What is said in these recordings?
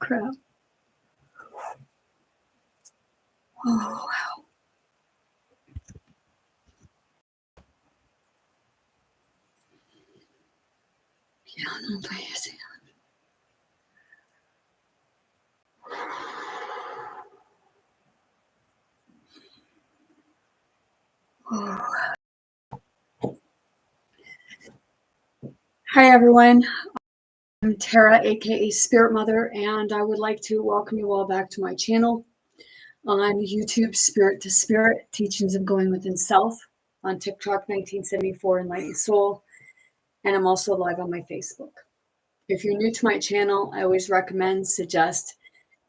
crap. Oh, wow. Yeah, no puede ser. Oh. Hi, everyone. I'm Tara, aka Spirit Mother, and I would like to welcome you all back to my channel on YouTube, Spirit to Spirit, Teachings of Going Within Self, on TikTok, 1974 Enlightening Soul, and I'm also live on my Facebook. If you're new to my channel, I always recommend, suggest,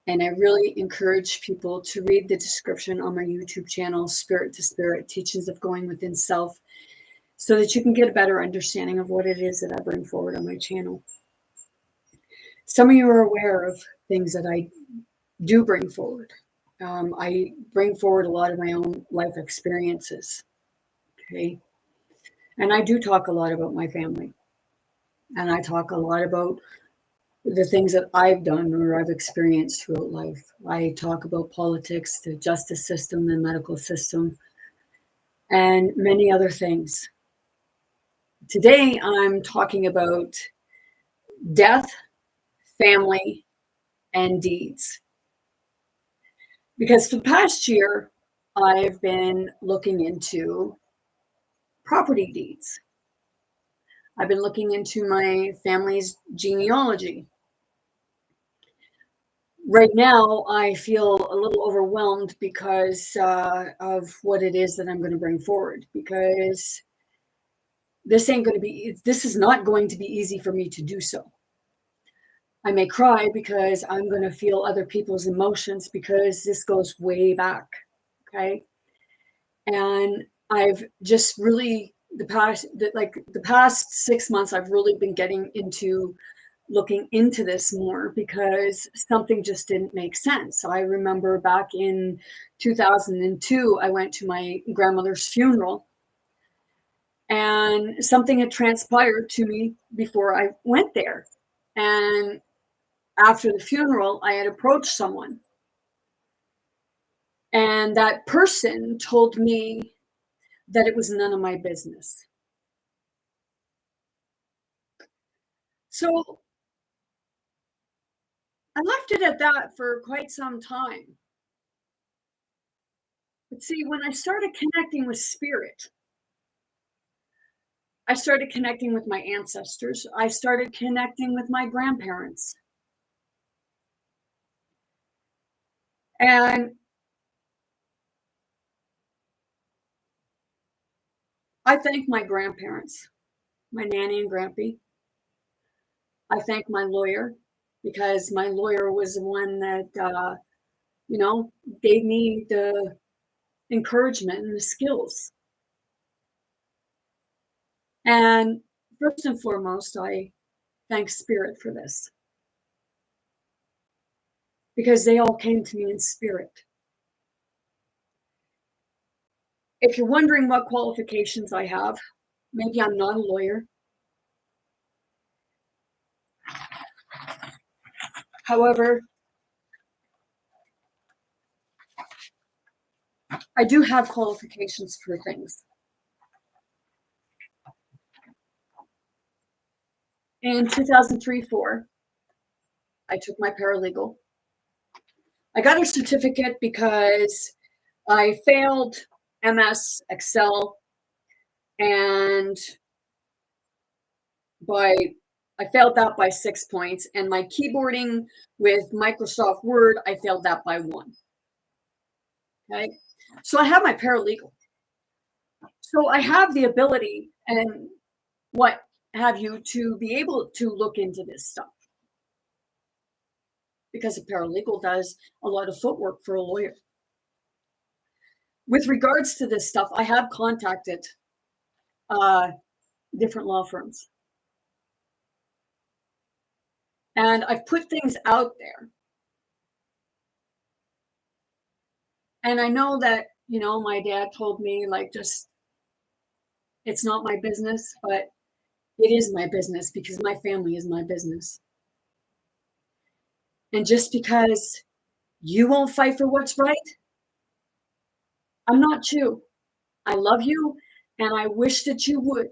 and I really encourage people to read the description on my YouTube channel, Spirit to Spirit, Teachings of Going Within Self, so that you can get a better understanding of what it is that I bring forward on my channel. Some of you are aware of things that I do bring forward. I bring forward a lot of my own life experiences, okay? And I do talk a lot about my family. And I talk a lot about the things that I've done or I've experienced throughout life. I talk about politics, the justice system, the medical system, and many other things. Today, I'm talking about death, family, and deeds. Because for the past year, I've been looking into property deeds. I've been looking into my family's genealogy. Right now, I feel a little overwhelmed because of what it is that I'm going to bring forward. Because this is not going to be easy for me to do so. I may cry because I'm going to feel other people's emotions because this goes way back. Okay. And I've just really the past 6 months, I've really been getting into looking into this more because something just didn't make sense. I remember back in 2002, I went to my grandmother's funeral and something had transpired to me before I went there. And after the funeral, I had approached someone. And that person told me that it was none of my business. So I left it at that for quite some time. But see, when I started connecting with spirit, I started connecting with my ancestors. I started connecting with my grandparents. And I thank my grandparents, my nanny and grampy. I thank my lawyer because my lawyer was the one that, gave me the encouragement and the skills. And first and foremost, I thank Spirit for this because they all came to me in spirit. If you're wondering what qualifications I have, maybe I'm not a lawyer. However, I do have qualifications for things. In 2003-4, I took my paralegal. I got a certificate because I failed MS Excel and I failed that by 6 points, and my keyboarding with Microsoft Word, I failed that by 1. Okay, so I have my paralegal. So I have the ability and what have you to be able to look into this stuff because a paralegal does a lot of footwork for a lawyer. With regards to this stuff, I have contacted different law firms. And I've put things out there. And I know that, my dad told me, just, it's not my business, but it is my business because my family is my business. And just because you won't fight for what's right, I'm not you. I love you, and I wish that you would.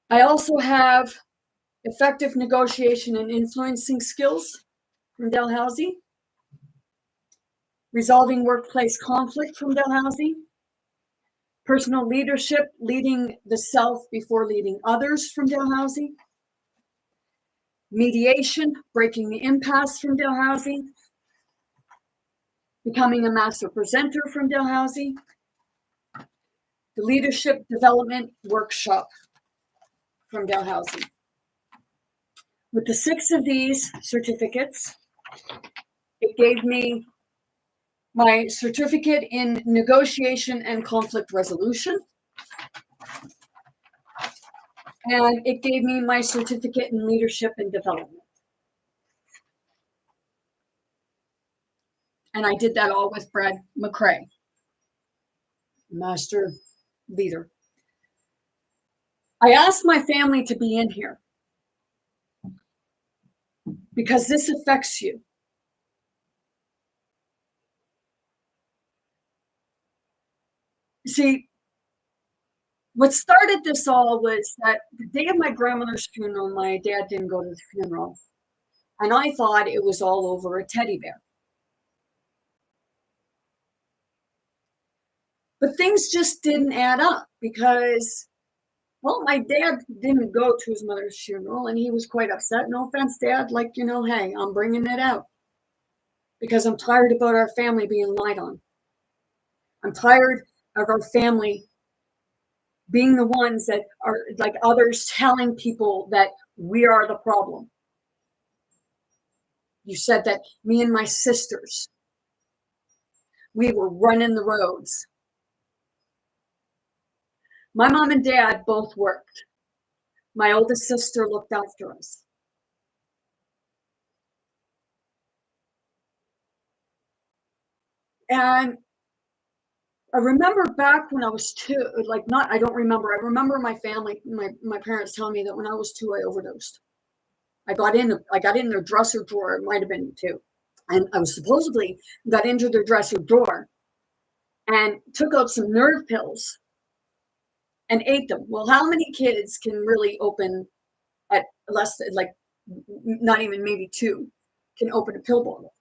I also have effective negotiation and influencing skills from Dalhousie, resolving workplace conflict from Dalhousie, personal leadership, leading the self before leading others from Dalhousie, mediation, breaking the impasse from Dalhousie, becoming a master presenter from Dalhousie, the leadership development workshop from Dalhousie. With the 6 of these certificates, it gave me my certificate in negotiation and conflict resolution, and it gave me my certificate in leadership and development. And I did that all with Brad McCrae, master leader. I asked my family to be in here because this affects you. See, what started this all was that the day of my grandmother's funeral, my dad didn't go to the funeral. And I thought it was all over a teddy bear. But things just didn't add up because, well, my dad didn't go to his mother's funeral and he was quite upset. No offense, Dad. Like, hey, I'm bringing it out because I'm tired about our family being lied on. I'm tired of our family being the ones that are like others telling people that we are the problem. You said that me and my sisters, we were running the roads. My mom and dad both worked. My oldest sister looked after us. And I remember back when I was 2, I don't remember. I remember my family, my parents telling me that when I was 2, I overdosed. I got in their dresser drawer. It might have been 2. And I was supposedly got into their dresser drawer and took out some nerve pills and ate them. Well, how many kids can really open at less than, not even maybe 2, can open a pill bottle?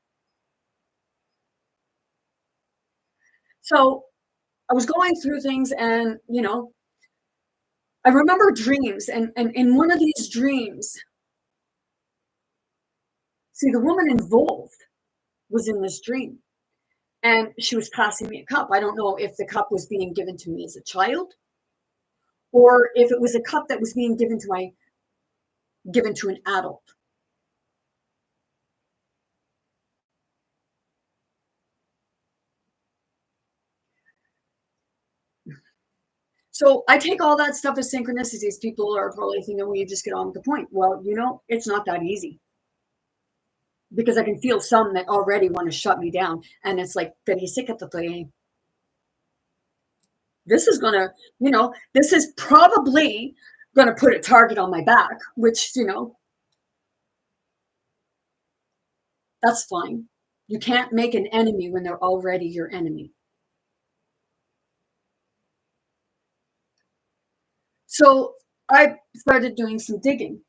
So I was going through things and, I remember dreams. And in one of these dreams, see, the woman involved was in this dream. And she was passing me a cup. I don't know if the cup was being given to me as a child or if it was a cup that was being given to an adult. So I take all that stuff as synchronicities. People are probably thinking, well, you just get on with the point. Well, it's not that easy because I can feel some that already want to shut me down. And it's like, this is going to, this is probably going to put a target on my back, which, that's fine. You can't make an enemy when they're already your enemy. So I started doing some digging.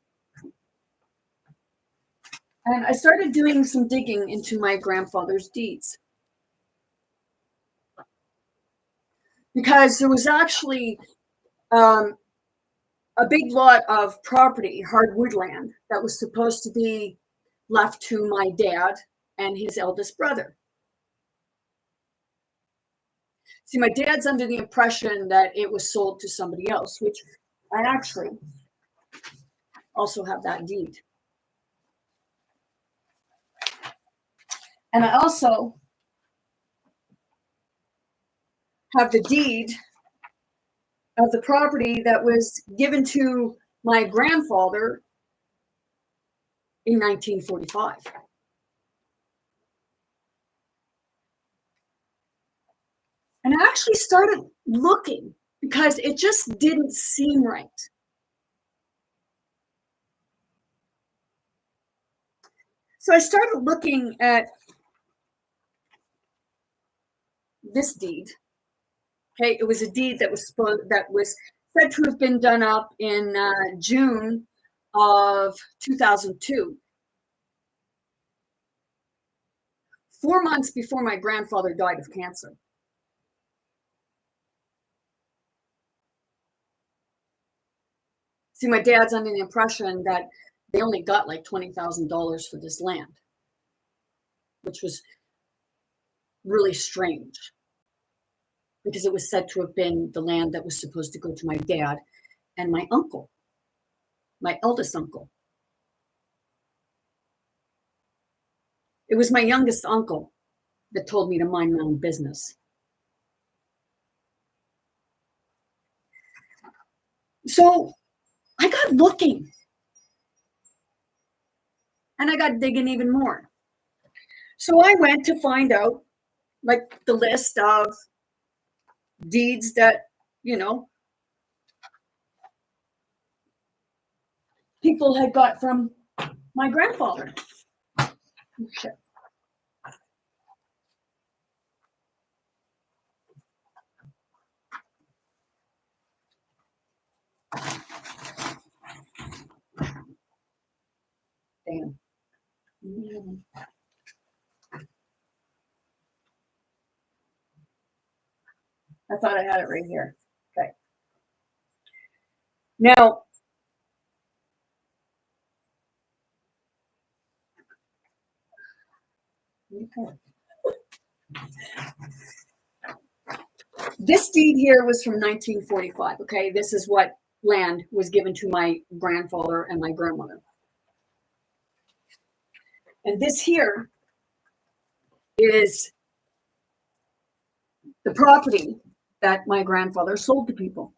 And I started doing some digging into my grandfather's deeds. Because there was actually a big lot of property, hardwood land, that was supposed to be left to my dad and his eldest brother. See, my dad's under the impression that it was sold to somebody else, which I actually also have that deed. And I also have the deed of the property that was given to my grandfather in 1945. And I actually started looking because it just didn't seem right. So I started looking at this deed. Okay, it was a deed that was said to have been done up in June of 2002, 4 months before my grandfather died of cancer. See, my dad's under the impression that they only got like $20,000 for this land, which was really strange because it was said to have been the land that was supposed to go to my dad and my uncle, my eldest uncle. It was my youngest uncle that told me to mind my own business. So I got looking and I got digging even more. So I went to find out like the list of deeds that, people had got from my grandfather. Shit. Damn. I thought I had it right here. Okay. Now, this deed here was from 1945. Okay, this is what land was given to my grandfather and my grandmother. And this here is the property that my grandfather sold to people.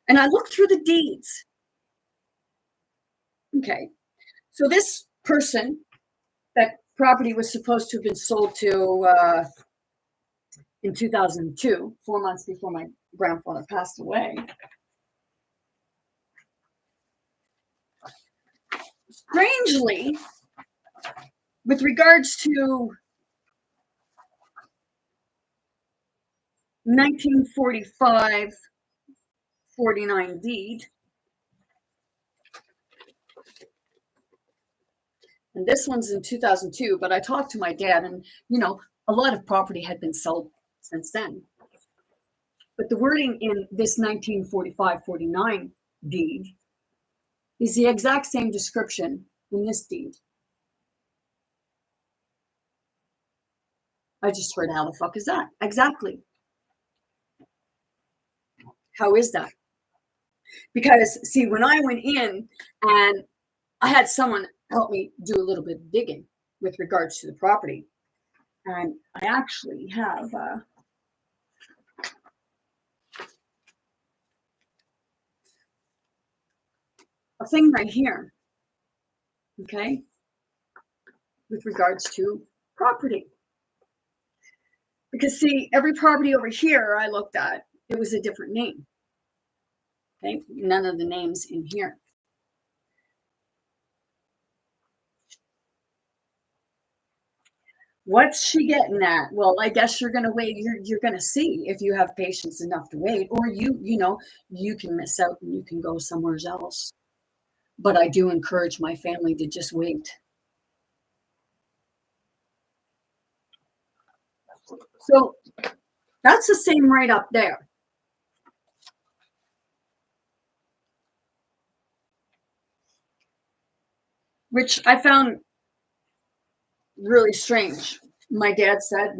And I looked through the deeds. Okay, so this person, that property was supposed to have been sold to in 2002, 4 months before my grandfather passed away. Strangely, with regards to 1945-49 deed, and this one's in 2002, but I talked to my dad, and a lot of property had been sold since then. But the wording in this 1945-49 deed is the exact same description in this deed. I just heard, how the fuck is that? Exactly. How is that? Because, see, when I went in and I had someone help me do a little bit of digging with regards to the property, and I actually have a thing right here, okay, with regards to property. Because, see, every property over here I looked at, it was a different name. Okay, none of the names in here. What's she getting at? Well, I guess you're going to wait. You're going to see if you have patience enough to wait, or you can miss out and you can go somewhere else. But I do encourage my family to just wait. So that's the same right up there. Which I found really strange. My dad said,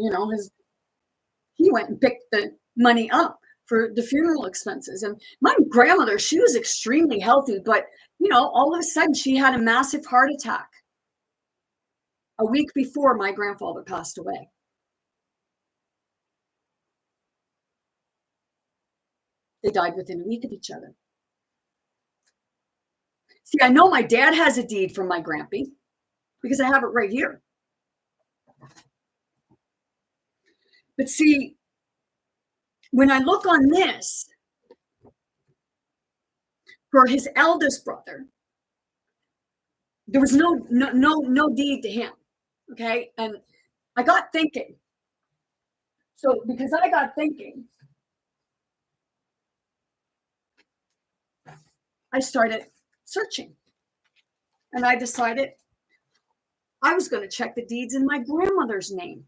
he went and picked the money up for the funeral expenses. And my grandmother, she was extremely healthy, but all of a sudden she had a massive heart attack a week before my grandfather passed away. They died within a week of each other. See, I know my dad has a deed from my grampy because I have it right here. But see, when I look on this, for his eldest brother, there was no deed to him. Okay. And I got thinking. So because I got thinking, I started searching, and I decided I was going to check the deeds in my grandmother's name.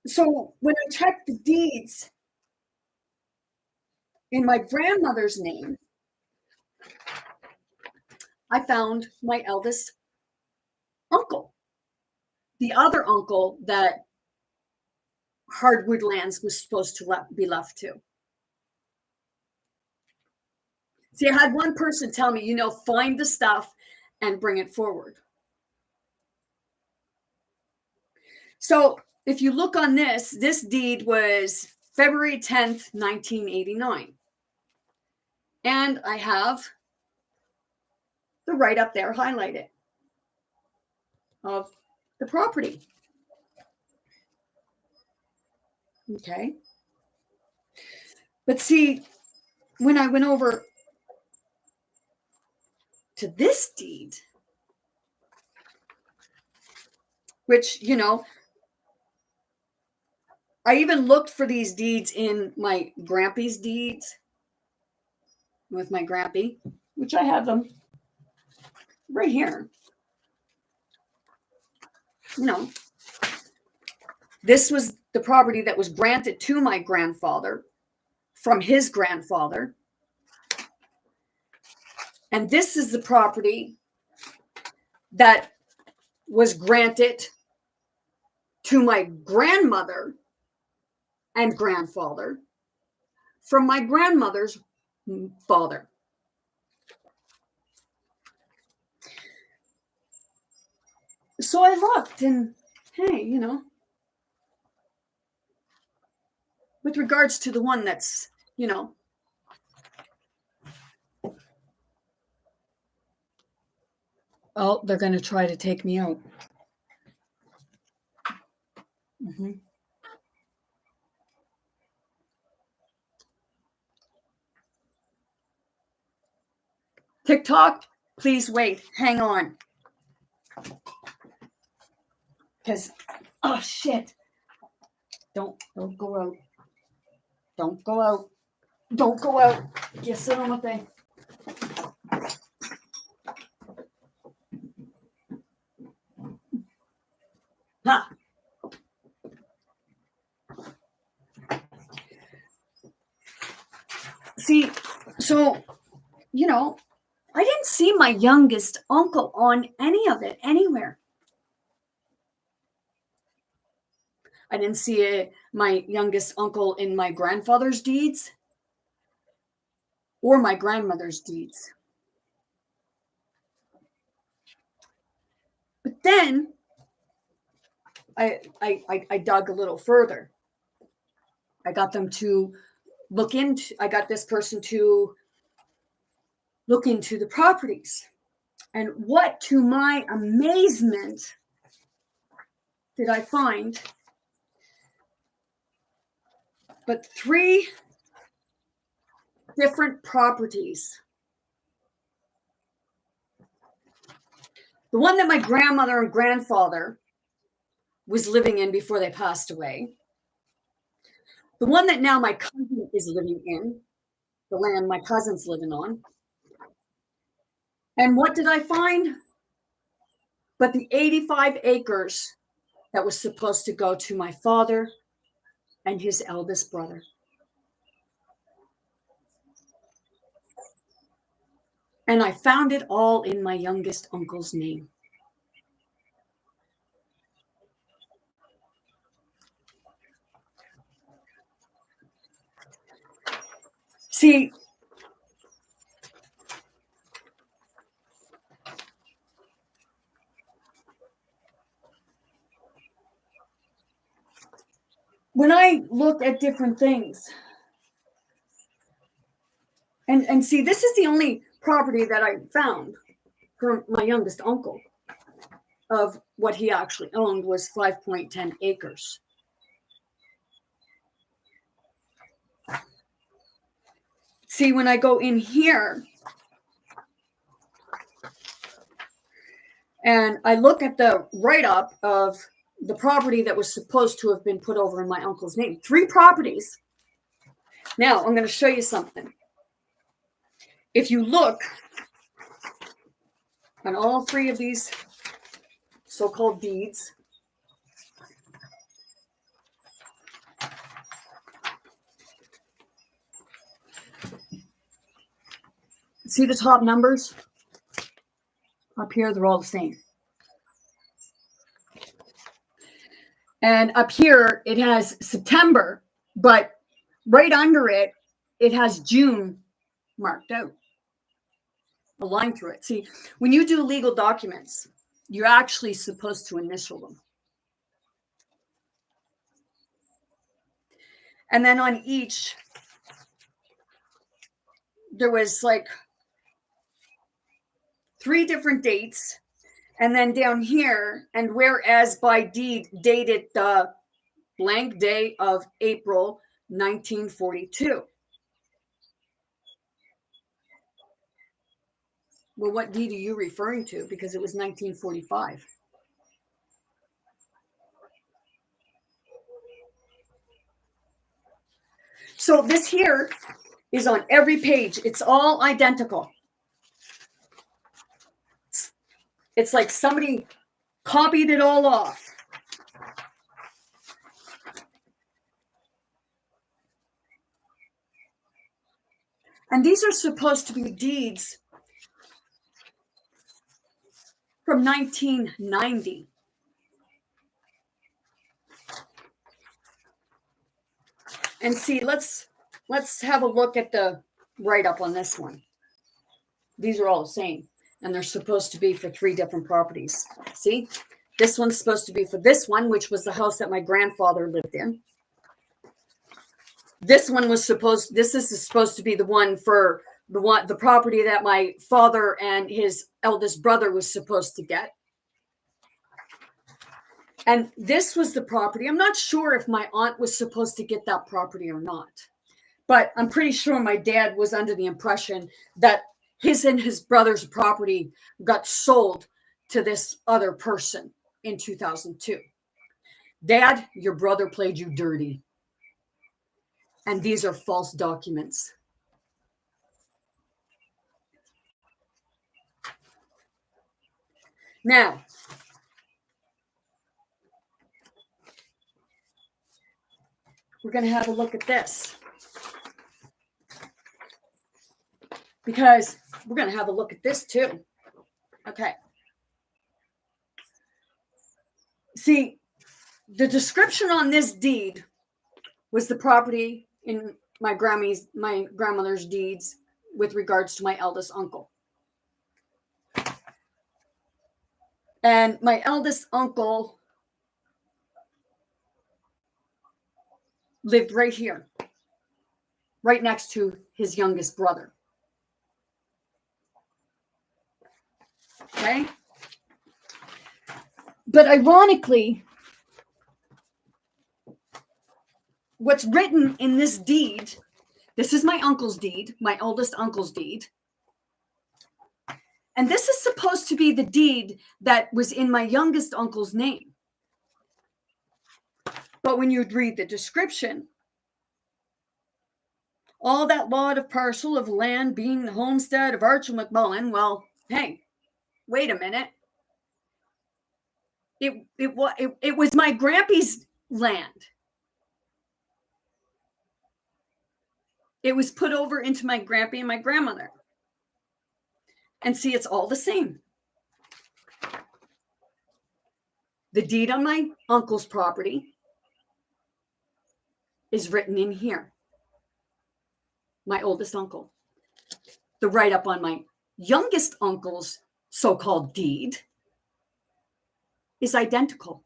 So when I checked the deeds in my grandmother's name, I found my eldest uncle, the other uncle that Hardwood Lands was supposed to be left to. See, I had one person tell me, find the stuff and bring it forward. So if you look on this deed was February 10th, 1989. And I have the right up there highlighted of the property. Okay. But see, when I went over to this deed, which, I even looked for these deeds in my Grampy's deeds with my Grampy, which I have them right here. This was the property that was granted to my grandfather from his grandfather. And this is the property that was granted to my grandmother and grandfather from my grandmother's father. So I looked, and hey, with regards to the one that's, oh, they're going to try to take me out. Mm-hmm. TikTok, please wait. Hang on. Because, oh, shit. Don't go out. Don't go out. Don't go out. Just sit on the thing. Huh. See, so, I didn't see my youngest uncle on any of it anywhere. I didn't see my youngest uncle in my grandfather's deeds or my grandmother's deeds. But then I dug a little further. I got them to I got this person to look into the properties. And what, to my amazement, did I find? But 3 different properties. The one that my grandmother and grandfather was living in before they passed away. The one that now my cousin is living in, the land my cousin's living on. And what did I find? But the 85 acres that was supposed to go to my father and his eldest brother. And I found it all in my youngest uncle's name. See, when I look at different things, and see, this is the only property that I found from my youngest uncle of what he actually owned was 5.10 acres. See, when I go in here and I look at the write-up of the property that was supposed to have been put over in my uncle's name, 3 properties. Now, I'm going to show you something. If you look on all 3 of these so-called deeds, see the top numbers? Up here, they're all the same. And up here, it has September, but right under it, it has June marked out, a line through it. See, when you do legal documents, you're actually supposed to initial them. And then on each, there was like 3 different dates. And then down here, and whereas by deed dated the blank day of April 1942. Well, what deed are you referring to? Because it was 1945. So this here is on every page. It's all identical. It's like somebody copied it all off. And these are supposed to be deeds from 1990. And see, let's have a look at the write-up on this one. These are all the same, and they're supposed to be for 3 different properties. See, this one's supposed to be for this one, which was the house that my grandfather lived in. This one was supposed, this is supposed to be the one for the property that my father and his eldest brother was supposed to get. And this was the property. I'm not sure if my aunt was supposed to get that property or not, but I'm pretty sure my dad was under the impression that his and his brother's property got sold to this other person in 2002. Dad, your brother played you dirty. And these are false documents. Now, we're going to have a look at this, because we're going to have a look at this too. Okay. See, the description on this deed was the property in my grandmother's deeds with regards to my eldest uncle. And my eldest uncle lived right here, right next to his youngest brother. Okay? But ironically, what's written in this deed, this is my uncle's deed, my oldest uncle's deed. And this is supposed to be the deed that was in my youngest uncle's name. But when you'd read the description, all that lot of parcel of land being the homestead of Archie McMullen, well, hey, wait a minute. It was my grampy's land. It was put over into my grampy and my grandmother. And see, it's all the same. The deed on my uncle's property is written in here. My oldest uncle. The write-up on my youngest uncle's so-called deed is identical.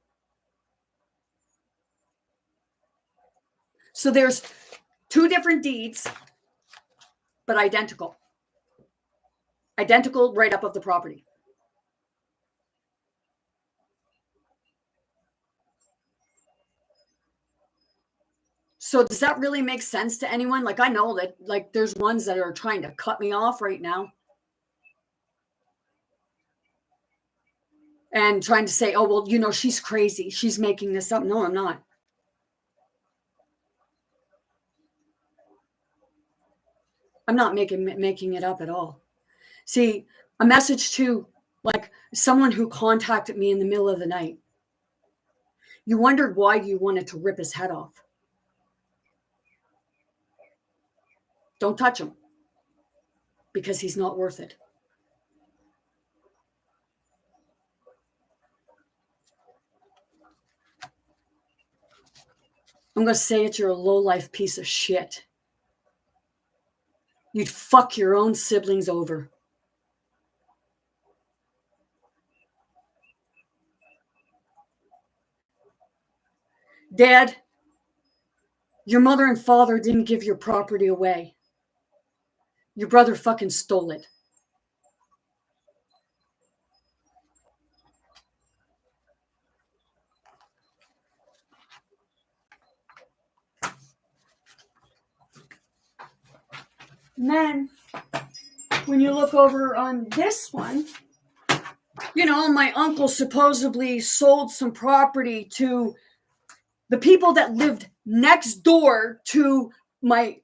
So there's 2 different deeds, but identical. Identical write-up of the property. So does that really make sense to anyone? Like, I know that, like, there's ones that are trying to cut me off right now and trying to say, oh, well, you know, she's crazy. She's making this up. No, I'm not. I'm not making it up at all. See, a message to, like, someone who contacted me in the middle of the night. You wondered why you wanted to rip his head off. Don't touch him because he's not worth it. I'm going to say it, you're a low-life piece of shit. You'd fuck your own siblings over. Dad, your mother and father didn't give your property away. Your brother fucking stole it. And then, when you look over on this one, you know, my uncle supposedly sold some property to the people that lived next door to my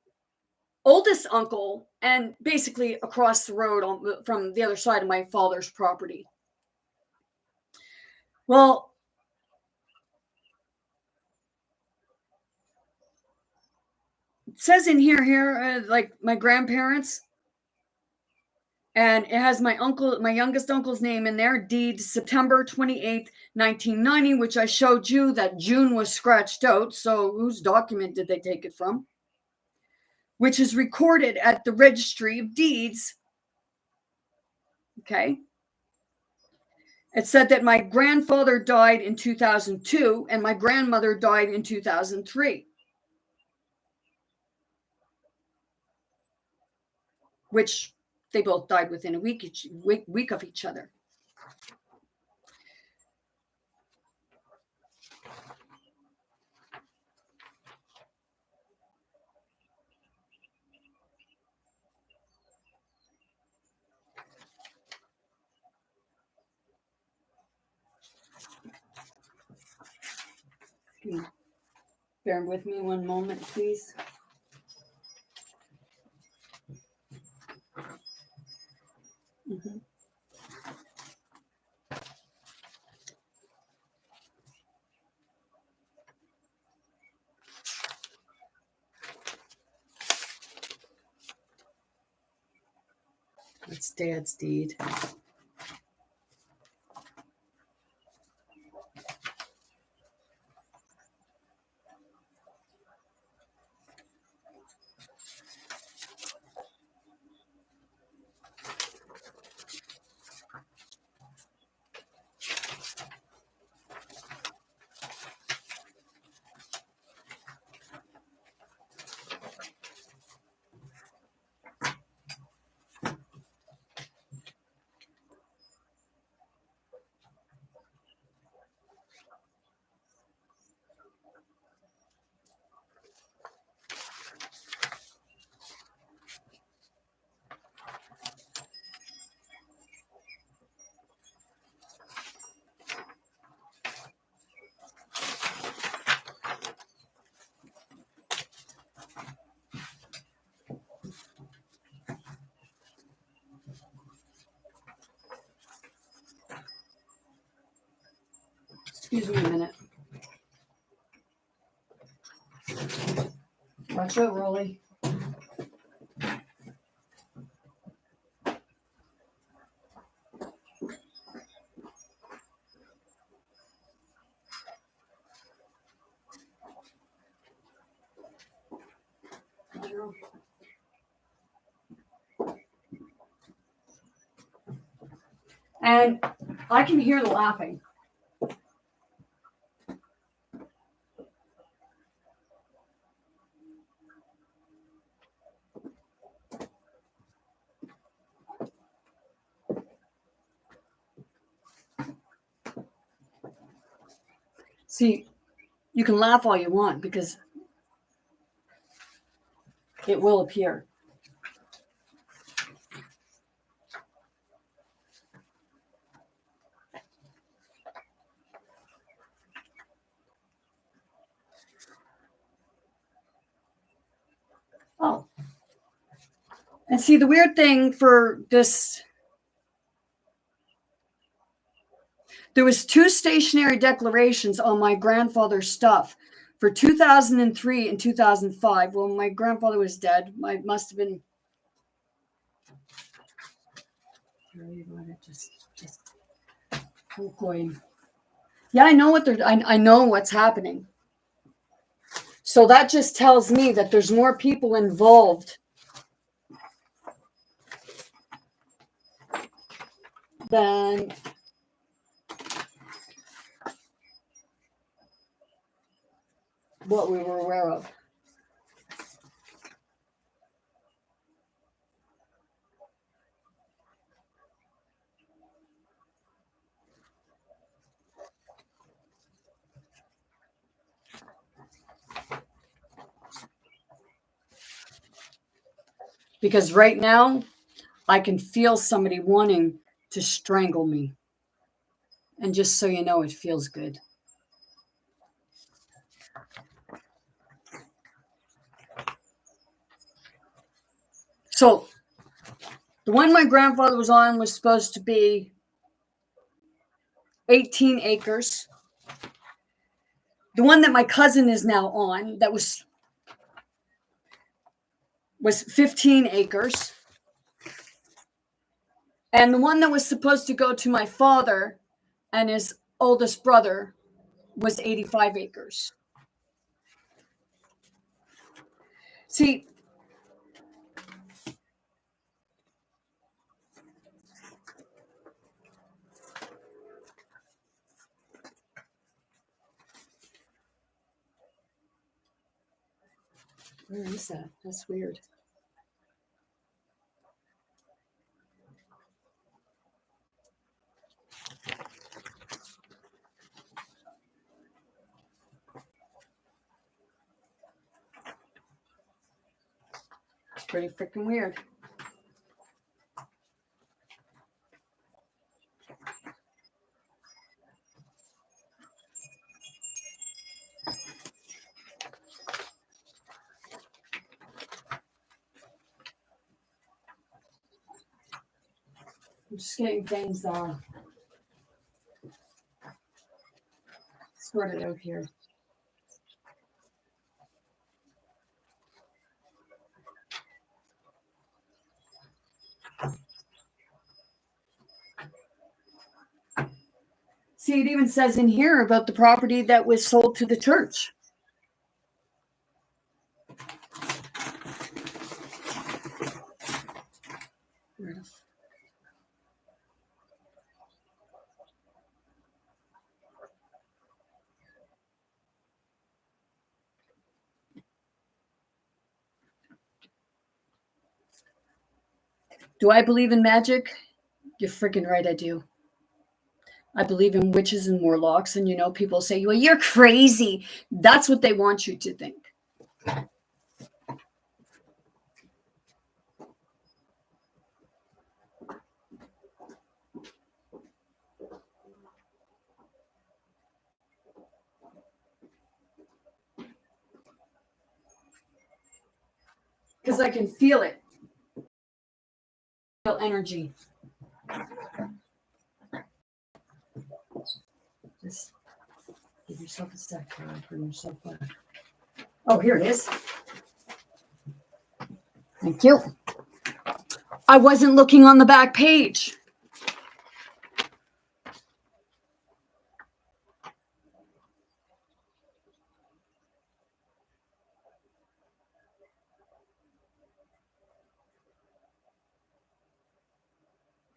oldest uncle and basically across the road from the other side of my father's property. Well, it says in here, like my grandparents, and it has my uncle, my youngest uncle's name in there, deed September 28th, 1990, which I showed you that June was scratched out. So whose document did they take it from? Which is recorded at the Registry of Deeds. Okay. It said that my grandfather died in 2002 and my grandmother died in 2003. Which they both died within a week of each other. Bear with me one moment, please. Mm-hmm. It's Dad's deed. Excuse me a minute. Watch out, Rolly. And I can hear the laughing. See, you can laugh all you want because it will appear. Oh. And see, the weird thing for this, there was 2 stationary declarations on my grandfather's stuff for 2003 and 2005. Well, my grandfather was dead. I must have been. Oh boy. Yeah, I know what they're. I know what's happening. So that just tells me that there's more people involved than what we were aware of. Because right now, I can feel somebody wanting to strangle me. And just so you know, it feels good. So, the one my grandfather was on was supposed to be 18 acres. The one that my cousin is now on, that was 15 acres. And the one that was supposed to go to my father and his oldest brother was 85 acres. See, where is that? That's weird. It's pretty freaking weird. I'm just getting things sorted out here. See, it even says in here about the property that was sold to the church. Do I believe in magic? You're freaking right, I do. I believe in witches and warlocks, and people say, well, you're crazy. That's what they want you to think. Because I can feel it. Feel energy. Just give yourself a sec. Bring yourself back. Oh, here it is. Thank you. I wasn't looking on the back page.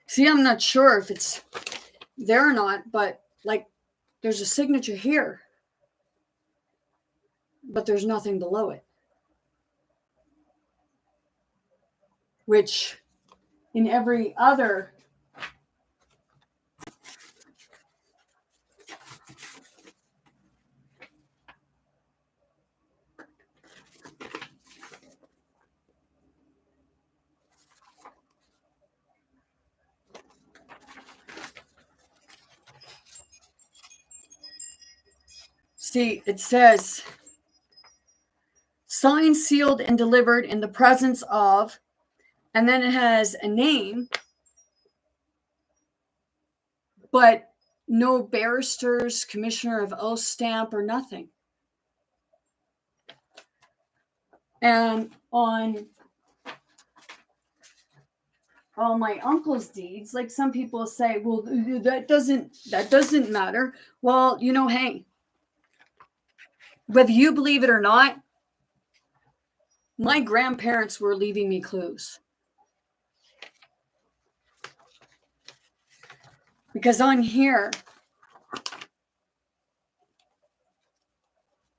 See, I'm not sure if it's there or not, but there's a signature here, but there's nothing below it. Which in every other See, it says, signed, sealed, and delivered in the presence of, and then it has a name, but no barrister's commissioner of oath stamp or nothing. And on all my uncle's deeds, like some people say, well, that doesn't matter. Well, hey, whether you believe it or not, my grandparents were leaving me clues. Because on here,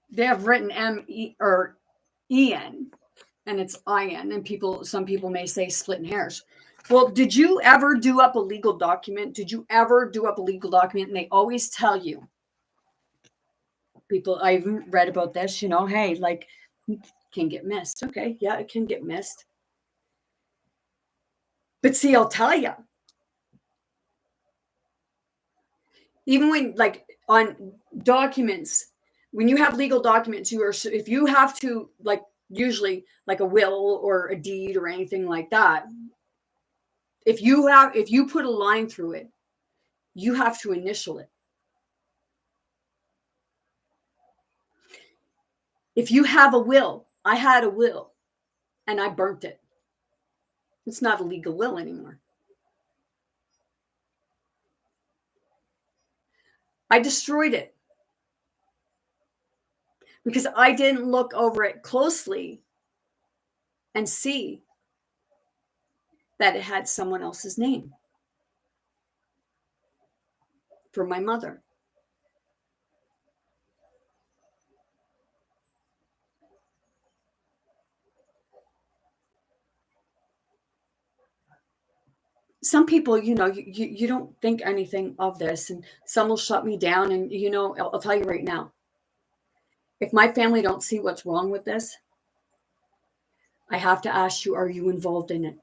they have written M-E or E-N, and it's I-N, and some people may say splitting hairs. Well, did you ever do up a legal document? Did you ever do up a legal document? And they always tell you, people, I've read about this, hey, like, can get missed. Okay, yeah, it can get missed. But see, I'll tell you, even when, like, on documents, when you have legal documents, if you have to, like, usually like a will or a deed or anything like that, if you put a line through it, you have to initial it. If you have a will, I had a will and I burnt it. It's not a legal will anymore. I destroyed it because I didn't look over it closely and see that it had someone else's name for my mother. Some people, you don't think anything of this, and some will shut me down. And, I'll tell you right now, if my family don't see what's wrong with this, I have to ask you, are you involved in it?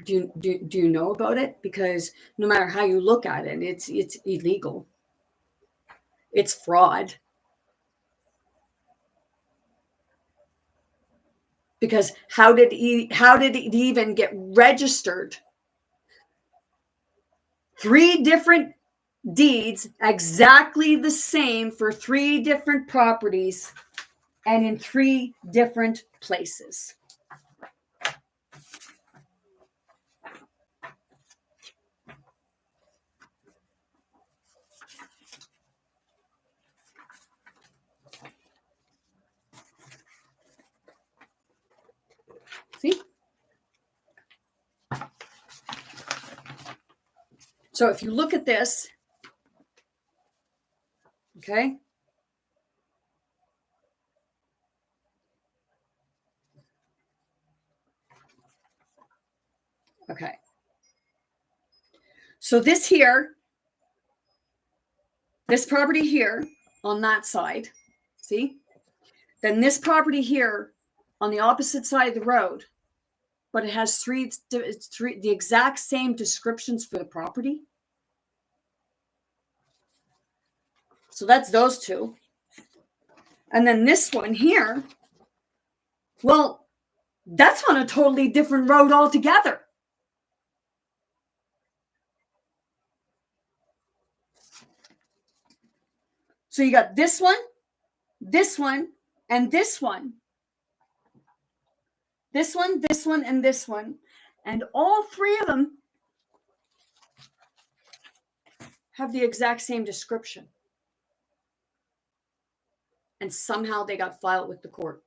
Do you know about it? Because no matter how you look at it, it's illegal. It's fraud. Because how did it even get registered? 3 different deeds, exactly the same for 3 different properties and in 3 different places. See? So if you look at this, okay? Okay. So this property here on that side, see? Then this property here on the opposite side of the road, but it has three the exact same descriptions for the property. So that's those 2. And then this one here, well, that's on a totally different road altogether. So you got this one, and this one. This one, and this one. And all 3 of them have the exact same description. And somehow they got filed with the court.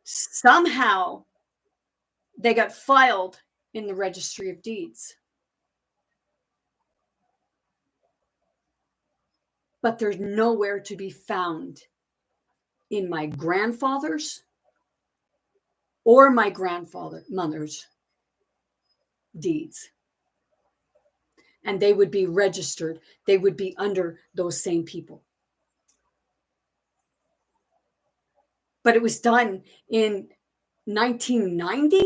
Somehow they got filed in the Registry of Deeds. But there's nowhere to be found in my grandfather's or my mother's deeds. And they would be registered. They would be under those same people. But it was done in 1990.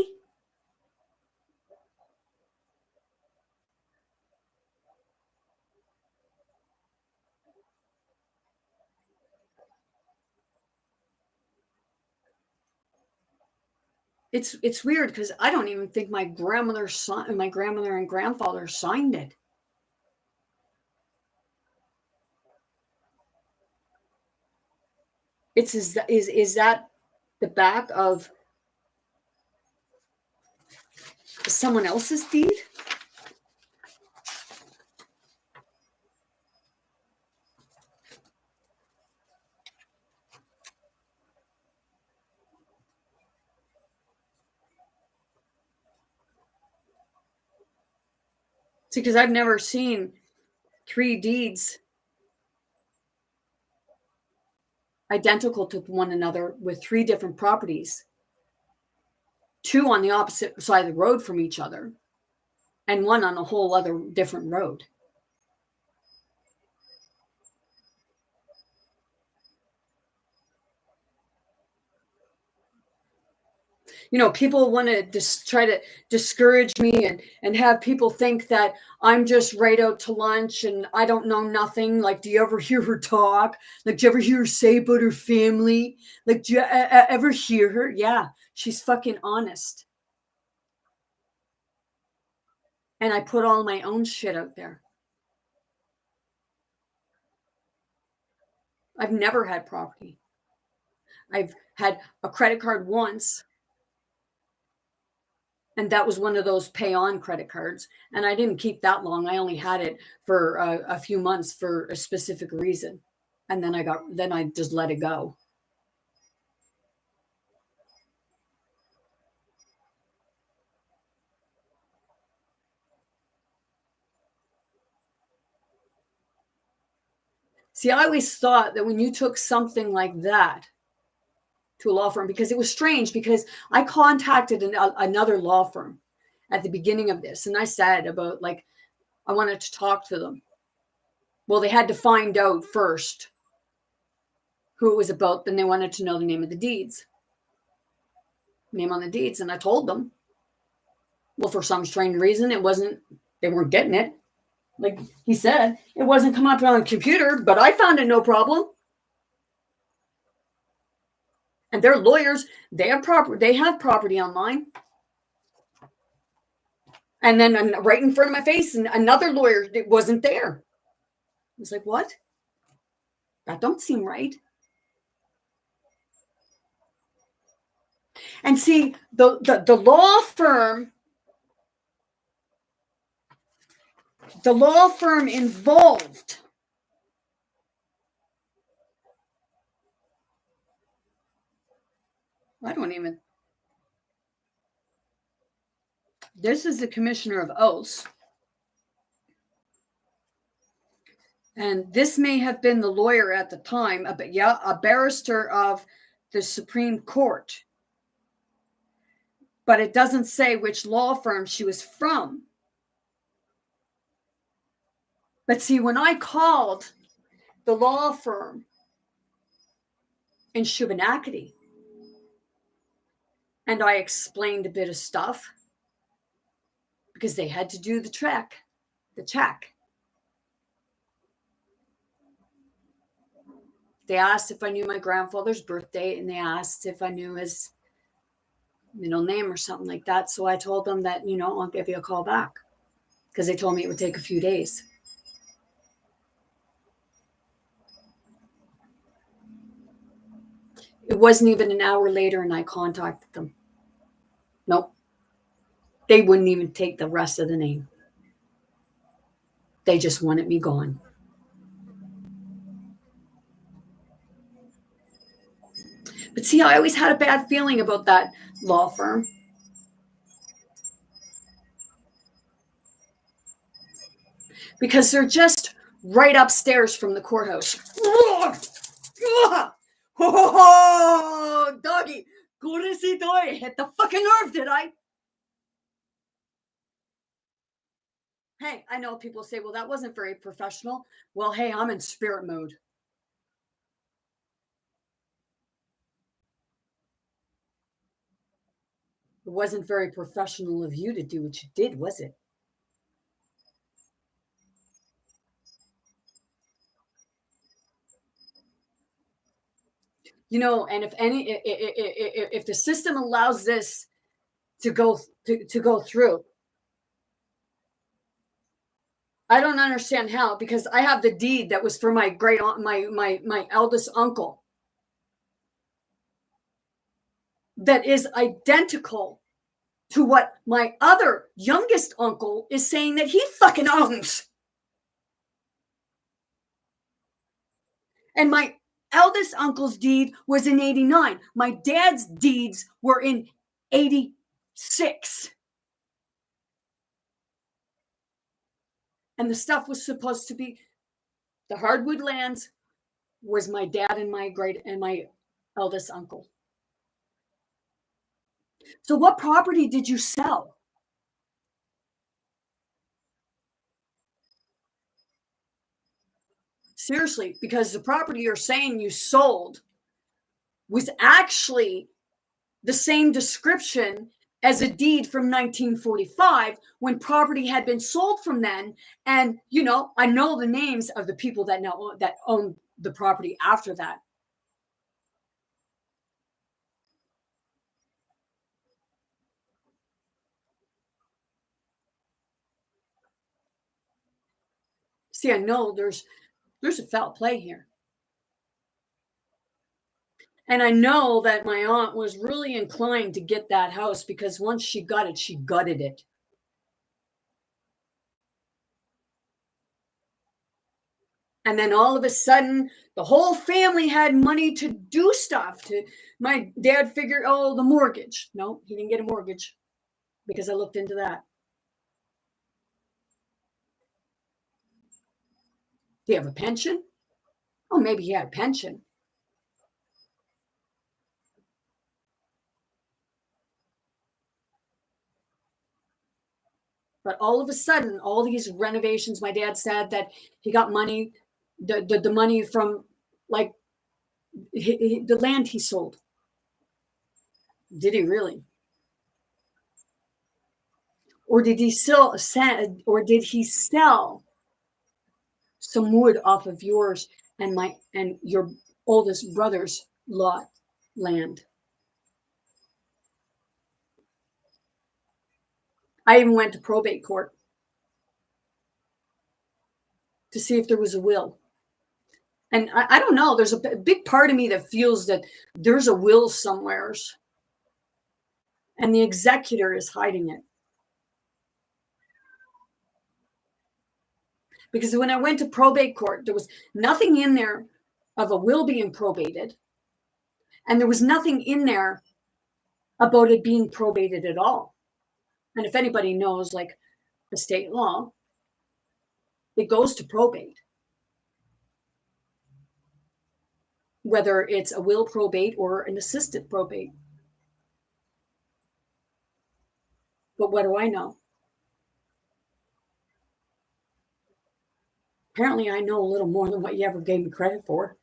It's weird because I don't even think my grandmother and grandfather signed it. Is that the back of someone else's deed? See, because I've never seen 3 deeds identical to one another with 3 different properties, 2 on the opposite side of the road from each other, and 1 on a whole other different road. People want to just try to discourage me and have people think that I'm just right out to lunch and I don't know nothing. Like, do you ever hear her talk? Like, do you ever hear her say about her family? Like, do you ever hear her? Yeah, she's fucking honest. And I put all my own shit out there. I've never had property. I've had a credit card once, and that was one of those pay on credit cards, and I didn't keep that long. I only had it for a few months for a specific reason, and then I just let it go. See, I always thought that when you took something like that to a law firm, because it was strange, because I contacted another law firm at the beginning of this, and I said about, like, I wanted to talk to them. Well, they had to find out first who it was about, then they wanted to know the name of the deeds. Name on the deeds, and I told them. Well, for some strange reason, they weren't getting it. Like he said, it wasn't coming up on the computer, but I found it no problem. And they're lawyers, they have property online. And then right in front of my face, and another lawyer, it wasn't there. I was like, what? That don't seem right. And see, the law firm involved I don't even. This is the commissioner of oaths. And this may have been the lawyer at the time, a barrister of the Supreme Court. But it doesn't say which law firm she was from. But see, when I called the law firm in Shubenacadie, and I explained a bit of stuff, because they had to do the check. They asked if I knew my grandfather's birthday, and they asked if I knew his middle name or something like that. So I told them that, I'll give you a call back, because they told me it would take a few days. It wasn't even an hour later, and I contacted them. Nope. They wouldn't even take the rest of the name. They just wanted me gone. But see, I always had a bad feeling about that law firm. Because they're just right upstairs from the courthouse. Oh, doggy, hit the fucking nerve, did I? Hey, I know people say, well, that wasn't very professional. Well, hey, I'm in spirit mode. It wasn't very professional of you to do what you did, was it? And if the system allows this to go through. I don't understand how, because I have the deed that was for my great aunt, my eldest uncle, that is identical to what my other youngest uncle is saying that he fucking owns. And my eldest uncle's deed was in 89. My dad's deeds were in 86. And the stuff was supposed to be, the hardwood lands was my dad and my eldest uncle. So what property did you sell? Seriously, because the property you're saying you sold was actually the same description as a deed from 1945, when property had been sold from then. And, you know, I know the names of the people that own the property after that. See, I know there's a foul play here. And I know that my aunt was really inclined to get that house, because once she got it, she gutted it. And then all of a sudden, the whole family had money to do stuff. My dad figured, oh, the mortgage. No, he didn't get a mortgage, because I looked into that. Do you have a pension? Oh, maybe he had a pension. But all of a sudden, all these renovations, my dad said that he got money, the money from, like, the land he sold. Did he really? Or did he sell some wood off of yours and your oldest brother's land? I even went to probate court to see if there was a will. And I don't know, there's a big part of me that feels that there's a will somewheres, and the executor is hiding it. Because when I went to probate court, there was nothing in there of a will being probated, and there was nothing in there about it being probated at all. And if anybody knows, like, the state law, it goes to probate. Whether it's a will probate or an assisted probate. But what do I know? Apparently, I know a little more than what you ever gave me credit for.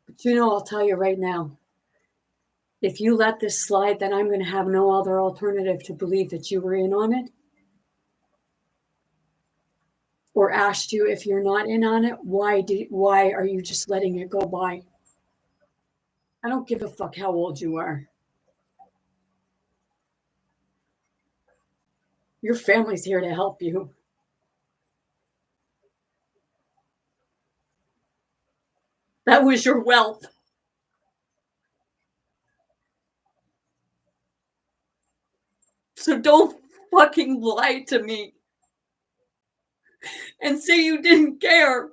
But you know, I'll tell you right now, if you let this slide, then I'm going to have no other alternative to believe that you were in on it. Or asked you, if you're not in on it, why are you just letting it go by? I don't give a fuck how old you are. Your family's here to help you. That was your wealth. So don't fucking lie to me and say you didn't care.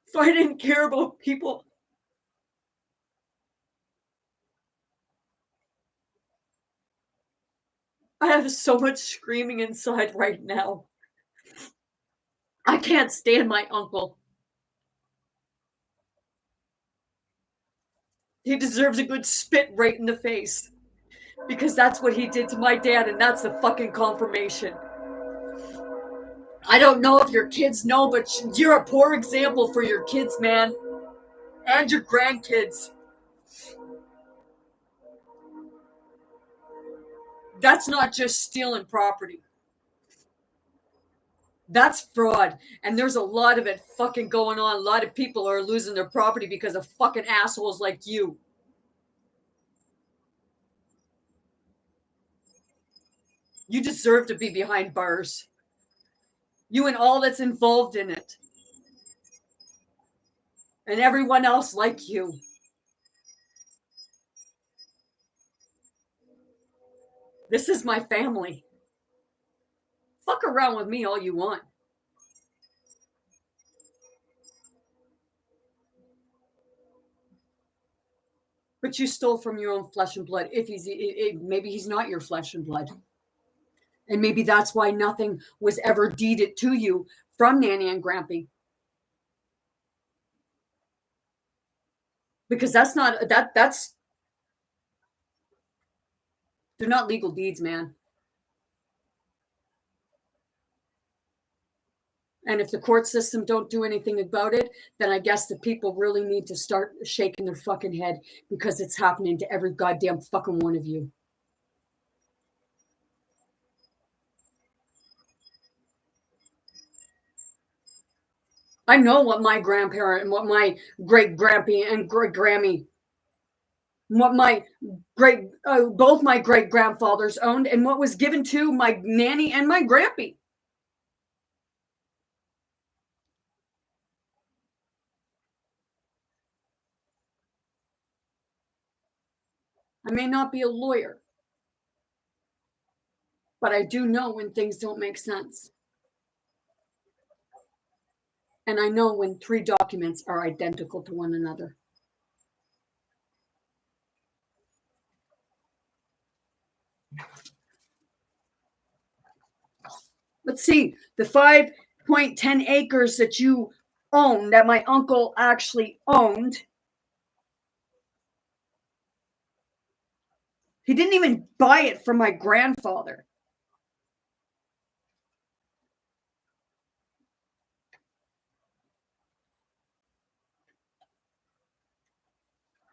If I didn't care about people, I have so much screaming inside right now. I can't stand my uncle. He deserves a good spit right in the face, because that's what he did to my dad, and that's the fucking confirmation. I don't know if your kids know, but you're a poor example for your kids, man, and your grandkids. That's not just stealing property. That's fraud. And there's a lot of it fucking going on. A lot of people are losing their property because of fucking assholes like you. You deserve to be behind bars. You and all that's involved in it. And everyone else like you. This is my family. Fuck around with me all you want. But you stole from your own flesh and blood. If maybe he's not your flesh and blood. And maybe that's why nothing was ever deeded to you from Nanny and Grampy. Because that's they're not legal deeds, man. And if the court system don't do anything about it, then I guess the people really need to start shaking their fucking head, because it's happening to every goddamn fucking one of you. I know what my grandparent and what my great grampy and great Grammy, what my both my great grandfathers owned, and what was given to my nanny and my grampy. I may not be a lawyer, but I do know when things don't make sense. And I know when 3 documents are identical to one another. Let's see, the 5.10 acres that you own, that my uncle actually owned, he didn't even buy it from my grandfather.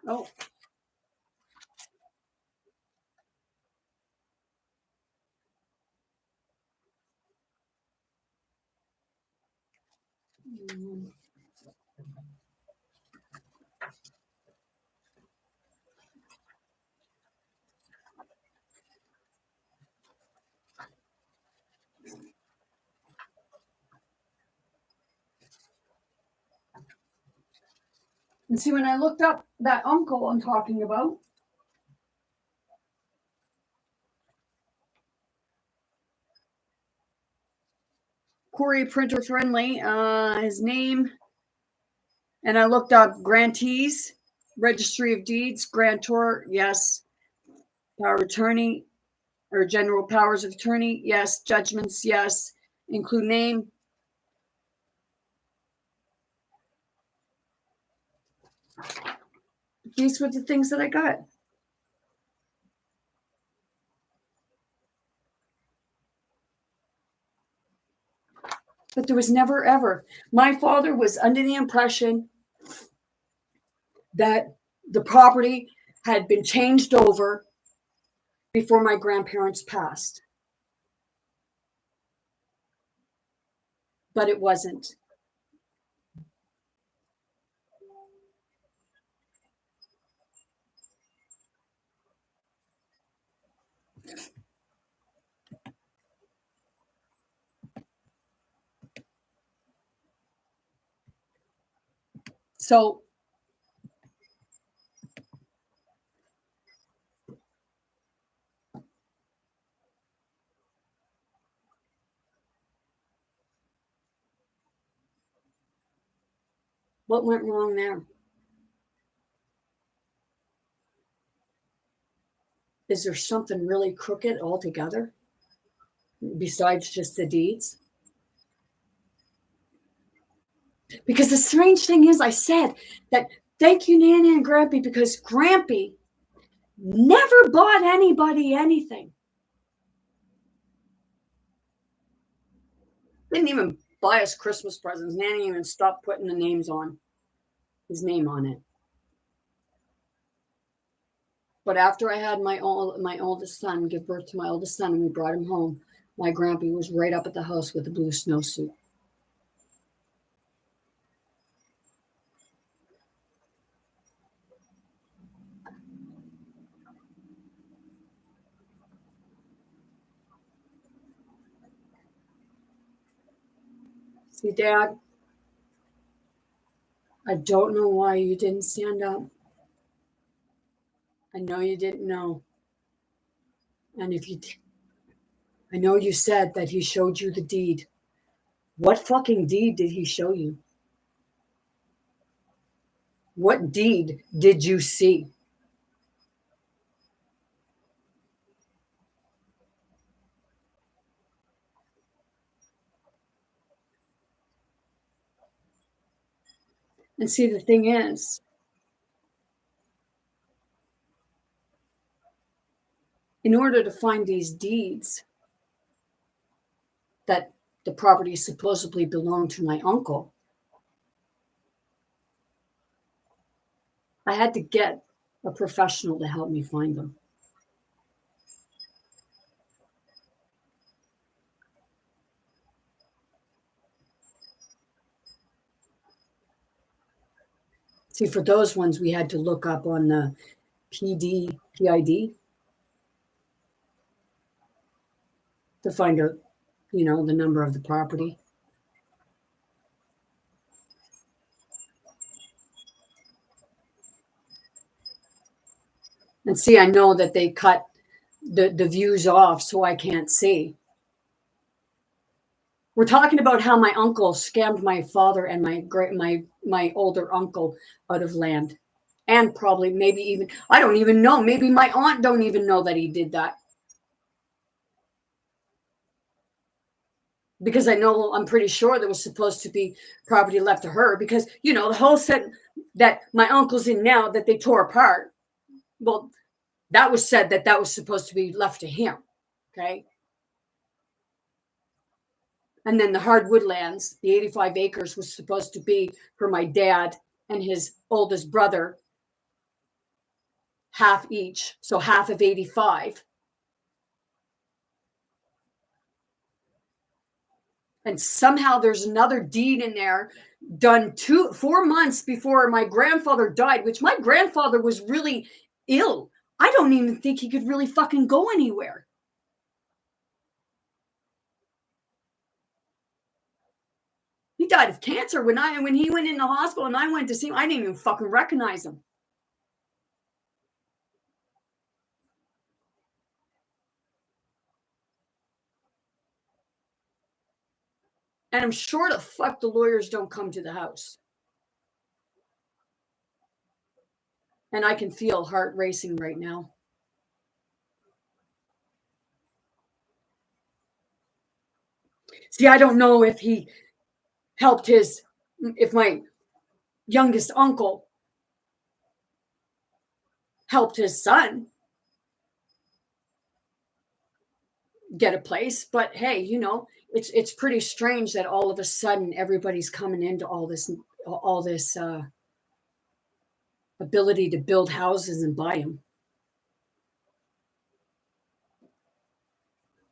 Oh. And see, when I looked up that uncle I'm talking about, Corey Printer Friendly, his name, and I looked up grantees, registry of deeds, grantor, yes, power of attorney, or general powers of attorney, yes, judgments, yes, include name. These were the things that I got. But there was never ever. My father was under the impression that the property had been changed over before my grandparents passed. But it wasn't. So what went wrong there? Is there something really crooked altogether besides just the deeds? Because the strange thing is, I said that thank you, Nanny and Grampy, because Grampy never bought anybody anything. Didn't even buy us Christmas presents. Nanny even stopped putting the names on, his name on it. But after I had my oldest son, give birth to my oldest son, and we brought him home, my grandpa was right up at the house with a blue snowsuit. See, Dad, I don't know why you didn't stand up. I know you didn't know. And I know you said that he showed you the deed. What fucking deed did he show you? What deed did you see? And see, the thing is, in order to find these deeds that the property supposedly belonged to my uncle, I had to get a professional to help me find them. See, for those ones, we had to look up on the PID to find out, the number of the property. And see, I know that they cut the views off so I can't see. We're talking about how my uncle scammed my father and my older uncle out of land. And probably maybe even, I don't even know, maybe my aunt don't even know that he did that. Because I'm pretty sure there was supposed to be property left to her, because, the whole set that my uncle's in now that they tore apart, well, that was said that was supposed to be left to him. Okay. And then the hardwood lands, the 85 acres, was supposed to be for my dad and his oldest brother, half each. So half of 85. And somehow there's another deed in there done 4 months before my grandfather died, which my grandfather was really ill. I don't even think he could really fucking go anywhere. He died of cancer. When he went in the hospital and I went to see him, I didn't even fucking recognize him. And I'm sure the fuck the lawyers don't come to the house. And I can feel heart racing right now. See, I don't know if he helped if my youngest uncle helped his son get a place, but hey, it's pretty strange that all of a sudden everybody's coming into all this ability to build houses and buy them.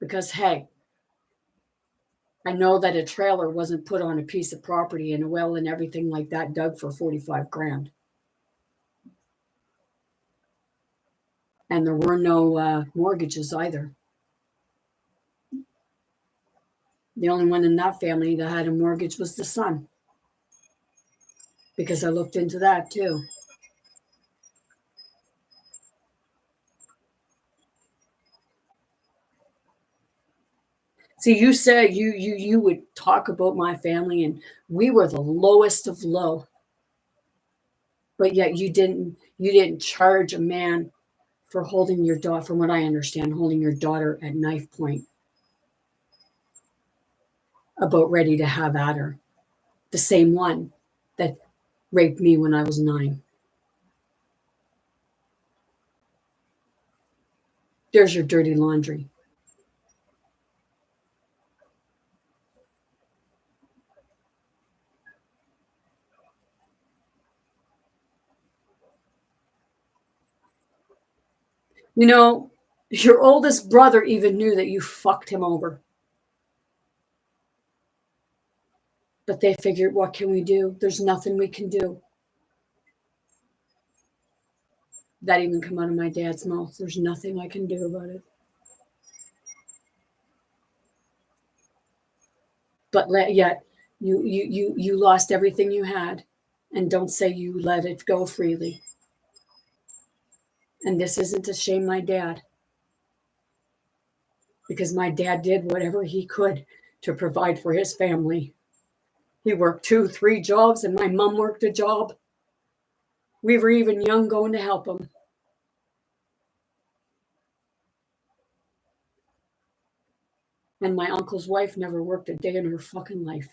Because hey, I know that a trailer wasn't put on a piece of property and a well and everything like that dug for 45 grand. And there were no mortgages either. The only one in that family that had a mortgage was the son. Because I looked into that too. See, you said you would talk about my family, and we were the lowest of low. But yet you didn't charge a man for holding your daughter, from what I understand, holding your daughter at knife point, about ready to have at her. The same one that raped me when I was 9. There's your dirty laundry. You know, your oldest brother even knew that you fucked him over. But they figured, what can we do? There's nothing we can do. That even come out of my dad's mouth. There's nothing I can do about it. But yet, you lost everything you had, and don't say you let it go freely. And this isn't to shame my dad, because my dad did whatever he could to provide for his family. He worked 2, 3 jobs, and my mom worked a job. We were even young going to help him. And my uncle's wife never worked a day in her fucking life.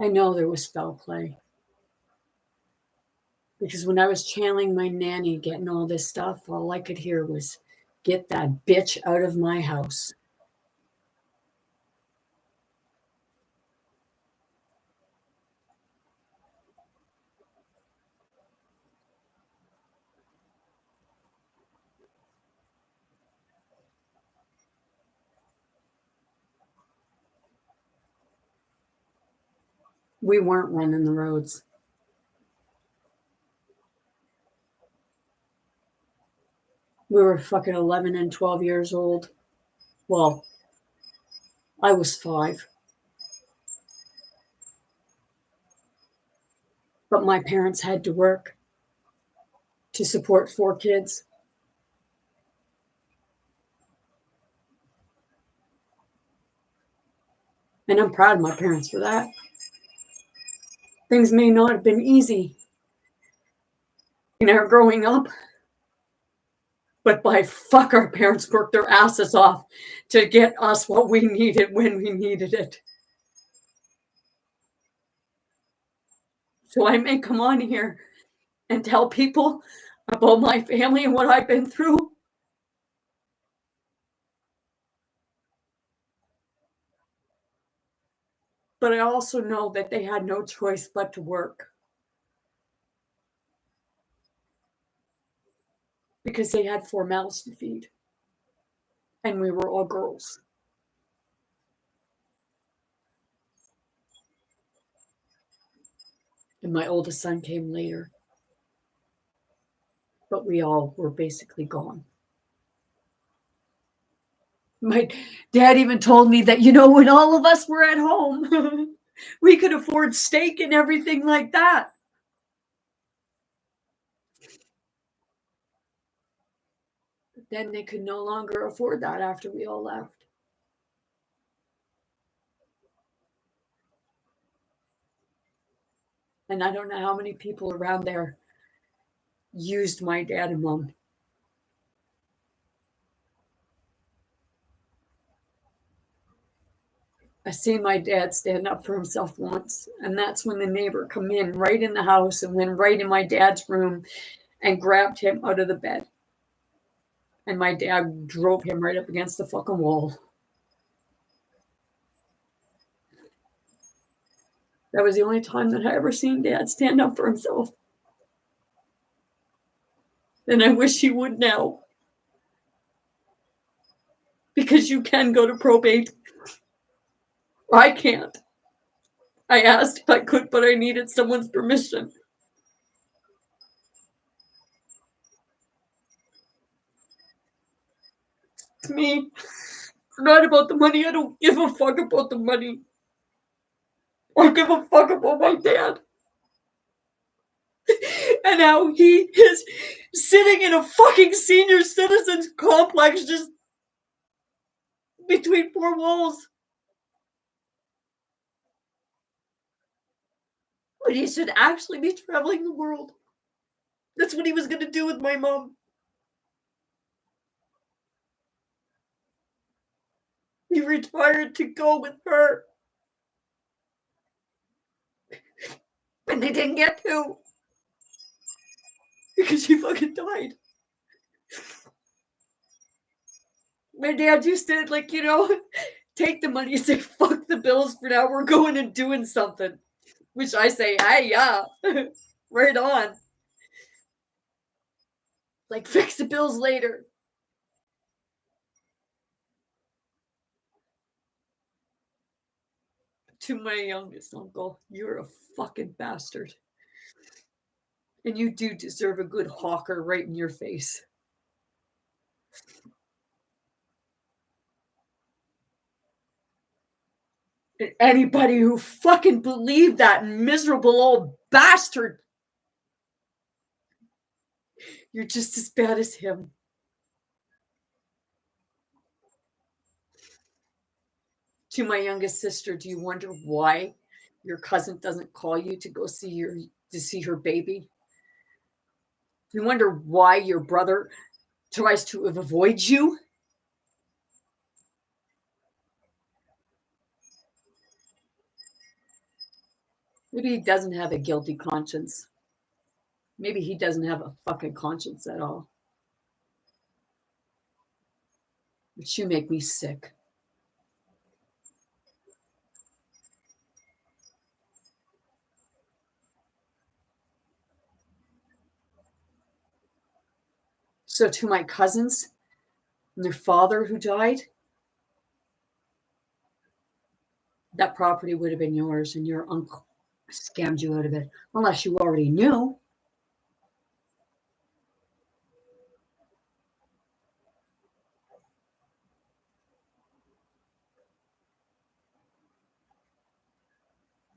I know there was foul play. Because when I was channeling my nanny, getting all this stuff, all I could hear was, get that bitch out of my house. We weren't running the roads. We were fucking 11 and 12 years old. Well, I was 5. But my parents had to work to support 4 kids. And I'm proud of my parents for that. Things may not have been easy in our growing up, but by fuck, our parents worked their asses off to get us what we needed when we needed it. So I may come on here and tell people about my family and what I've been through. But I also know that they had no choice but to work. Because they had 4 mouths to feed. And we were all girls. And my oldest son came later. But we all were basically gone. My dad even told me that, when all of us were at home, we could afford steak and everything like that. But then they could no longer afford that after we all left. And I don't know how many people around there used my dad and mom. I seen my dad stand up for himself once, and that's when the neighbor come in right in the house and went right in my dad's room and grabbed him out of the bed. And my dad drove him right up against the fucking wall. That was the only time that I ever seen Dad stand up for himself. And I wish he would now. Because you can go to probate. I can't. I asked if I could, but I needed someone's permission. To me, it's not about the money. I don't give a fuck about the money. I give a fuck about my dad. And how he is sitting in a fucking senior citizens complex just between 4 walls. But he should actually be traveling the world. That's what he was going to do with my mom. He retired to go with her. And they didn't get to. because she fucking died. My dad used to, like, take the money and say, fuck the bills for now. We're going and doing something. Which I say, hey, yeah, right on. Like, fix the bills later. To my youngest uncle, you're a fucking bastard. And you do deserve a good hawker right in your face. And anybody who fucking believed that miserable old bastard, you're just as bad as him. To my youngest sister, do you wonder why your cousin doesn't call you to see her baby? You wonder why your brother tries to avoid you? Maybe he doesn't have a guilty conscience. Maybe he doesn't have a fucking conscience at all. But you make me sick. So to my cousins and their father who died, that property would have been yours, and your uncle scammed you out of it, unless you already knew.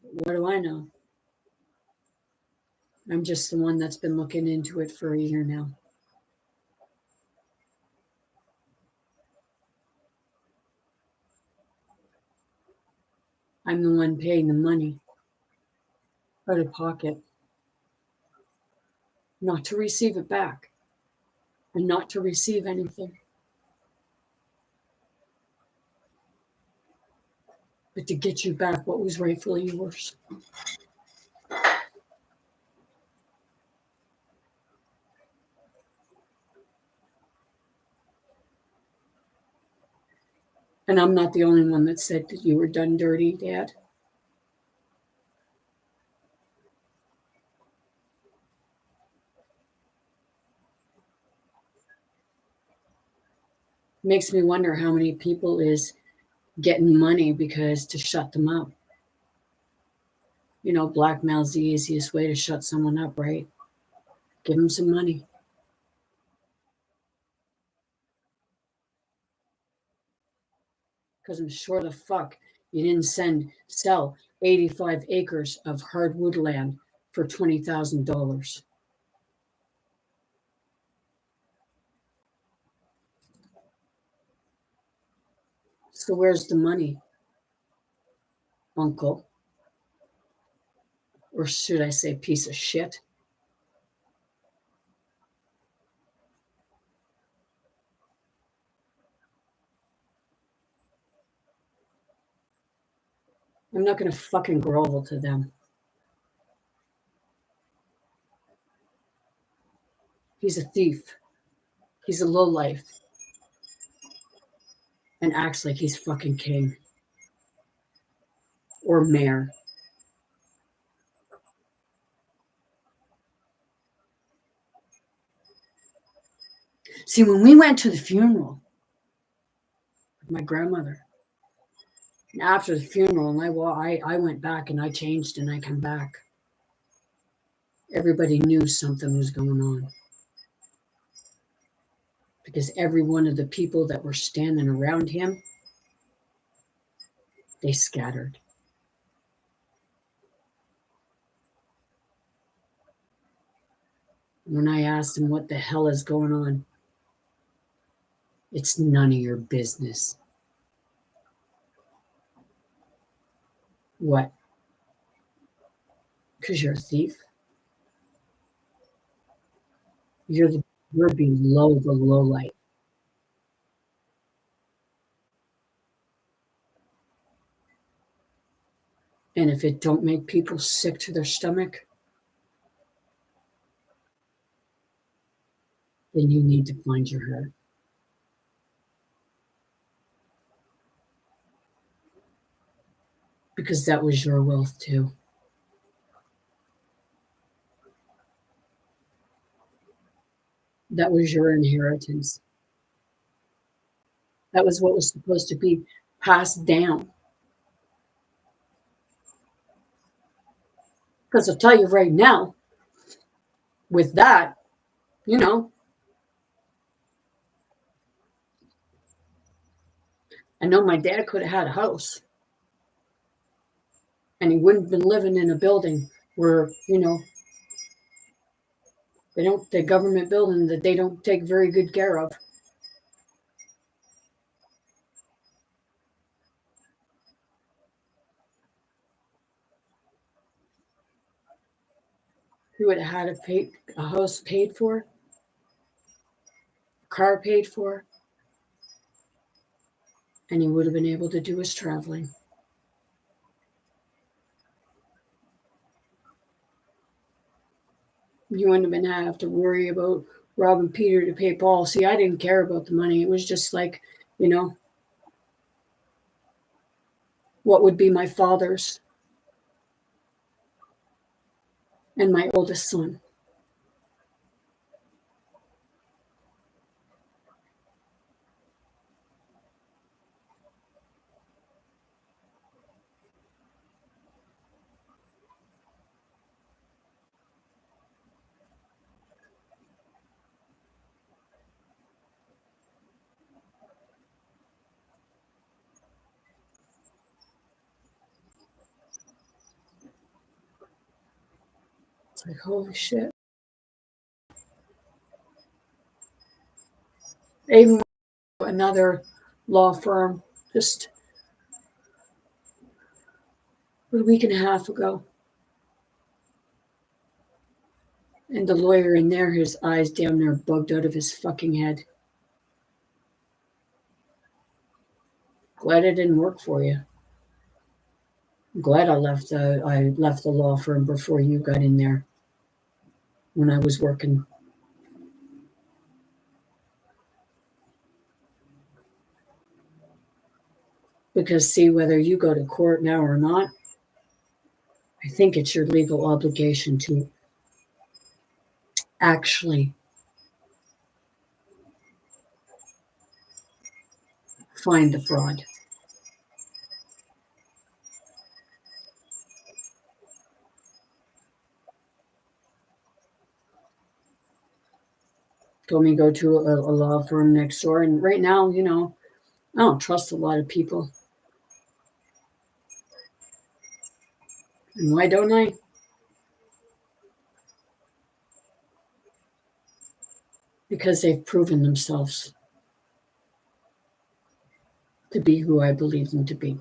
What do I know? I'm just the one that's been looking into it for a year now. I'm the one paying the money out of pocket, not to receive it back and not to receive anything, but to get you back what was rightfully yours. And I'm not the only one that said that you were done dirty, Dad. Makes me wonder how many people is getting money because to shut them up. Blackmail's the easiest way to shut someone up, right? Give them some money. Because I'm sure the fuck you didn't sell 85 acres of hardwood land for $20,000. So where's the money, Uncle? Or should I say piece of shit? I'm not going to fucking grovel to them. He's a thief. He's a lowlife. And acts like he's fucking king. Or mayor. See, when we went to the funeral with my grandmother, and after the funeral, and I went back and I changed and I come back, everybody knew something was going on. Because every one of the people that were standing around him, they scattered. When I asked him what the hell is going on, it's none of your business. What? Because you're a thief? You're below the low light. And if it don't make people sick to their stomach, then you need to find your heart. Because that was your wealth too. That was your inheritance. That was what was supposed to be passed down. Because I'll tell you right now, with that, you know, I know my dad could have had a house and he wouldn't have been living in a building where, the government building that they don't take very good care of. He would have had a house paid for, a car paid for, and he would have been able to do his traveling. You wouldn't have have to worry about robbing Peter to pay Paul. See, I didn't care about the money. It was just like, what would be my father's and my oldest son. It's like, holy shit. Even another law firm just a week and a half ago. And the lawyer in there, his eyes damn near bugged out of his fucking head. Glad it didn't work for you. I'm glad I left the law firm before you got in there when I was working. Because see, whether you go to court now or not, I think it's your legal obligation to actually find the fraud. Told me to go to a law firm next door. And right now, I don't trust a lot of people. And why don't I? Because they've proven themselves to be who I believe them to be.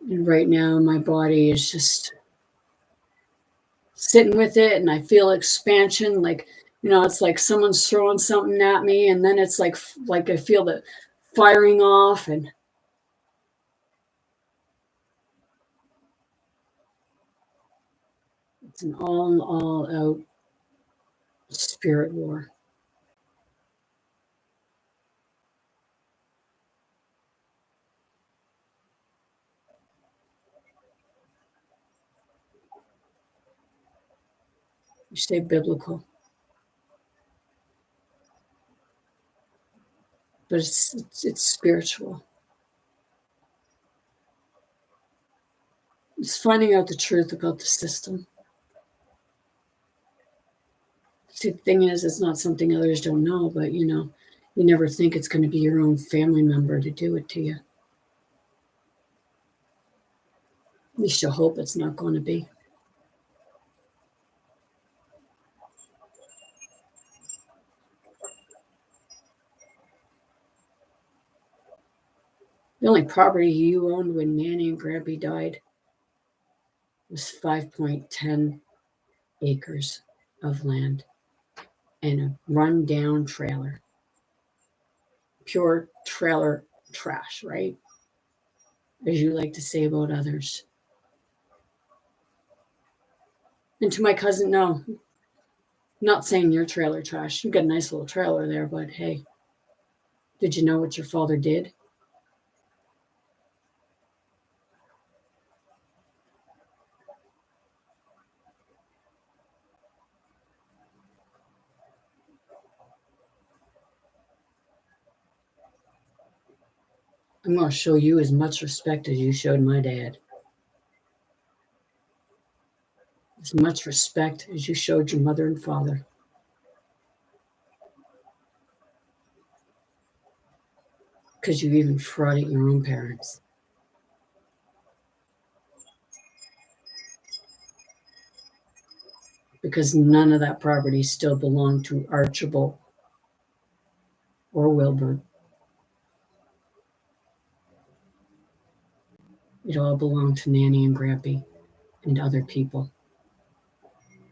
And right now, my body is just sitting with it, and I feel expansion. Like, it's like someone's throwing something at me, and then it's like I feel the firing off, and it's an all out spirit war. You stay biblical. But it's spiritual. It's finding out the truth about the system. See, the thing is, it's not something others don't know, but you never think it's going to be your own family member to do it to you. At least you hope it's not going to be. The only property you owned when Nanny and Grampy died was 5.10 acres of land and a run-down trailer. Pure trailer trash, right? As you like to say about others. And to my cousin, no, not saying your trailer trash. You got a nice little trailer there, but hey, did you know what your father did? I'm going to show you as much respect as you showed my dad. As much respect as you showed your mother and father. Because you even frauded your own parents. Because none of that property still belonged to Archibald or Wilbur. It all belonged to Nanny and Grampy and other people.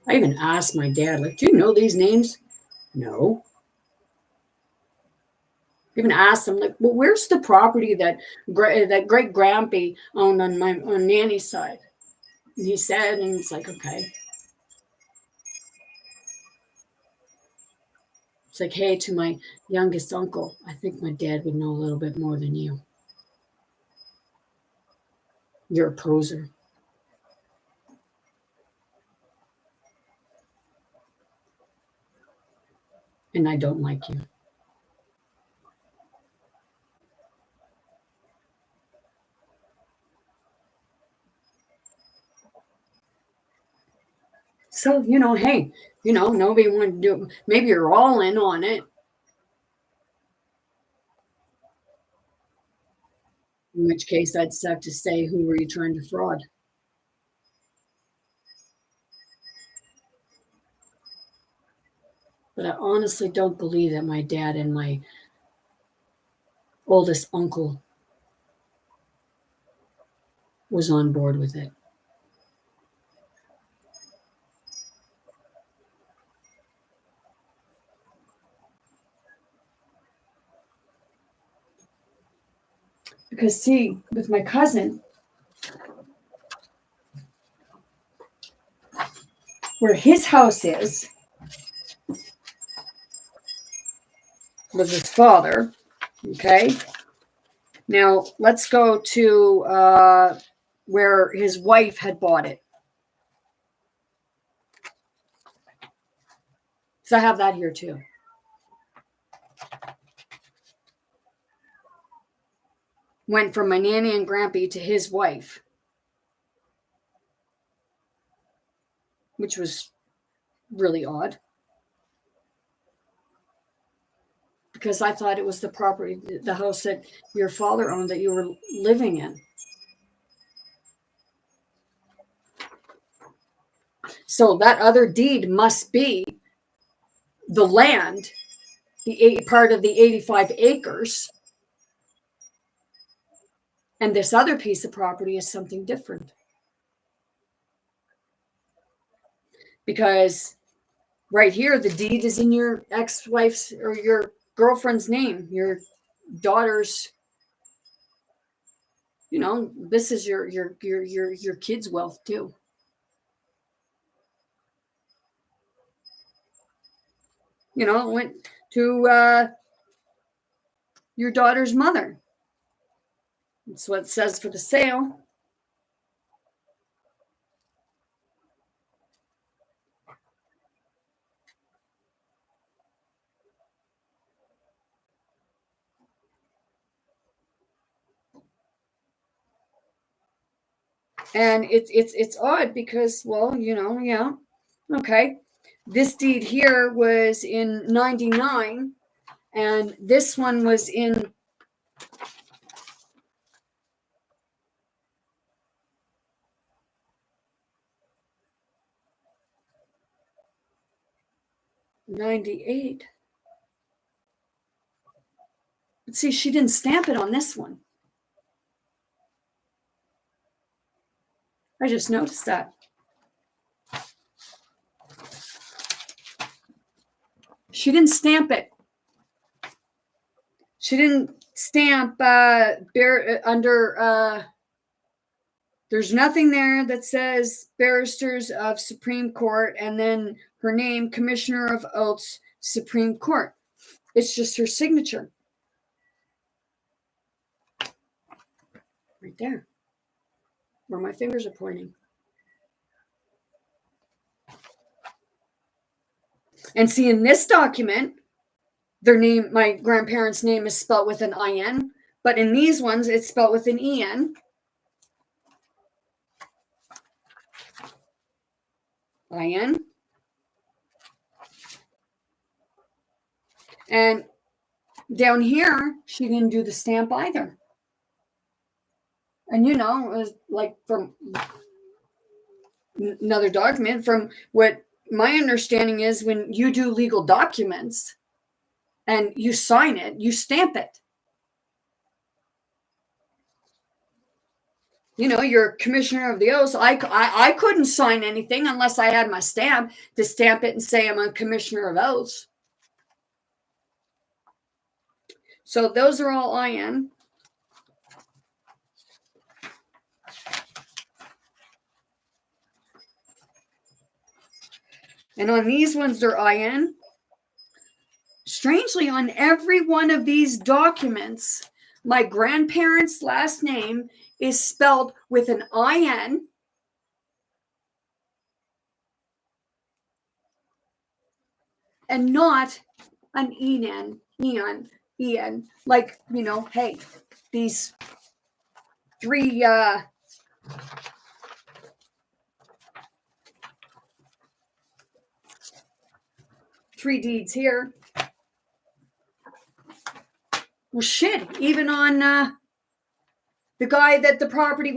I even asked my dad, like, do you know these names? No. I even asked him, like, well, where's the property that great Grampy owned on Nanny's side? And he said, and it's like, okay. It's like, hey, to my youngest uncle, I think my dad would know a little bit more than you. You're a poser. And I don't like you. So, hey, nobody wanted to do it. Maybe you're all in on it. In which case, I'd have to say, who were you trying to fraud? But I honestly don't believe that my dad and my oldest uncle was on board with it. Because, see, with my cousin, where his house is, with his father, okay? Now, let's go to where his wife had bought it. So I have that here too. Went from my Nanny and Grampy to his wife, which was really odd. Because I thought it was the property, the house that your father owned that you were living in. So that other deed must be the land, the part of the 85 acres. And this other piece of property is something different. Because right here, the deed is in your ex-wife's or your girlfriend's name, your daughter's. This is your kids' wealth too. It went to your daughter's mother. That's what it says for the sale. And it's odd because, well, yeah, okay. This deed here was in 99, and this one was in 98. But see, she didn't stamp it on this one. I just noticed that. She didn't stamp it. She didn't stamp under. There's nothing there that says Barristers of Supreme Court and then her name, Commissioner of Oaths, Supreme Court. It's just her signature. Right there, where my fingers are pointing. And see, in this document, their name, my grandparents' name is spelled with an IN, but in these ones, it's spelled with an EN. IN. And down here, she didn't do the stamp either. And, you know, it was like from another document, from what my understanding is, when you do legal documents and you sign it, you stamp it. You know, you're commissioner of the oaths. I couldn't sign anything unless I had my stamp to stamp it and say I'm a commissioner of oaths. So those are all IN. And on these ones, they're IN. Strangely, on every one of these documents, my grandparents' last name is spelled with an IN. And not an EN. Like, you know, hey, these three deeds here. Well, shit, even on the guy that the property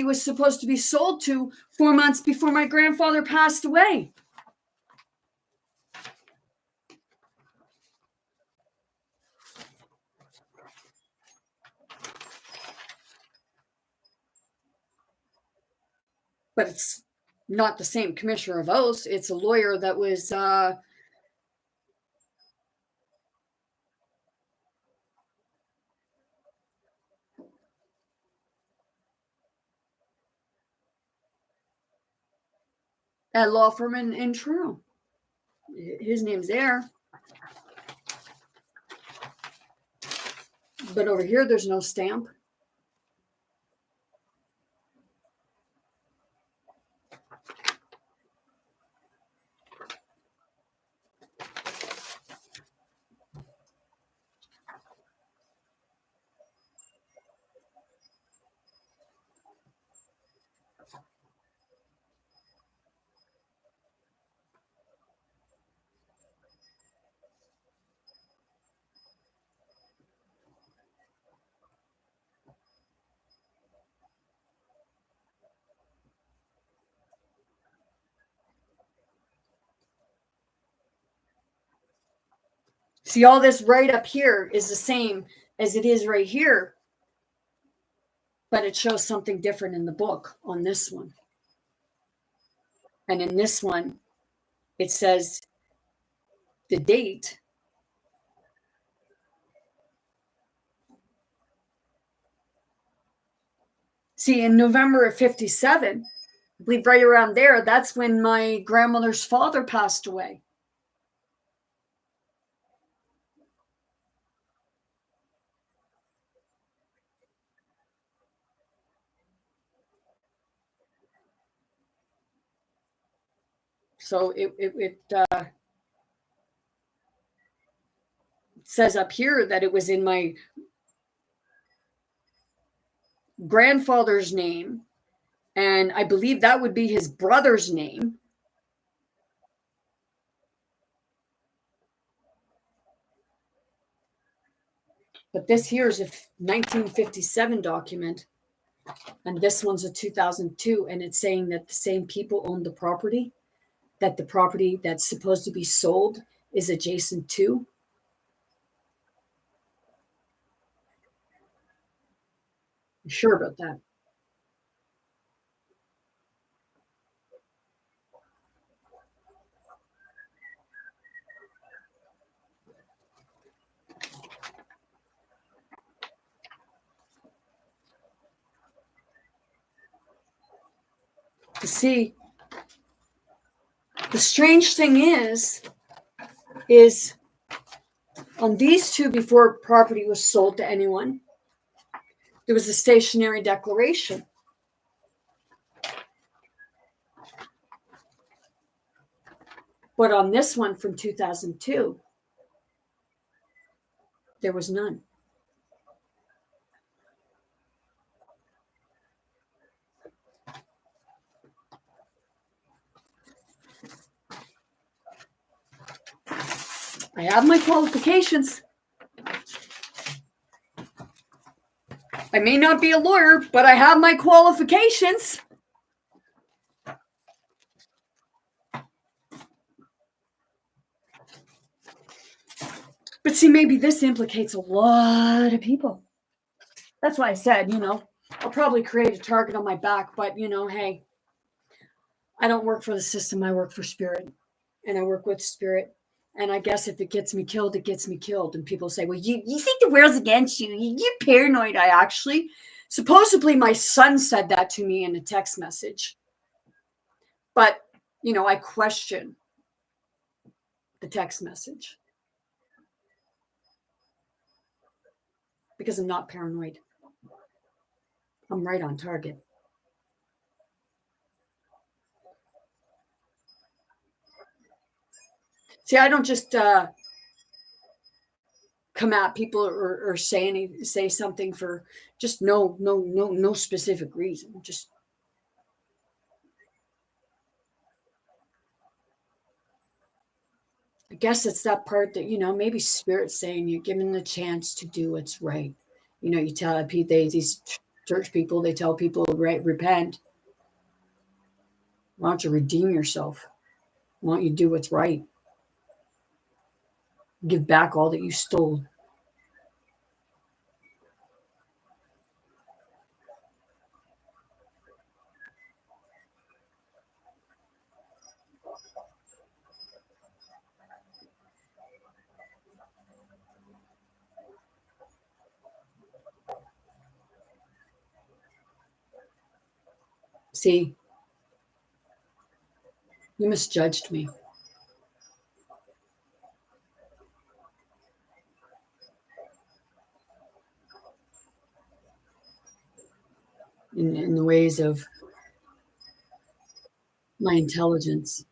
was supposed to be sold to 4 months before my grandfather passed away. But it's not the same commissioner of oaths. It's a lawyer that was at law firm in Toronto. His name's there. But over here, there's no stamp. See, all this right up here is the same as it is right here, but it shows something different in the book on this one. And in this one, it says the date. See, in November of 57, I believe right around there, that's when my grandmother's father passed away. So it says up here that it was in my grandfather's name, and I believe that would be his brother's name. But this here is a 1957 document, and this one's a 2002, and it's saying that the same people own the property, that the property that's supposed to be sold is adjacent to. I'm sure about that. See, the strange thing is on these two, before property was sold to anyone, there was a stationary declaration. But on this one from 2002, there was none. I have my qualifications. I may not be a lawyer, but I have my qualifications. But see, maybe this implicates a lot of people. That's why I said, I'll probably create a target on my back, but, hey, I don't work for the system. I work for spirit, and I work with spirit. And I guess if it gets me killed, it gets me killed. And people say, well, you think the world's against you. You're paranoid. Supposedly my son said that to me in a text message. But, I question the text message because I'm not paranoid. I'm right on target. See, I don't just come at people or say something for just no specific reason. Just I guess it's that part that maybe spirit's saying you're given the chance to do what's right. You tell these church people, they tell people, right, repent. Why don't you redeem yourself? Why don't you do what's right? Give back all that you stole. See, you misjudged me. In the ways of my intelligence.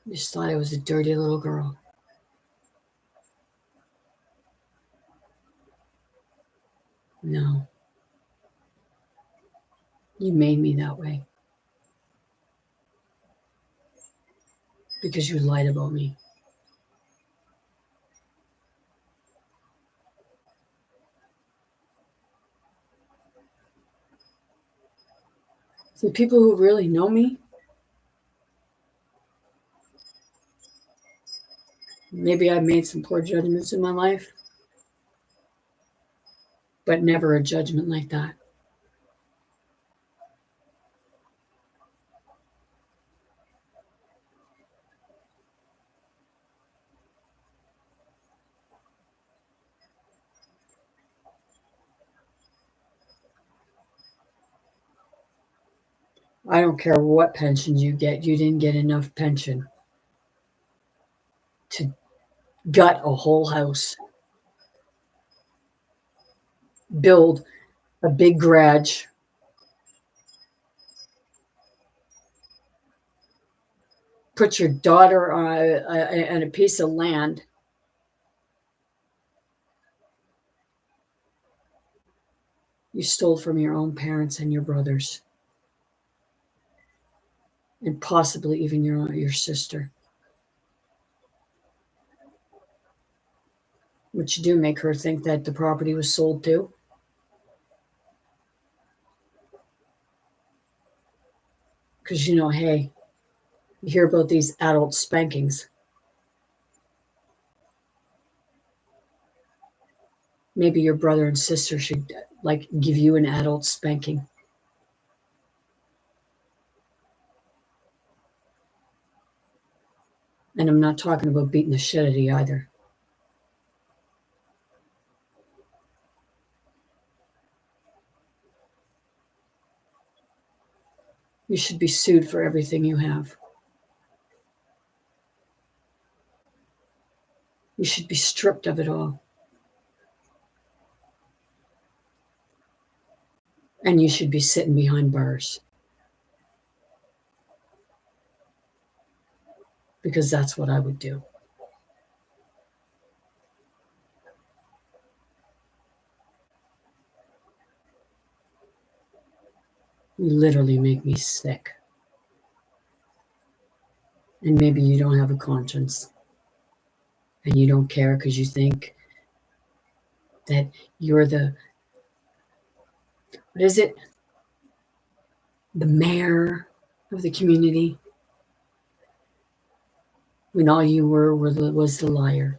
You just thought I was a dirty little girl. No. You made me that way. Because you lied about me. So people who really know me, maybe I've made some poor judgments in my life, but never a judgment like that. I don't care what pension you get. You didn't get enough pension to gut a whole house, build a big garage, put your daughter on a piece of land, you stole from your own parents and your brothers, and possibly even your sister. Which do make her think that the property was sold too. Because, hey, you hear about these adult spankings. Maybe your brother and sister should give you an adult spanking. And I'm not talking about beating the shit out of you either. You should be sued for everything you have. You should be stripped of it all. And you should be sitting behind bars. Because that's what I would do. You literally make me sick. And maybe you don't have a conscience. And you don't care because you think that you're the, what is it? The mayor of the community. When all you were was the liar.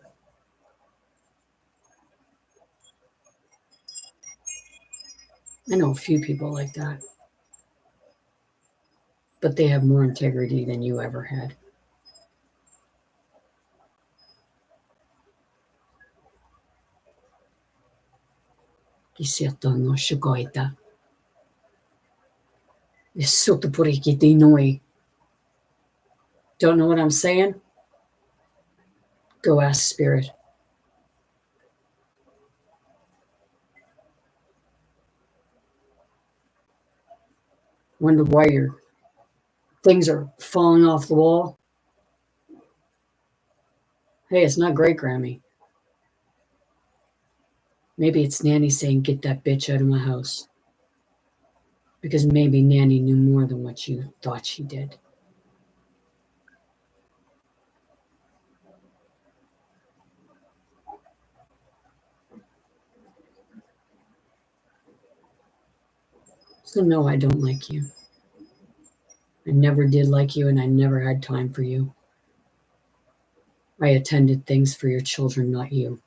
I know a few people like that. But they have more integrity than you ever had. Kisiato no shukoita. Don't know what I'm saying? Go ask Spirit. Wonder why your things are falling off the wall. Hey, it's not great, Grammy. Maybe it's Nanny saying, get that bitch out of my house. Because maybe Nanny knew more than what you thought she did. So no, I don't like you. I never did like you, and I never had time for you. I attended things for your children, not you.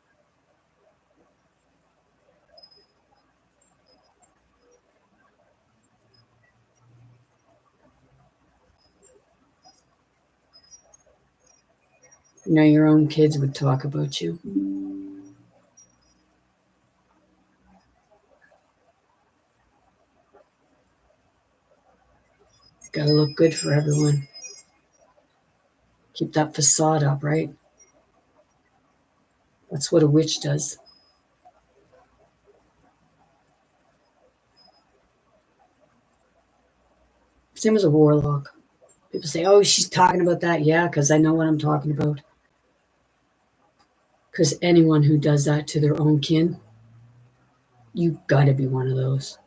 Now your own kids would talk about you. Gotta look good for everyone. Keep that facade up, right? That's what a witch does. Same as a warlock. People say, oh, she's talking about that. Yeah, because I know what I'm talking about. Because anyone who does that to their own kin, you gotta be one of those.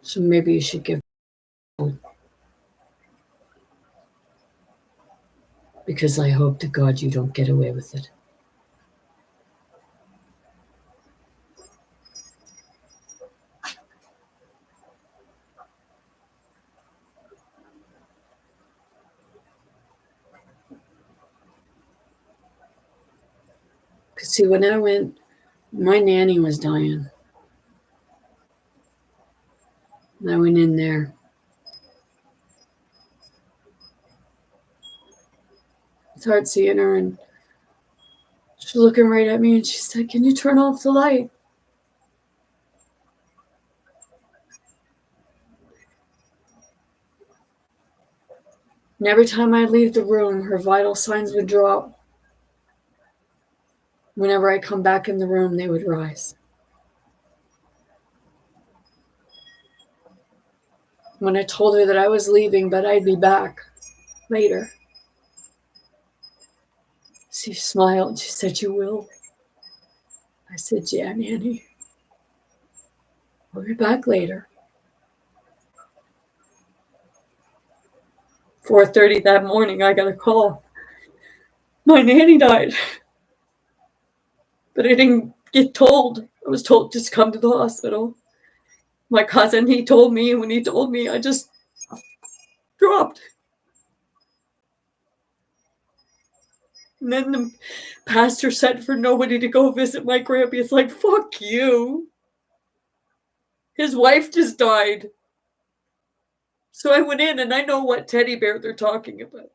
So maybe you should give, because I hope to God you don't get away with it. Because see, when I went, my nanny was dying. And I went in there. It's hard seeing her, and she's looking right at me, and she said, can you turn off the light? And every time I leave the room, her vital signs would drop. Whenever I come back in the room, they would rise. When I told her that I was leaving, but I'd be back later, she smiled. She said, you will? I said, yeah, Nanny. I'll be back later. 4:30 that morning, I got a call. My nanny died. But I didn't get told. I was told just come to the hospital. My cousin, he told me, when he told me, I just dropped. And then the pastor said for nobody to go visit my grandpa. It's like, fuck you. His wife just died. So I went in and I know what teddy bear they're talking about.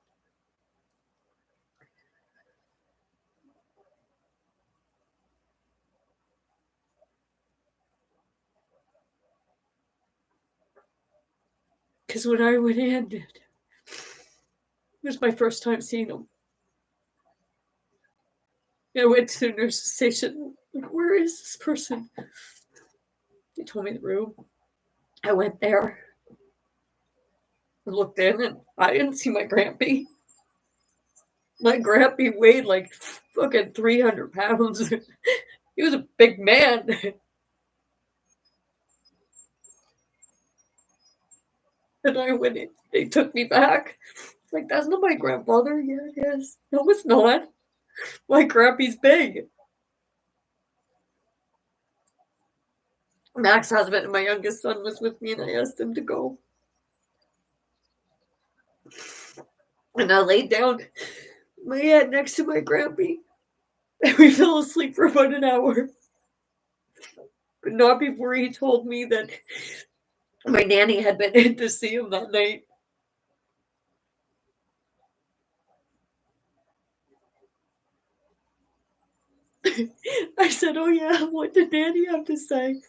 Because when I went in, it was my first time seeing him. I went to the nurse's station. Like, where is this person? They told me the room. I went there. I looked in and I didn't see my grampy. My grampy weighed like fucking 300 pounds. He was a big man. And I went in. They took me back. It's like, that's not my grandfather. Yeah, it is. No, it's not. My grampy's big. Mac's husband and my youngest son was with me, and I asked him to go. And I laid down my head next to my grampy, and we fell asleep for about an hour. But not before he told me that my nanny had been in to see him that night. I said, oh yeah, what did Nanny have to say?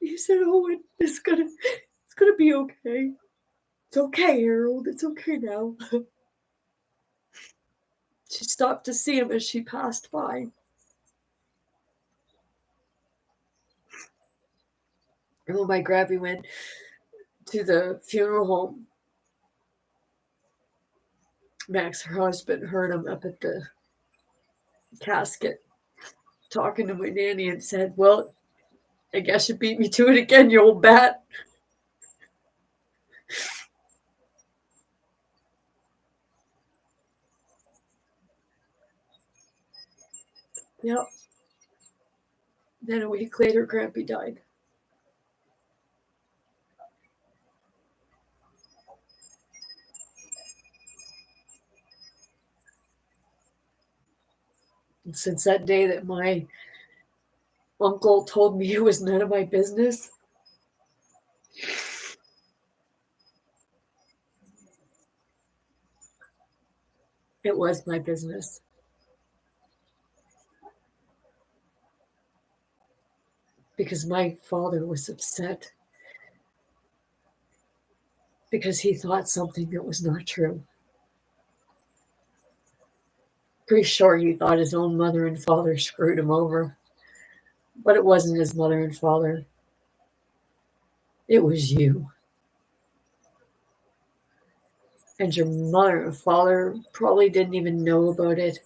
He said, oh, it's gonna be okay. It's okay, Harold. It's okay now. She stopped to see him as she passed by. And when my grampy went to the funeral home, Max, her husband, heard him up at the casket talking to my nanny and said, well, I guess you beat me to it again, you old bat. Yep. Then a week later, Grampy died. And since that day that my uncle told me it was none of my business, it was my business. Because my father was upset. Because he thought something that was not true. Pretty sure he thought his own mother and father screwed him over. But it wasn't his mother and father. It was you. And your mother and father probably didn't even know about it.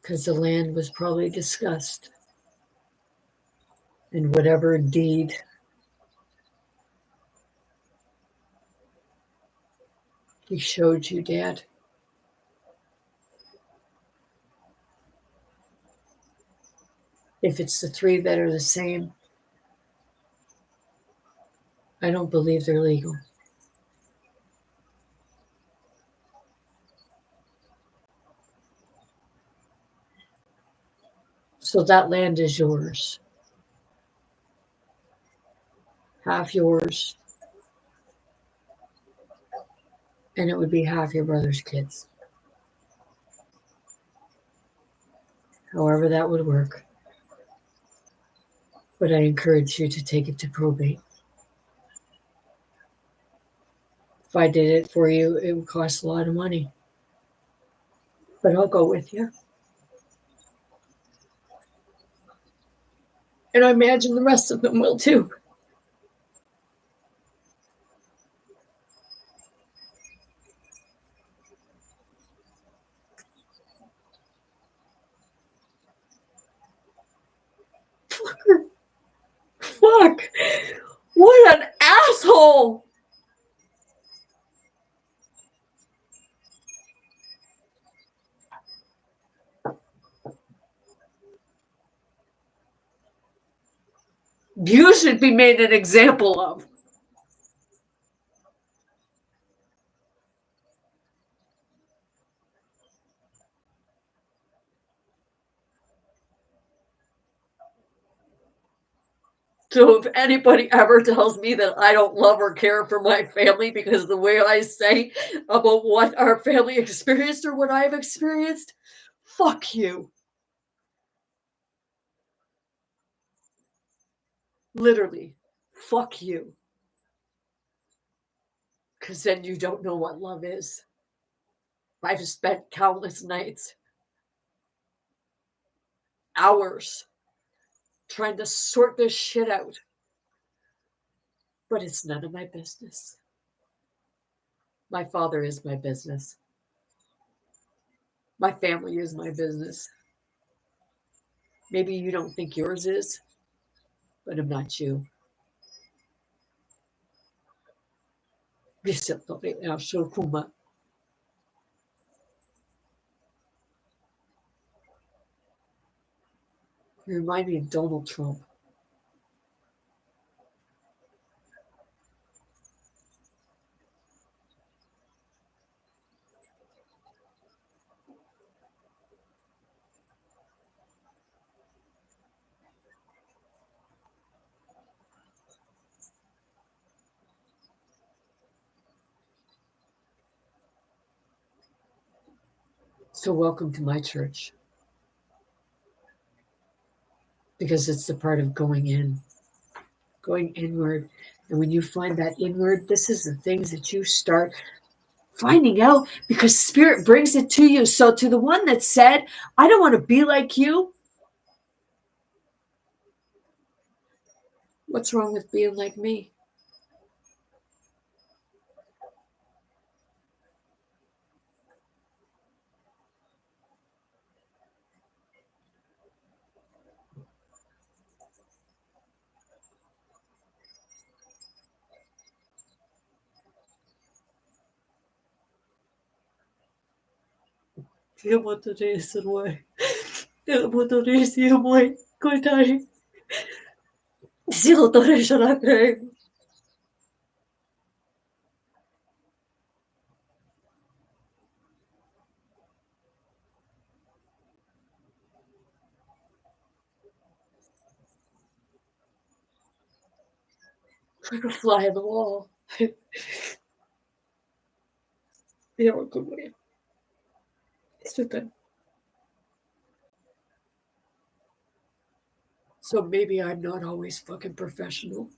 Because the land was probably discussed. And whatever deed he showed you, Dad, if it's the three that are the same, I don't believe they're legal. So that land is yours. Half yours. And it would be half your brother's kids. However that would work. But I encourage you to take it to probate. If I did it for you, it would cost a lot of money. But I'll go with you. And I imagine the rest of them will too. Fuck. What an asshole. You should be made an example of. So if anybody ever tells me that I don't love or care for my family because of the way I say about what our family experienced or what I've experienced, fuck you. Literally, fuck you. Because then you don't know what love is. I've spent countless nights, hours, trying to sort this shit out. But it's none of my business. My father is my business. My family is my business. Maybe you don't think yours is, but I'm not you. You remind me of Donald Trump. So welcome to my church. Because it's the part of going inward. And when you find that inward, this is the things that you start finding out because Spirit brings it to you. So to the one that said, I don't want to be like you, what's wrong with being like me? Eu botarei esse ruim. Eu botarei esse ruim. Coitado. Se eu tô deixando creme. Like a fly on the wall. Eu comer. So maybe I'm not always fucking professional.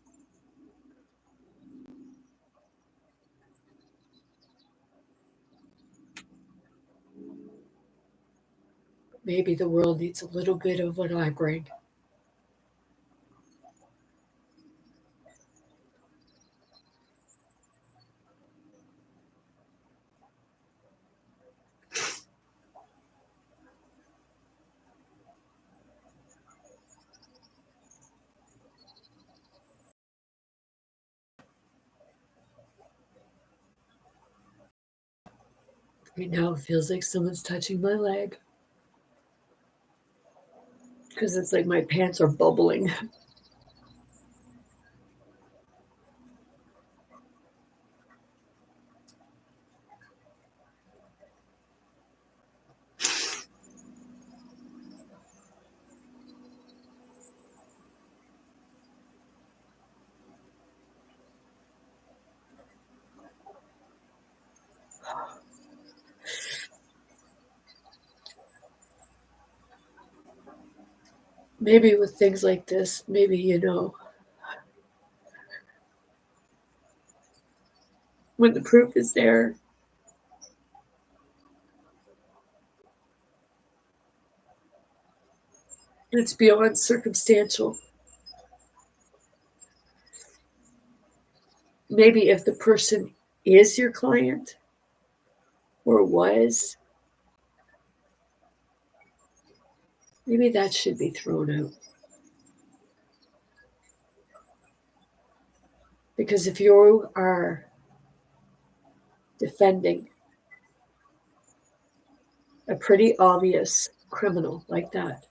Maybe the world needs a little bit of what I bring. Right now it feels like someone's touching my leg. Because it's like my pants are bubbling. Maybe with things like this, maybe, when the proof is there, it's beyond circumstantial. Maybe if the person is your client or was, maybe that should be thrown out. Because if you are defending a pretty obvious criminal like that,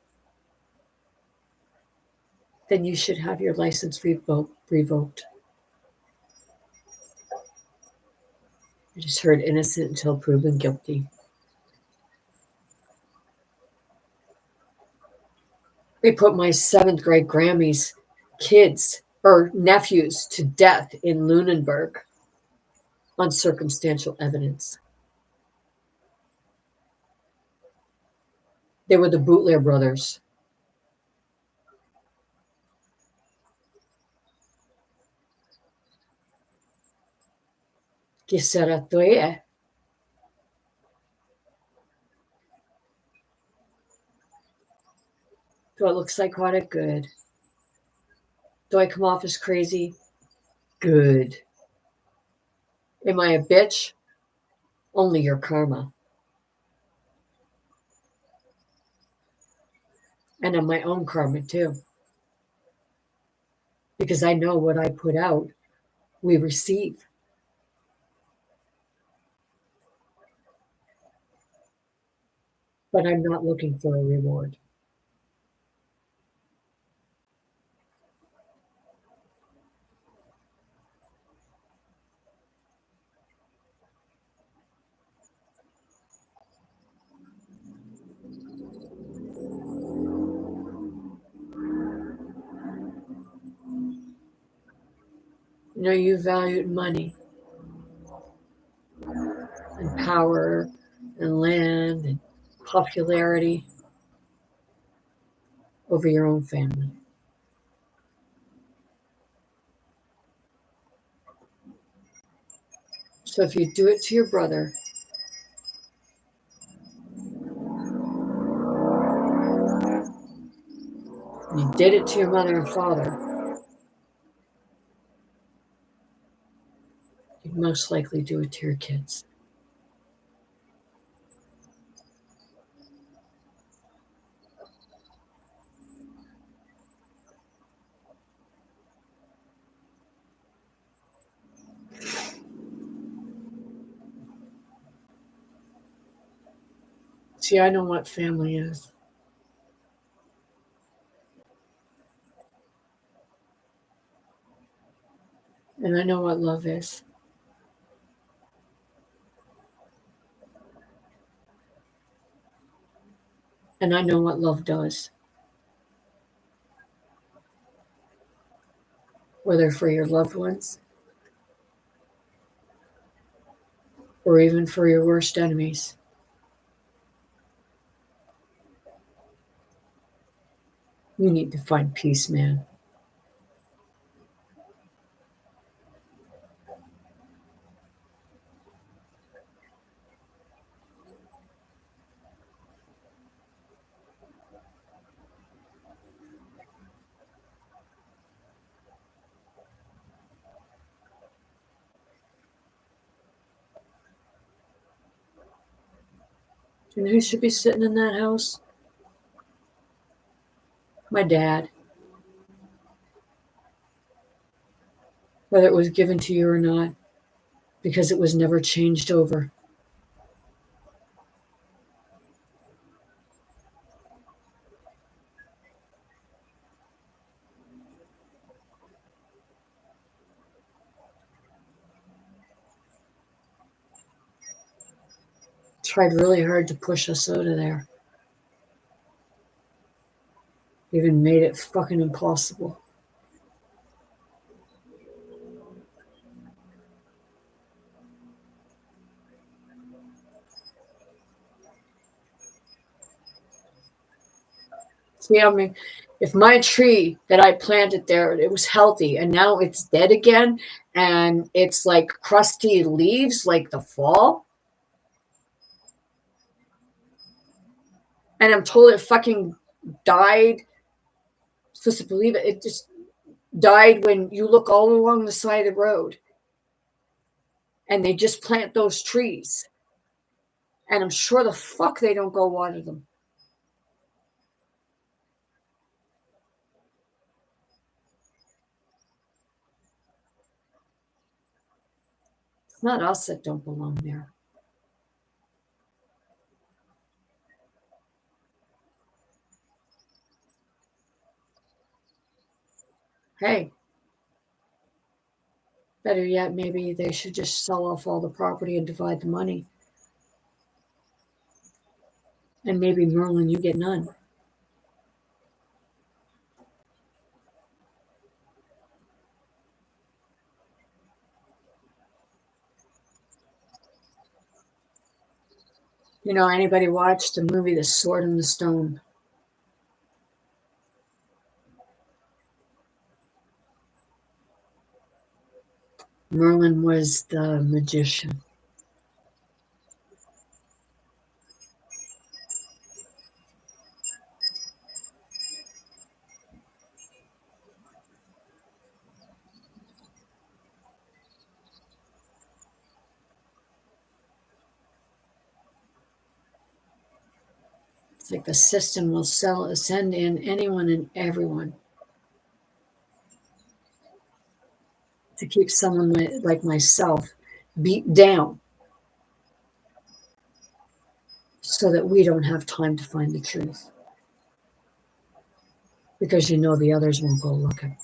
then you should have your license revoked. I just heard innocent until proven guilty. They put my 7th grade Grammy's kids or nephews to death in Lunenburg on circumstantial evidence. They were the Bootler brothers. Gisaratoye. Do I look psychotic? Good. Do I come off as crazy? Good. Am I a bitch? Only your karma. And I'm my own karma too. Because I know what I put out, we receive. But I'm not looking for a reward. You know, you valued money and power and land and popularity over your own family. So if you do it to your brother, you did it to your mother and father, you'd most likely do it to your kids. See, I know what family is. And I know what love is. And I know what love does. Whether for your loved ones or even for your worst enemies. You need to find peace, man. Do you know who should be sitting in that house? My dad. Whether it was given to you or not, because it was never changed over. Tried really hard to push us out of there. Even made it fucking impossible. See, I mean, if my tree that I planted there, it was healthy and now it's dead again and it's like crusty leaves like the fall. And I'm told it fucking died. Supposed to believe it. It just died when you look all along the side of the road and they just plant those trees. And I'm sure the fuck they don't go water them. It's not us that don't belong there. hey, better yet, maybe they should just sell off all the property and divide the money. And maybe, Merlin, you get none. You know, anybody watched the movie The Sword and the Stone? Merlin was the magician. It's like the system will send in anyone and everyone to keep someone like myself beat down so that we don't have time to find the truth. Because you know the others won't go looking.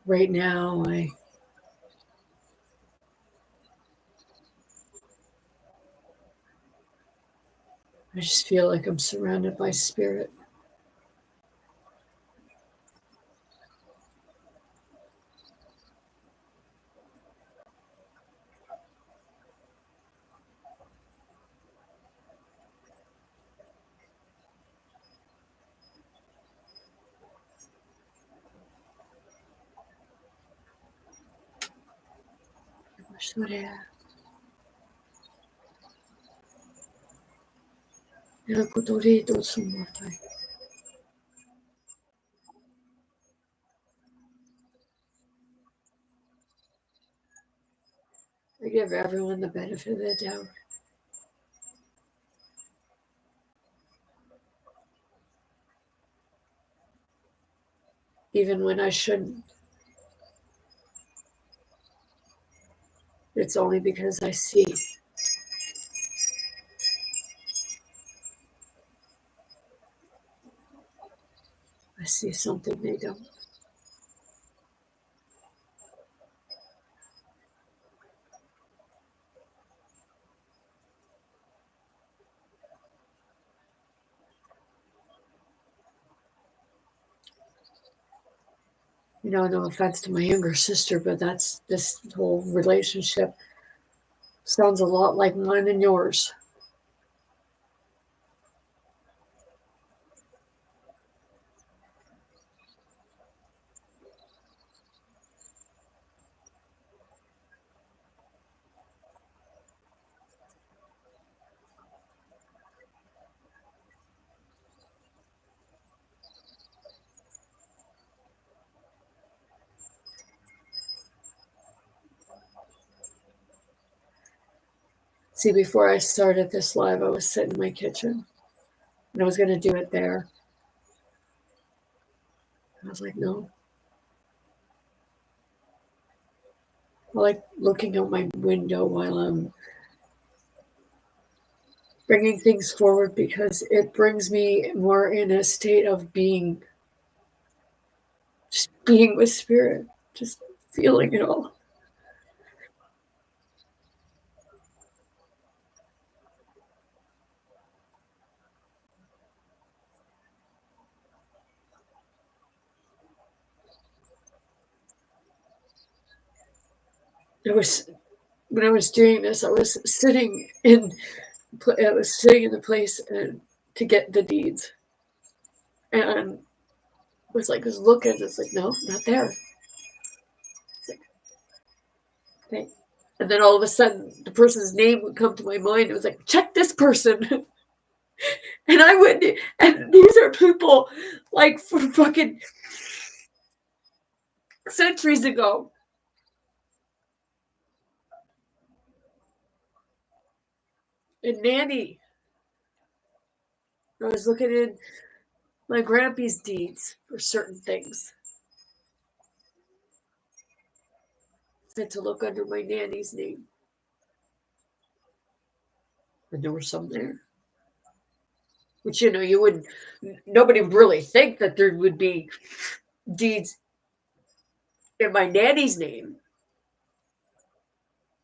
Right now, I just feel like I'm surrounded by spirit. I give everyone the benefit of the doubt. Even when I shouldn't. It's only because I see. I see something they don't. You know, no offense to my younger sister, but this whole relationship sounds a lot like mine and yours. See, before I started this live, I was sitting in my kitchen and I was going to do it there. I was like, no. I like looking out my window while I'm bringing things forward because it brings me more in a state of being, just being with spirit, just feeling it all. When I was doing this, I was sitting in the place to get the deeds, and was looking. It's like, no, not there. It's like, okay. And then all of a sudden, the person's name would come to my mind. It was like, check this person. And I wouldn't, and these are people like from fucking centuries ago. And Nanny, I was looking in my grandpa's deeds for certain things. Said to look under my nanny's name. And there were some there. Which, you know, you wouldn't, nobody would really think that there would be deeds in my nanny's name.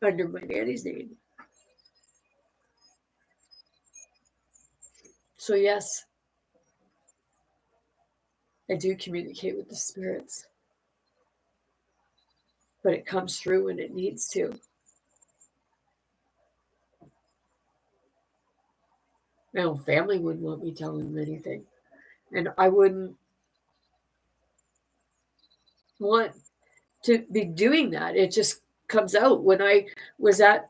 Under my nanny's name. So, yes, I do communicate with the spirits. But it comes through when it needs to. My own family wouldn't want me telling them anything. And I wouldn't want to be doing that. It just comes out. When I was at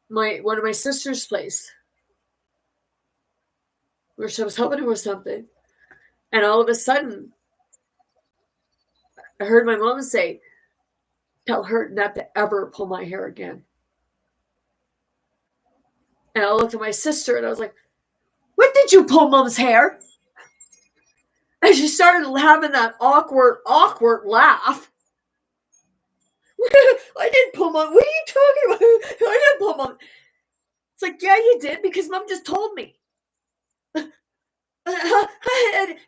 one of my sister's place, where she was helping her with something, and all of a sudden, I heard my mom say, "Tell her not to ever pull my hair again." And I looked at my sister and I was like, "When did you pull mom's hair?" And she started having that awkward laugh. I didn't pull mom. What are you talking about? I didn't pull mom. It's like, yeah, you did, because mom just told me.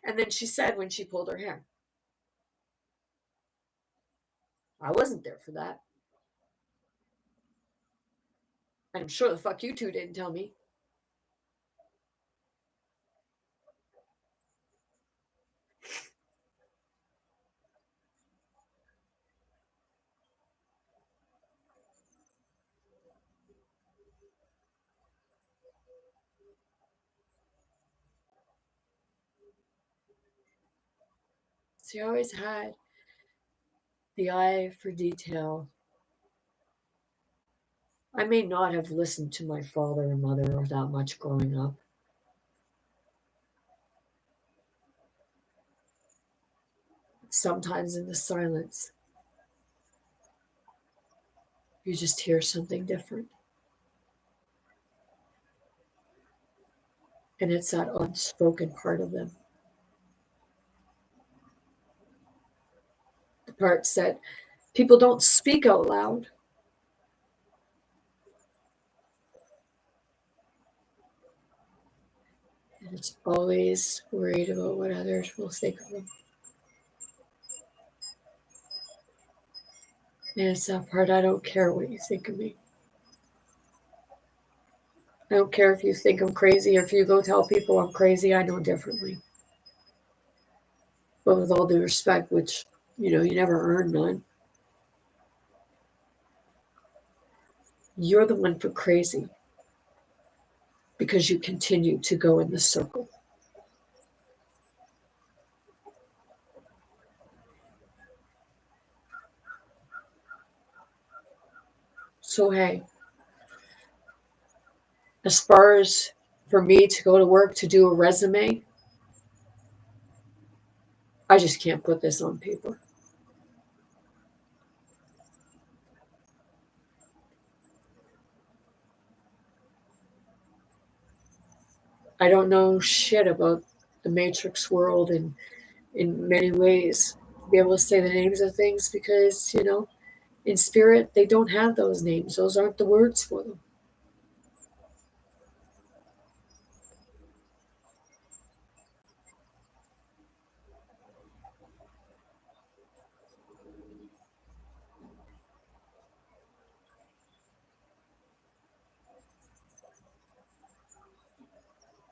And then she said when she pulled her hair, I wasn't there for that. And I'm sure the fuck you two didn't tell me. She always had the eye for detail. I may not have listened to my father and mother that much growing up. Sometimes in the silence, you just hear something different. And it's that unspoken part of them. The parts that people don't speak out loud. And it's always worried about what others will think of them. And it's that part, I don't care what you think of me. I don't care if you think I'm crazy, or if you go tell people I'm crazy, I know differently. But with all due respect, which, you never earn none. You're the one for crazy because you continue to go in the circle. So, hey, as far as for me to go to work to do a resume, I just can't put this on paper. I don't know shit about the Matrix world in many ways to be able to say the names of things, because, in spirit, they don't have those names. Those aren't the words for them.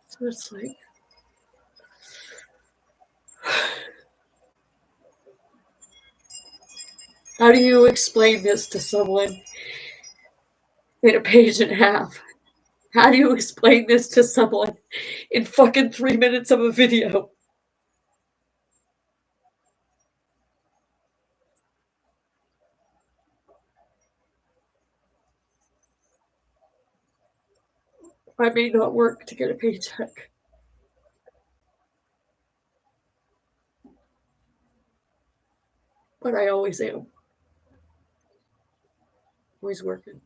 So it's like, how do you explain this to someone in a page and a half? How do you explain this to someone in fucking 3 minutes of a video? I may not work to get a paycheck. but I always am. Always working.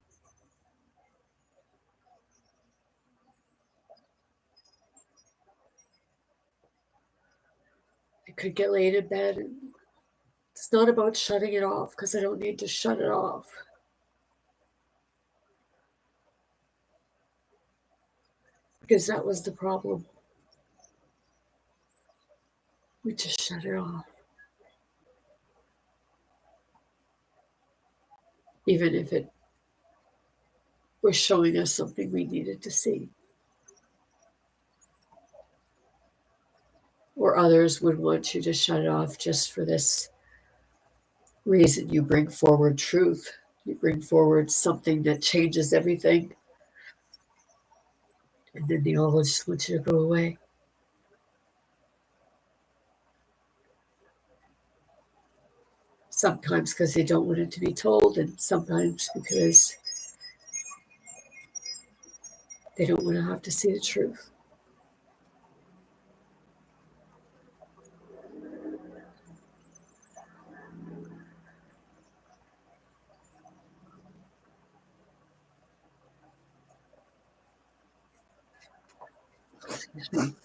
I could get laid in bed. And it's not about shutting it off because I don't need to shut it off. Because that was the problem. We just shut it off. Even if it was showing us something we needed to see. Or others would want you to shut it off just for this reason. You bring forward truth. You bring forward something that changes everything. And then they all just want you to go away. Sometimes because they don't want it to be told, and sometimes because they don't want to have to see the truth. Excuse me.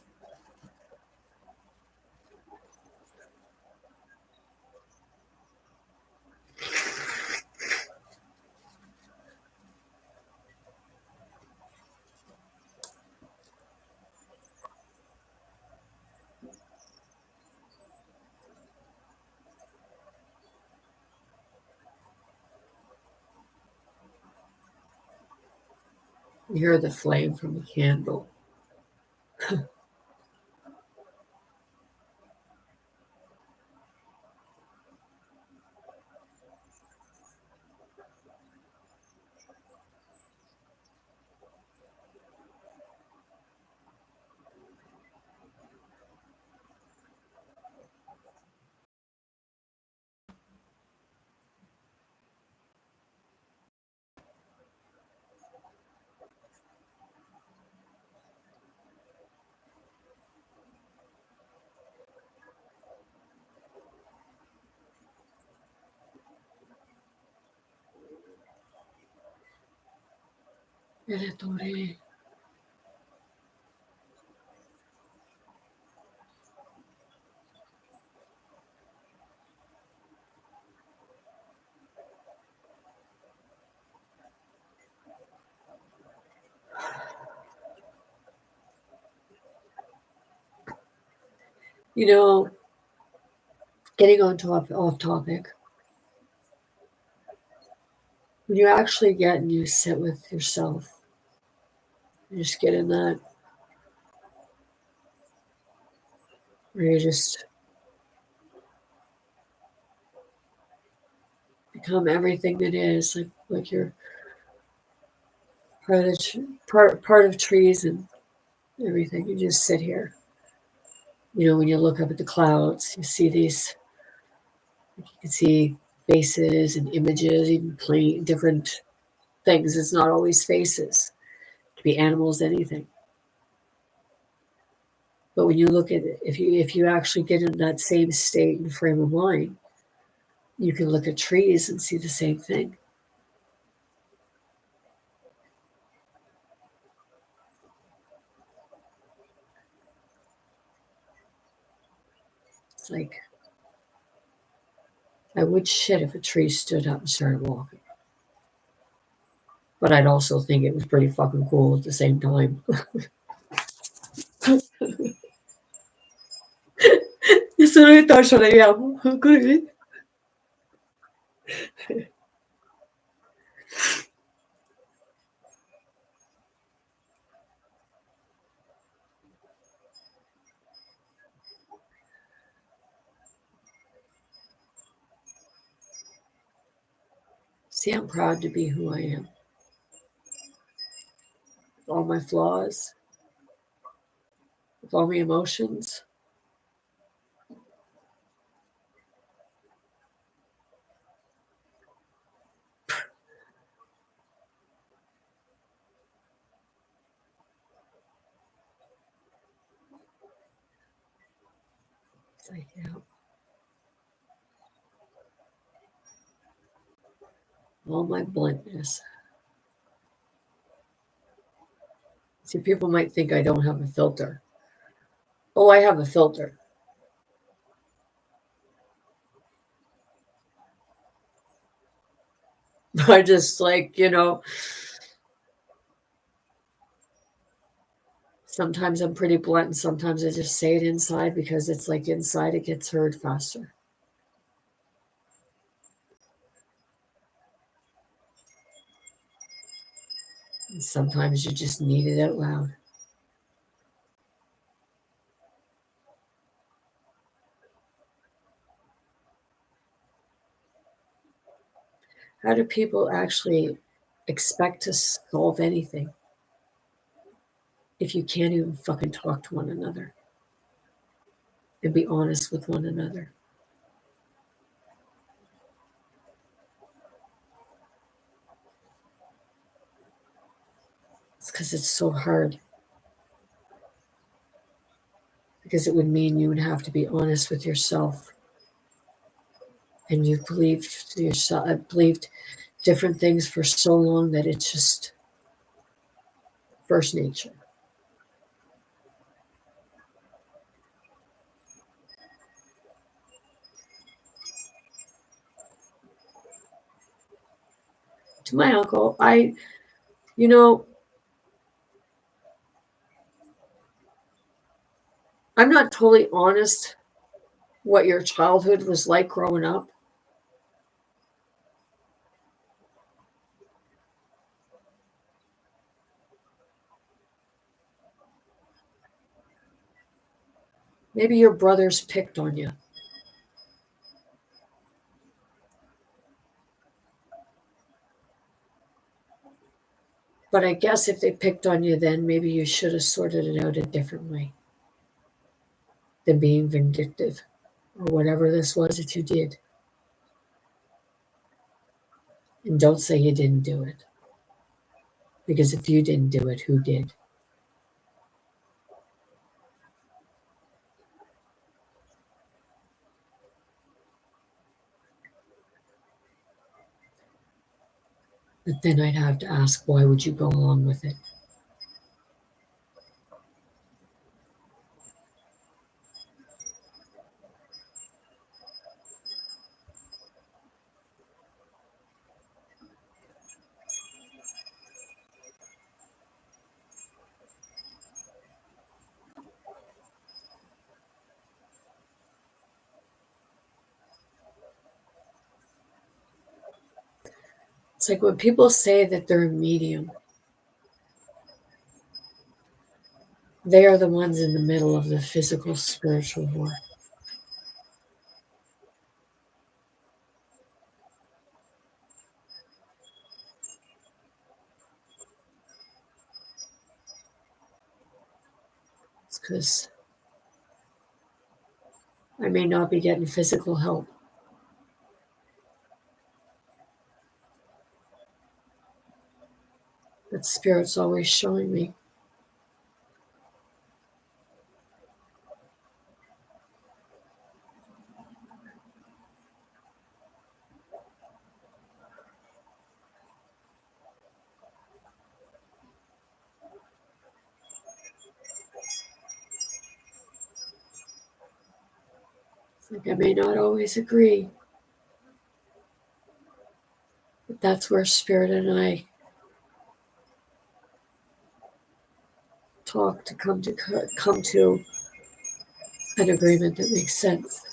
You hear the flame from the candle. You know, getting on off topic, when you actually get and you sit with yourself, you just get in that, where you just become everything that is, like you're part of trees and everything. You just sit here. You know, when you look up at the clouds, you see these. You can see faces and images, even plain different things. It's not always faces. It could be animals, anything. But when you look at it, if you actually get in that same state and frame of mind, you can look at trees and see the same thing. It's like I would shit if a tree stood up and started walking. But I'd also think it was pretty fucking cool at the same time. Eso no está llorando. See, I'm proud to be who I am. With all my flaws, with all my emotions. It's like, yeah. all my bluntness. See, people might think I don't have a filter. Oh, I have a filter. I just sometimes I'm pretty blunt and sometimes I just say it inside because it's like inside it gets heard faster. And sometimes you just need it out loud. How do people actually expect to solve anything if you can't even fucking talk to one another and be honest with one another? It's because it's so hard. Because it would mean you would have to be honest with yourself. And you've believed different things for so long that it's just first nature. To my uncle, I'm not totally honest what your childhood was like growing up. Maybe your brothers picked on you. But I guess if they picked on you then, maybe you should have sorted it out a different way than being vindictive or whatever this was that you did. And don't say you didn't do it. Because if you didn't do it, who did? But then I'd have to ask, why would you go along with it? It's like when people say that they're a medium, they are the ones in the middle of the physical spiritual war. It's because I may not be getting physical help, but Spirit's always showing me. It's like I may not always agree, but that's where Spirit and I talk to come to an agreement that makes sense.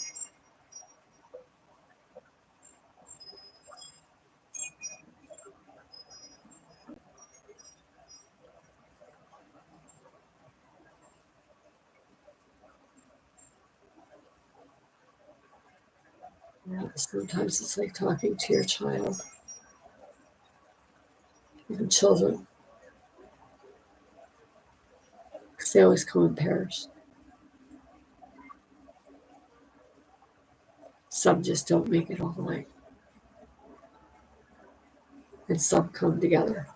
Yeah, sometimes it's like talking to your child, even children, because they always come in pairs. Some just don't make it all the way, and some come together.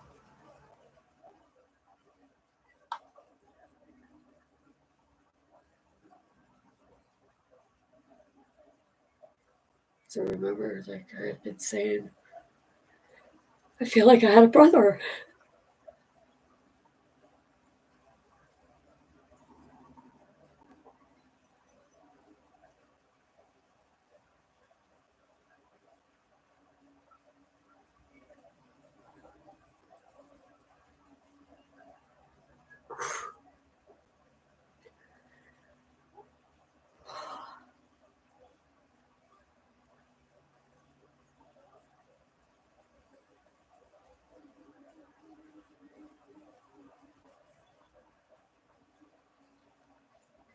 So remember, like I've been saying, I feel like I had a brother.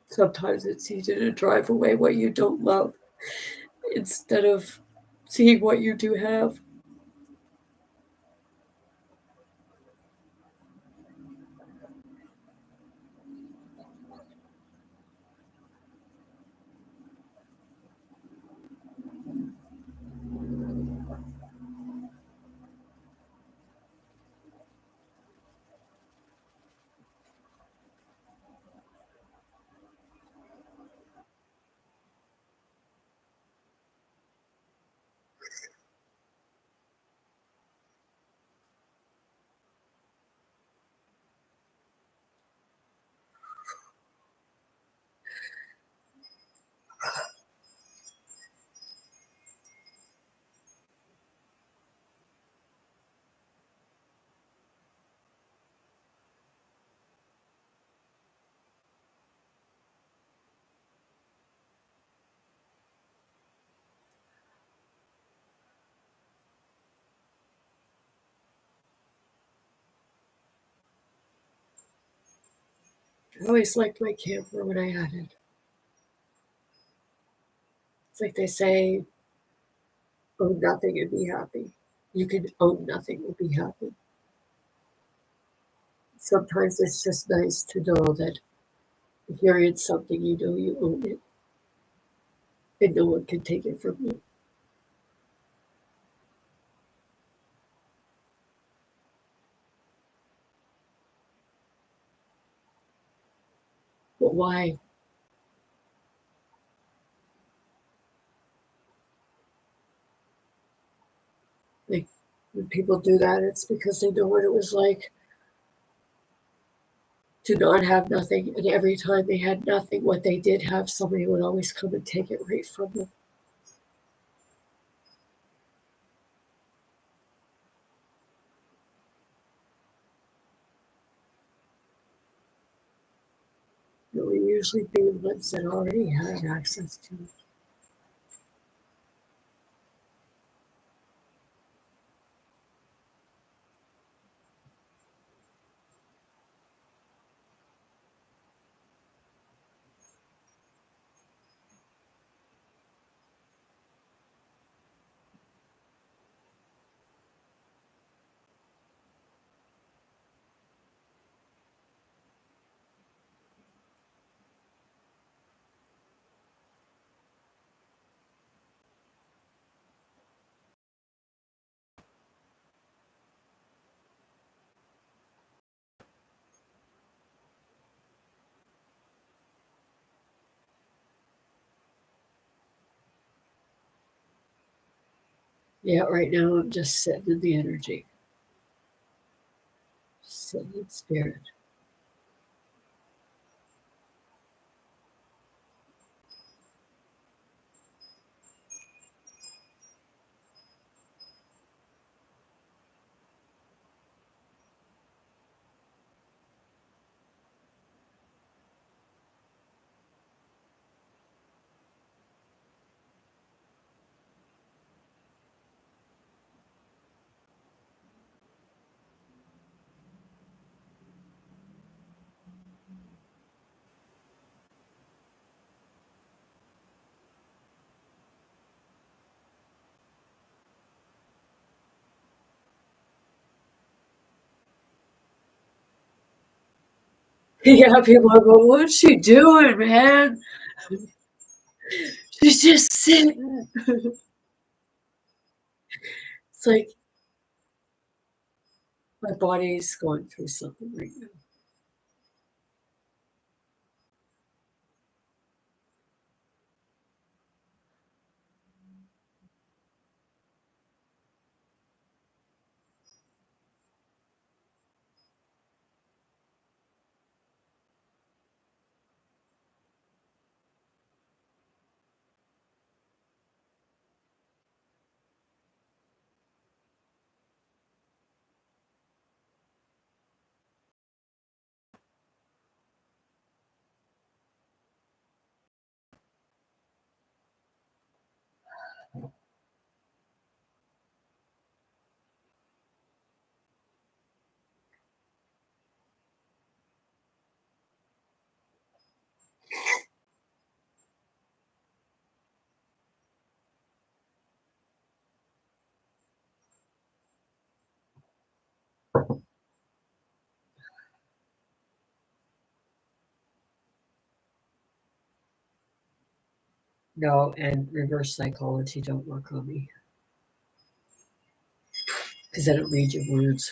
Sometimes it's easier to drive away what you don't love instead of seeing what you do have. I always liked my camper when I had it. It's like they say, own nothing and be happy. You can own nothing and be happy. Sometimes it's just nice to know that if you're in something, you know you own it and no one can take it from you. But why? Like when people do that, it's because they know what it was like to not have nothing. And every time they had nothing, what they did have, somebody would always come and take it right from them. It would usually be the ones that already had access to it. Yeah, right now I'm just sitting in the energy, just sitting in spirit. Yeah, people are going, what's she doing, man? She's just sitting. It's like my body's going through something right now. No, and reverse psychology don't work on me because I don't read your words.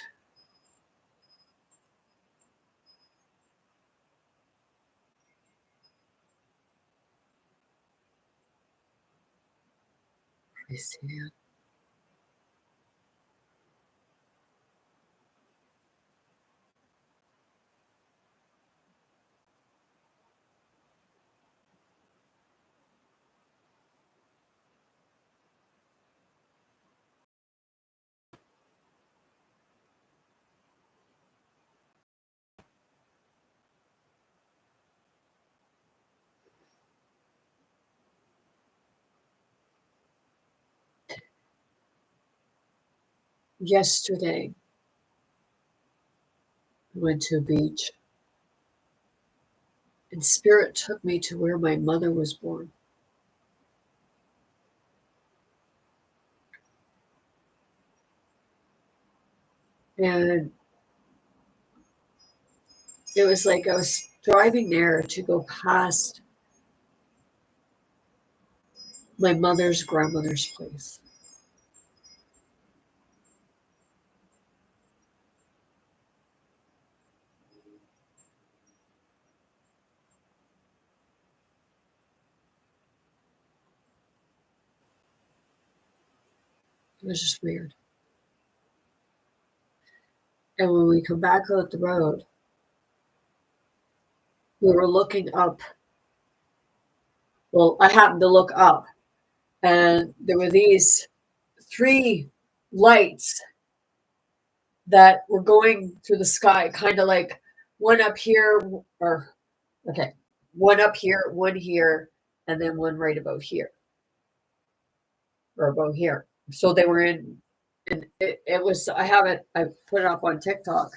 I see it. Yesterday, I went to a beach, and Spirit took me to where my mother was born. And it was like I was driving there to go past my mother's grandmother's place. It was just weird. And when we come back out the road, we were looking up. Well, I happened to look up, and there were these 3 lights that were going through the sky, kind of like one up here, or okay, one up here, one here, and then one right about here, or about here. So they were in, and it was, I put it up on TikTok,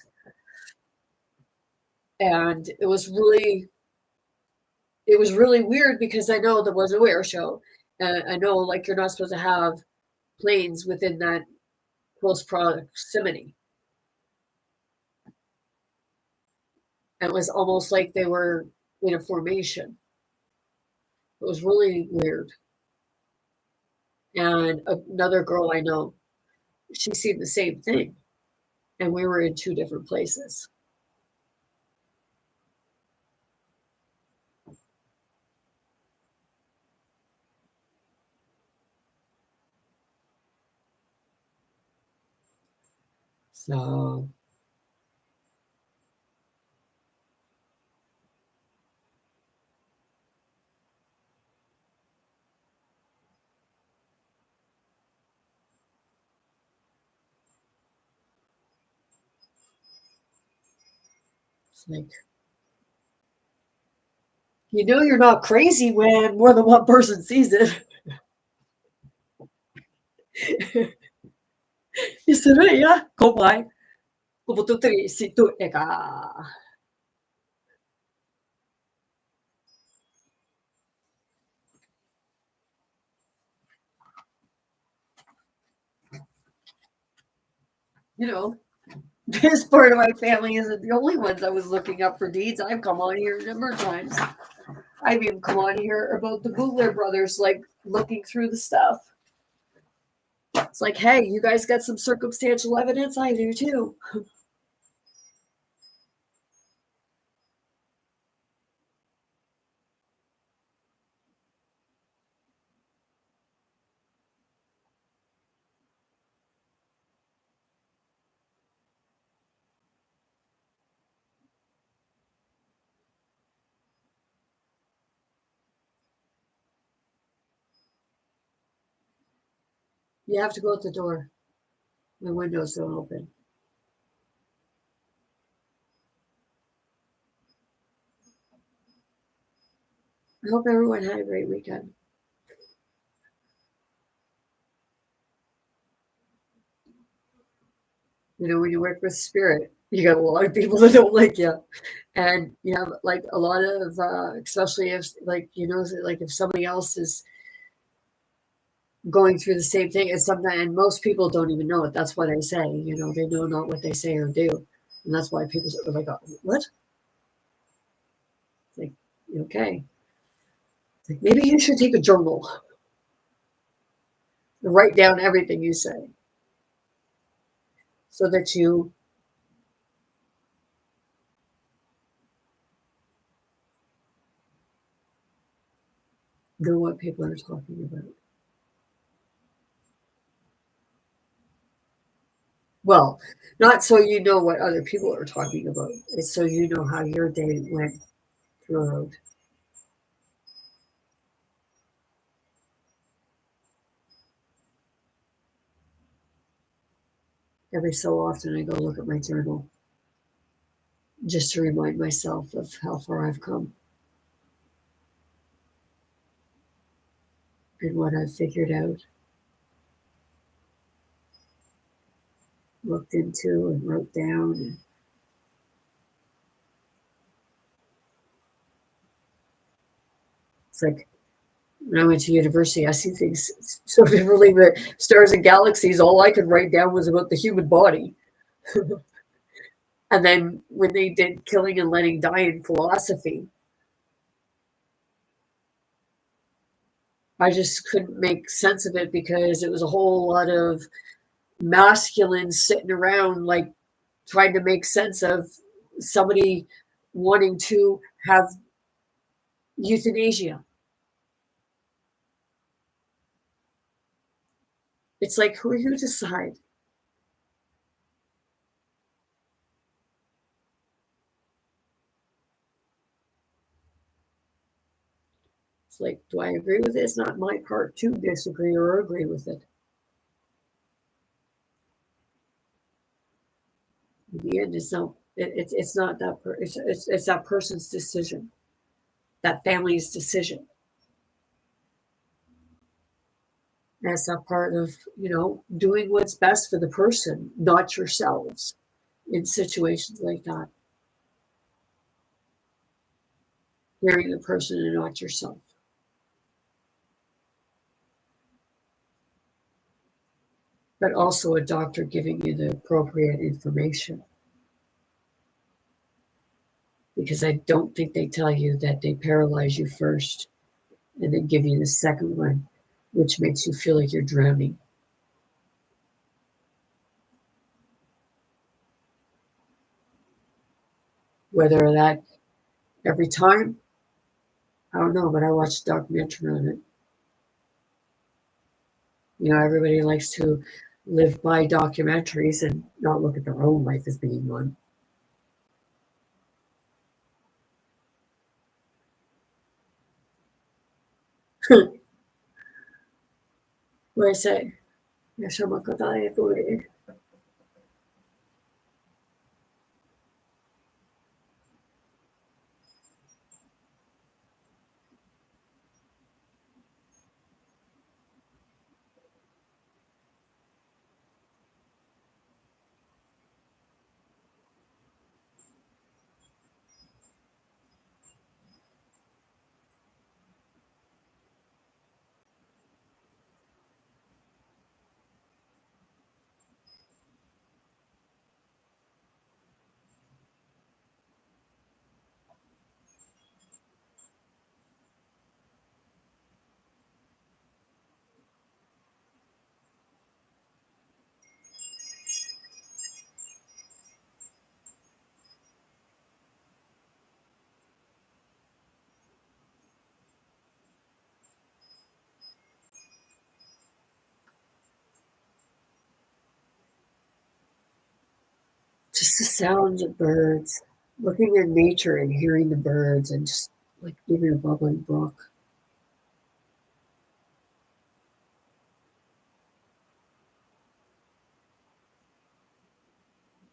and it was really weird because I know there was a air show, and I know like you're not supposed to have planes within that close proximity. And it was almost like they were in a formation. It was really weird. And another girl I know, she seen the same thing, and we were in 2 different places. So it's like, you know, you're not crazy when more than one person sees it. Isso não é, como é? Como tu si tu é cá. You know, this part of my family isn't the only ones I was looking up for deeds. I've come on here a number of times. I've even come on here about the Boogler brothers, like looking through the stuff. It's like, hey, you guys got some circumstantial evidence? I do too. You have to go out the door. The windows don't open. I hope everyone had a great weekend. You know, when you work with spirit, you got a lot of people that don't like you. And you have like a lot of, especially if, like, you know, like if somebody else is going through the same thing, and sometimes, and most people don't even know it. That's why they say, you know, they know not what they say or do. And that's why people are like, oh, what? It's like, okay. Like, maybe you should take a journal and write down everything you say so that you know what people are talking about. Well, not so you know what other people are talking about. It's so you know how your day went throughout. Every so often I go look at my journal just to remind myself of how far I've come and what I've figured out, looked into and wrote down. And it's like when I went to university, I see things so differently. But stars and galaxies, all I could write down was about the human body. And then when they did killing and letting die in philosophy, I just couldn't make sense of it because it was a whole lot of masculines sitting around like trying to make sense of somebody wanting to have euthanasia. It's like, who are you to decide? It's like, do I agree with it? It's not my part to disagree or agree with it. In the end, it's not that it's that person's decision, that family's decision. That's a part of, doing what's best for the person, not yourselves in situations like that. Hearing the person and not yourself. But also a doctor giving you the appropriate information. Because I don't think they tell you that they paralyze you first and then give you the second one, which makes you feel like you're drowning. Whether that every time, I don't know, but I watched a documentary on it. Everybody likes to live by documentaries and not look at their own life as being one. What I say? Just the sounds of birds, looking at nature and hearing the birds and just like even a bubbling brook.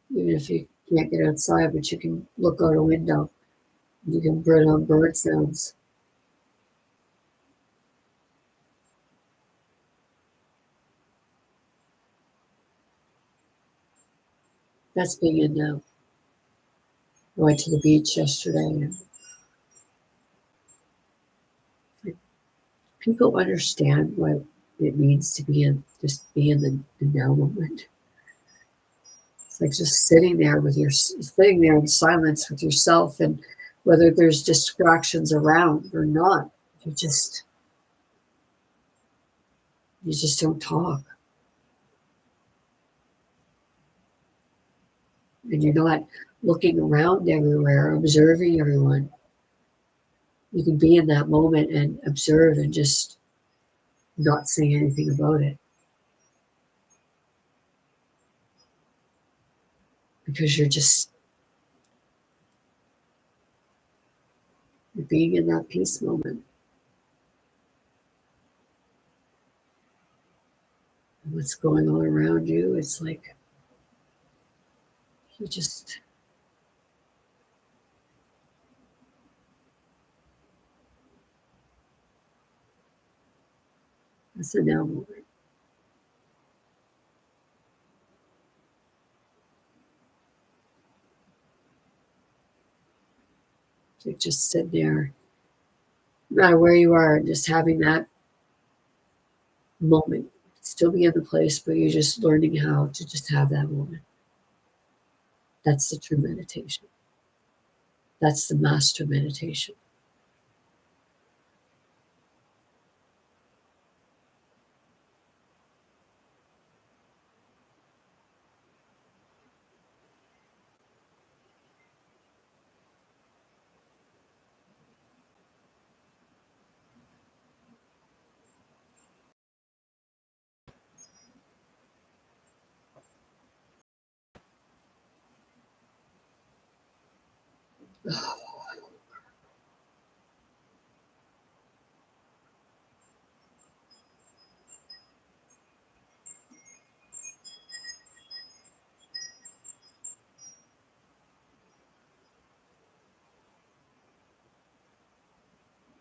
Even if you can't get outside, but you can look out a window, you can put on bird sounds. That's being in now. I went to the beach yesterday and people understand what it means to be in the now moment. It's like just sitting there sitting there in silence with yourself, and whether there's distractions around or not, you just don't talk. And you're not looking around everywhere, observing everyone. You can be in that moment and observe and just not say anything about it. Because you're being in that peace moment. And what's going on around you, it's like you just it's a now moment. So just sit there, no matter where you are, just having that moment. Still be in the place, but you're just learning how to just have that moment. That's the true meditation. That's the master meditation.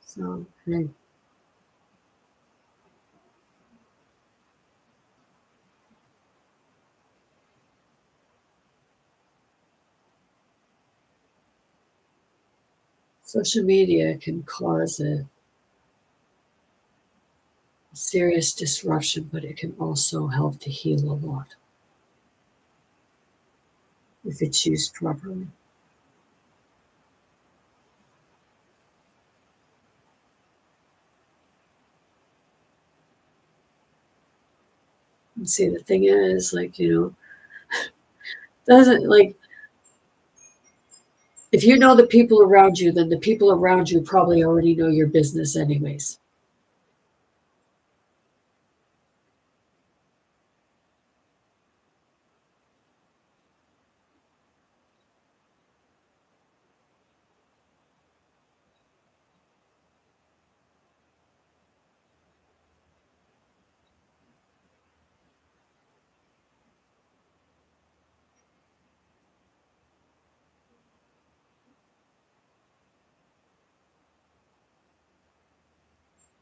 So, hey. Social media can cause a serious disruption, but it can also help to heal a lot if it's used properly. And see, the thing is, like, doesn't like if you know the people around you, then the people around you probably already know your business anyways.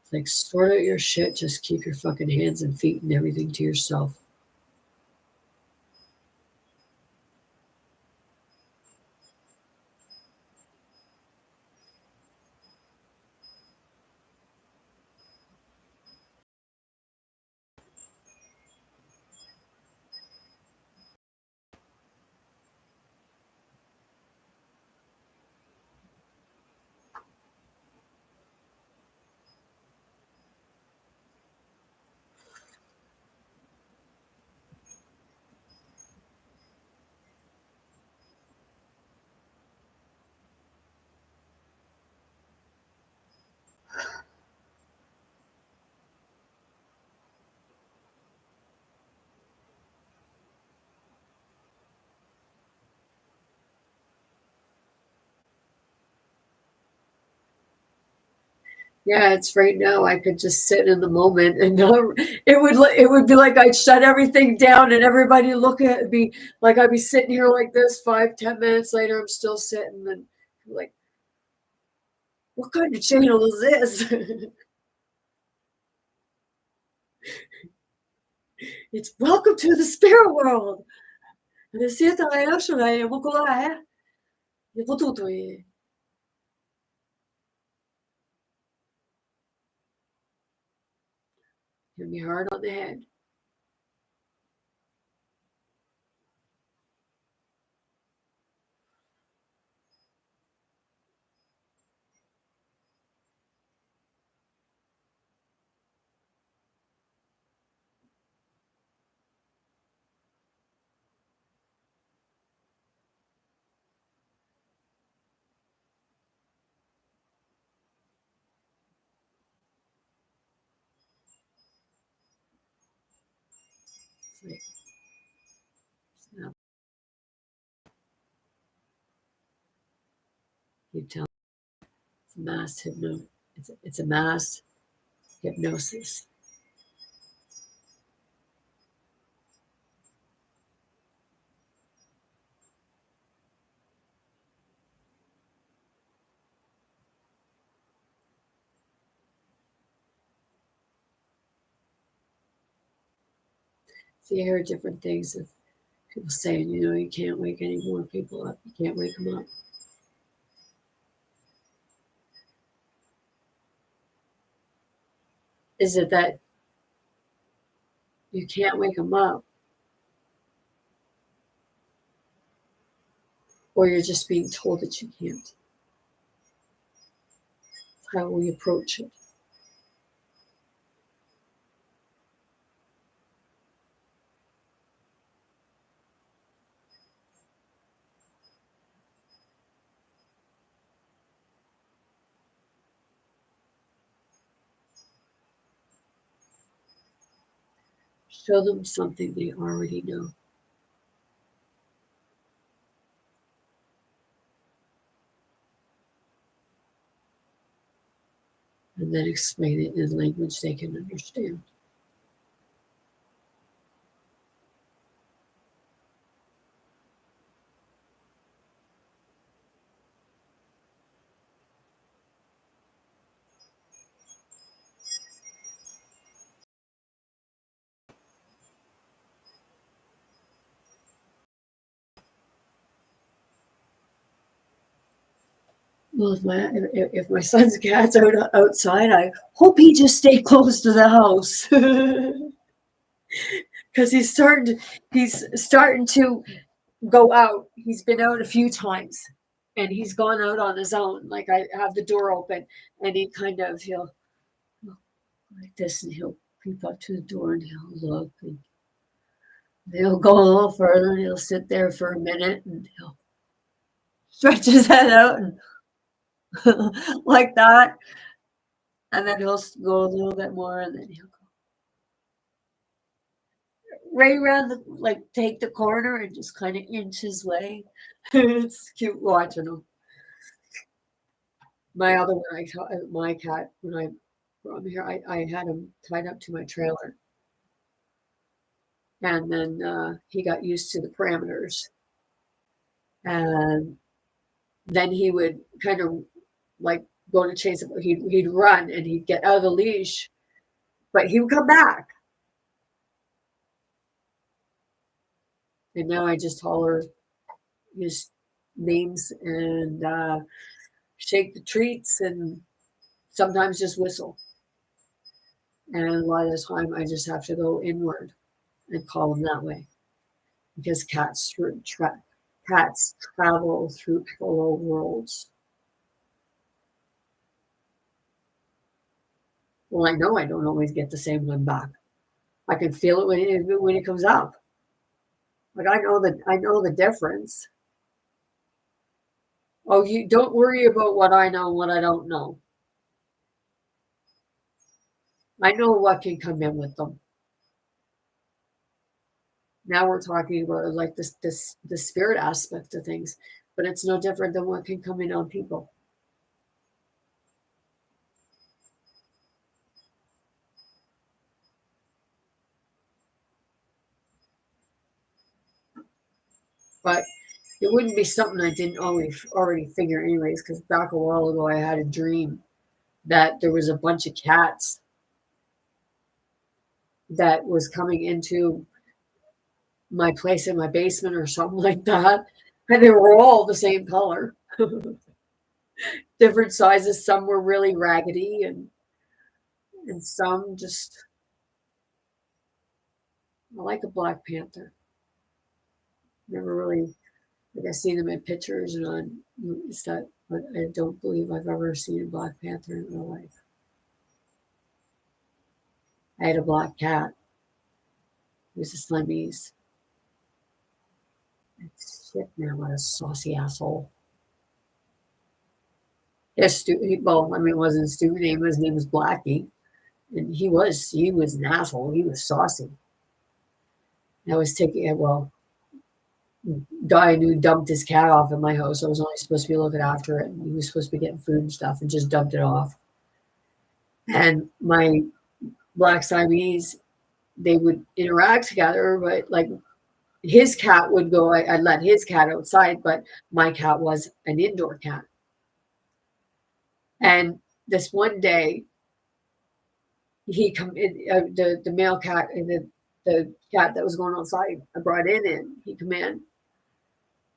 It's like sort out your shit, just keep your fucking hands and feet and everything to yourself. Yeah, it's right now. I could just sit in the moment, and it would be like I'd shut everything down, and everybody look at me like I'd be sitting here like this. 5, 10 minutes later, I'm still sitting, and like, what kind of channel is this? It's welcome to the spirit world. Receita reaction è vocale, è potuto. Hit me hard on the head. Like, snap. You tell it's a mass it's a mass hypnosis. So you hear different things of people saying, you can't wake any more people up. You can't wake them up. Is it that you can't wake them up, or you're just being told that you can't? How will you approach it? Show them something they already know. And then explain it in language they can understand. Well, if my son's cat's outside, I hope he just stay close to the house. Because he's starting to go out. He's been out a few times, and he's gone out on his own. Like, I have the door open, and he'll like this, and he'll creep up to the door, and he'll look, and he'll go a little further, and he'll sit there for a minute, and he'll stretch his head out and like that, and then he'll go a little bit more, and then he'll go right around take the corner and just kind of inch his way. It's cute watching him. My other one, my cat, when I brought him here, I had him tied up to my trailer, and then he got used to the parameters, and then he would kind of like go to chase him. He'd run and he'd get out of the leash, but he would come back. And now I just holler his names and shake the treats and sometimes just whistle. And a lot of the time I just have to go inward and call them that way, because cats travel through parallel worlds. Well, I know I don't always get the same one back. I can feel it when it comes up. Like, I know the difference. Oh, you don't worry about what I know and what I don't know. I know what can come in with them. Now we're talking about like the spirit aspect of things, but it's no different than what can come in on people. But it wouldn't be something I didn't already figure anyways, because back a while ago I had a dream that there was a bunch of cats that was coming into my place in my basement or something like that. And they were all the same color, different sizes. Some were really raggedy and some just, I like a Black Panther. Never really, like, I've seen them in pictures and on stuff, but I don't believe I've ever seen a Black Panther in my life. I had a black cat. He was a Slimmies. Shit, man, what a saucy asshole. Yes, well, I mean, it wasn't his stupid name. His name was Blackie. And he was an asshole. He was saucy. I was taking it, well, guy who dumped his cat off at my house. I was only supposed to be looking after it. And he was supposed to be getting food and stuff and just dumped it off. And my black Siamese, they would interact together, but like his cat would go, I'd let his cat outside, but my cat was an indoor cat. And this one day, he come in, the male cat and the cat that was going outside, I brought in, he come in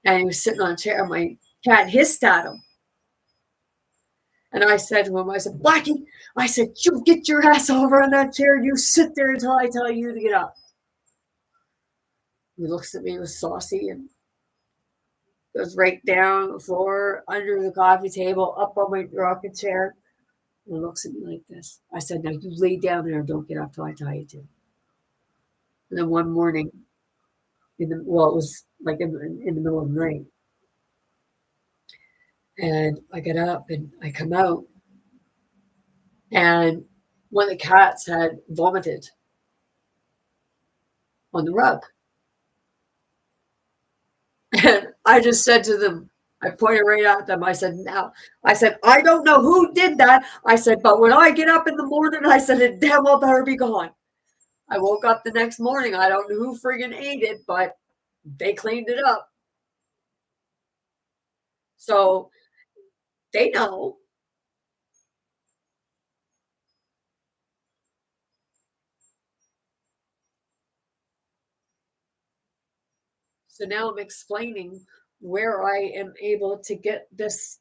and he was sitting on a chair. My cat hissed at him. And I said to him, I said, Blackie, I said, you get your ass over on that chair. You sit there until I tell you to get up. He looks at me, he was saucy and goes right down the floor, under the coffee table, up on my rocking chair, and looks at me like this. I said, now you lay down there and don't get up till I tell you to. And then one morning, it was like in the middle of the night, and I get up and I come out, and one of the cats had vomited on the rug. And I just said to them, I pointed right at them. I said, I don't know who did that. I said, but when I get up in the morning, I said, it damn well better be gone. I woke up the next morning. I don't know who friggin' ate it, but they cleaned it up. So they know. So now I'm explaining where I am able to get this.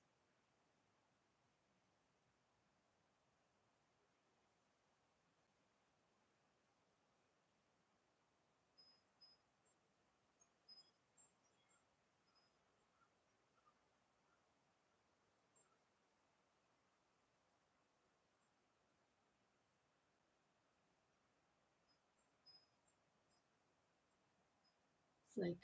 Like,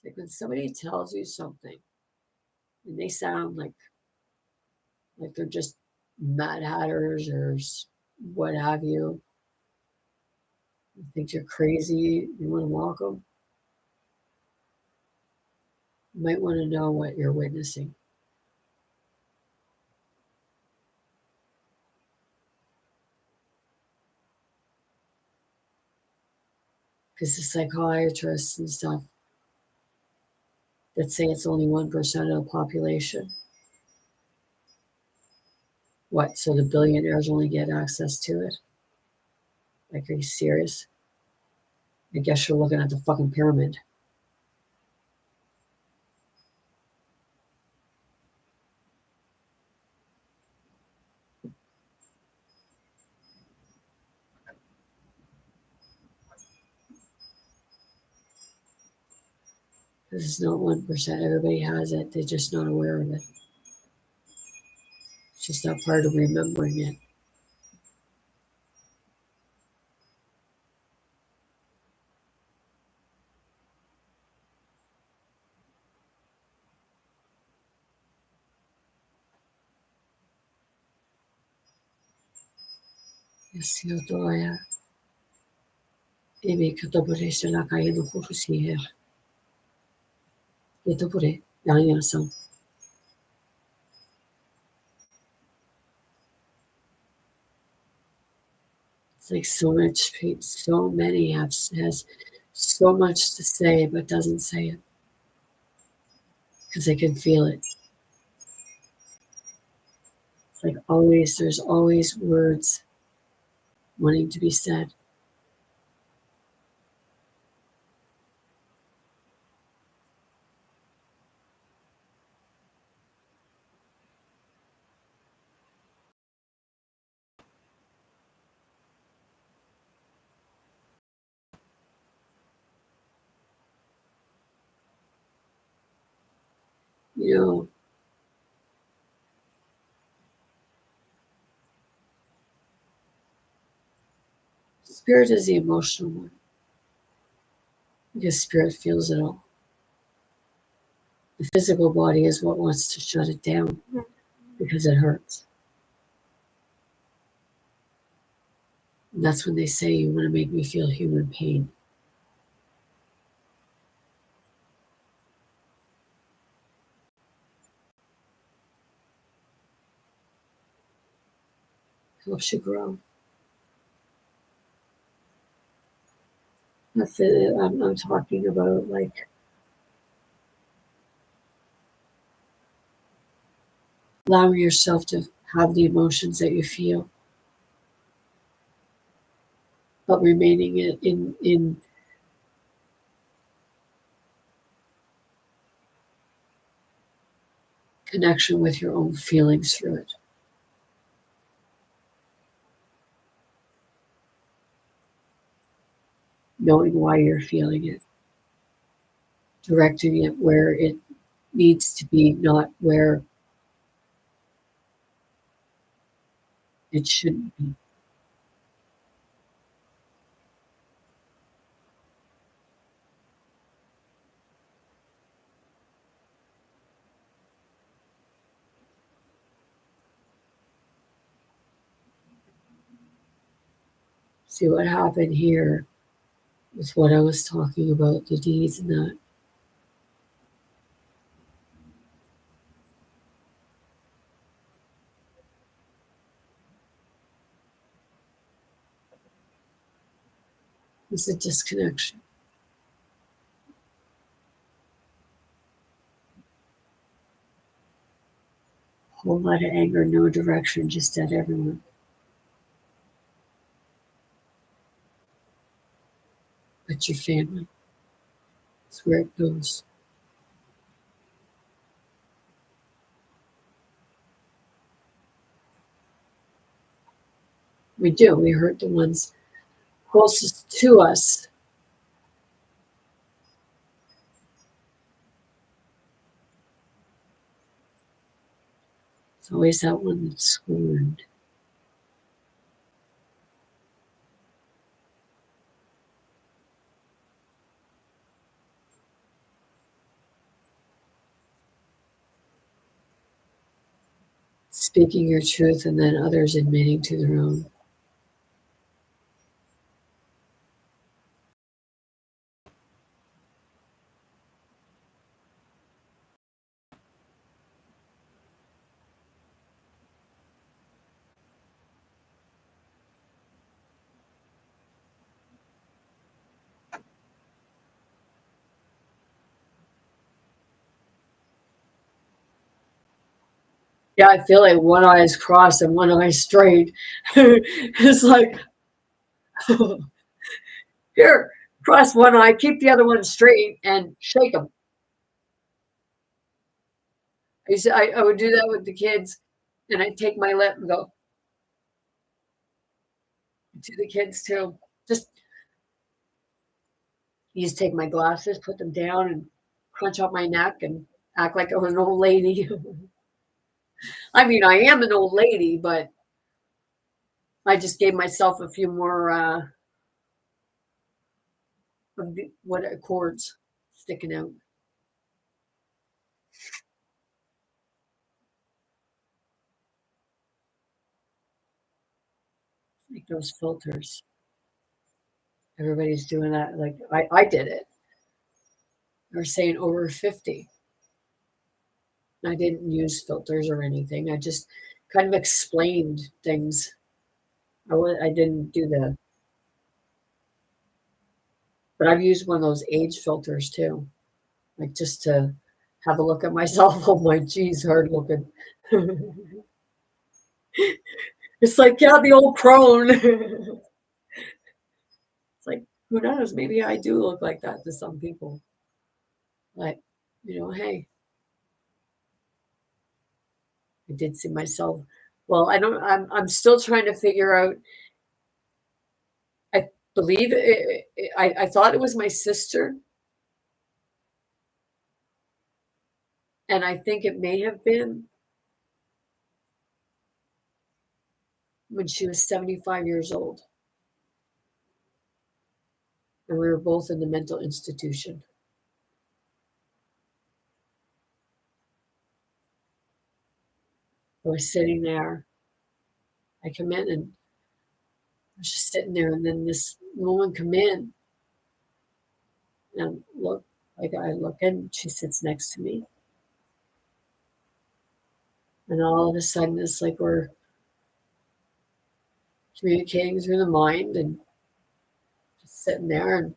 like when somebody tells you something and they sound like they're just mad hatters or what have you, think you're crazy, you want to walk them, you might want to know what you're witnessing. Because the psychiatrists and stuff that say it's only 1% of the population. What, so the billionaires only get access to it? Like, are you serious? I guess you're looking at the fucking pyramid. This is not 1%. Everybody has it. They're just not aware of it. It's just not part of remembering it. Yes, eu tô Emi kataburesha la kaya no kurusi her. Ito pure, yan san. It's like so many has so much to say, but doesn't say it because they can feel it. It's like always, there's always words wanting to be said. You know, spirit is the emotional one because spirit feels it all. The physical body is what wants to shut it down because it hurts. And that's when they say, you want to make me feel human pain. Helps you grow. That's it. I'm talking about like allowing yourself to have the emotions that you feel, but remaining in connection with your own feelings through it. Knowing why you're feeling it. Directing it where it needs to be, not where it shouldn't be. See what happened here with what I was talking about, the deeds and that. It's a disconnection. A whole lot of anger, no direction, just at everyone. But your family. That's where it goes. We do. We hurt the ones closest to us. It's always that one that's scorned. Speaking your truth and then others admitting to their own. Yeah, I feel like one eye is crossed and one eye straight. It's like, here, cross one eye, keep the other one straight, and shake them. I would do that with the kids, and I'd take my lip and go to the kids too. Just you just take my glasses, put them down, and crunch up my neck and act like I was an old lady. I mean, I am an old lady, but I just gave myself a few more what cords sticking out. Like those filters. Everybody's doing that. Like I did it. They're saying over 50. I didn't use filters or anything. I just kind of explained things. I didn't do the, but I've used one of those age filters too, like just to have a look at myself. Oh my geez, hard looking. It's like, yeah, the old crone. It's like, who knows? Maybe I do look like that to some people. But, hey, I did see myself. Well, I'm still trying to figure out. I believe I thought it was my sister, and I think it may have been when she was 75 years old, and we were both in the mental institution. I was sitting there. I come in and I was just sitting there, and then this woman come in and look, like I look in, she sits next to me. And all of a sudden it's like we're communicating through the mind and just sitting there and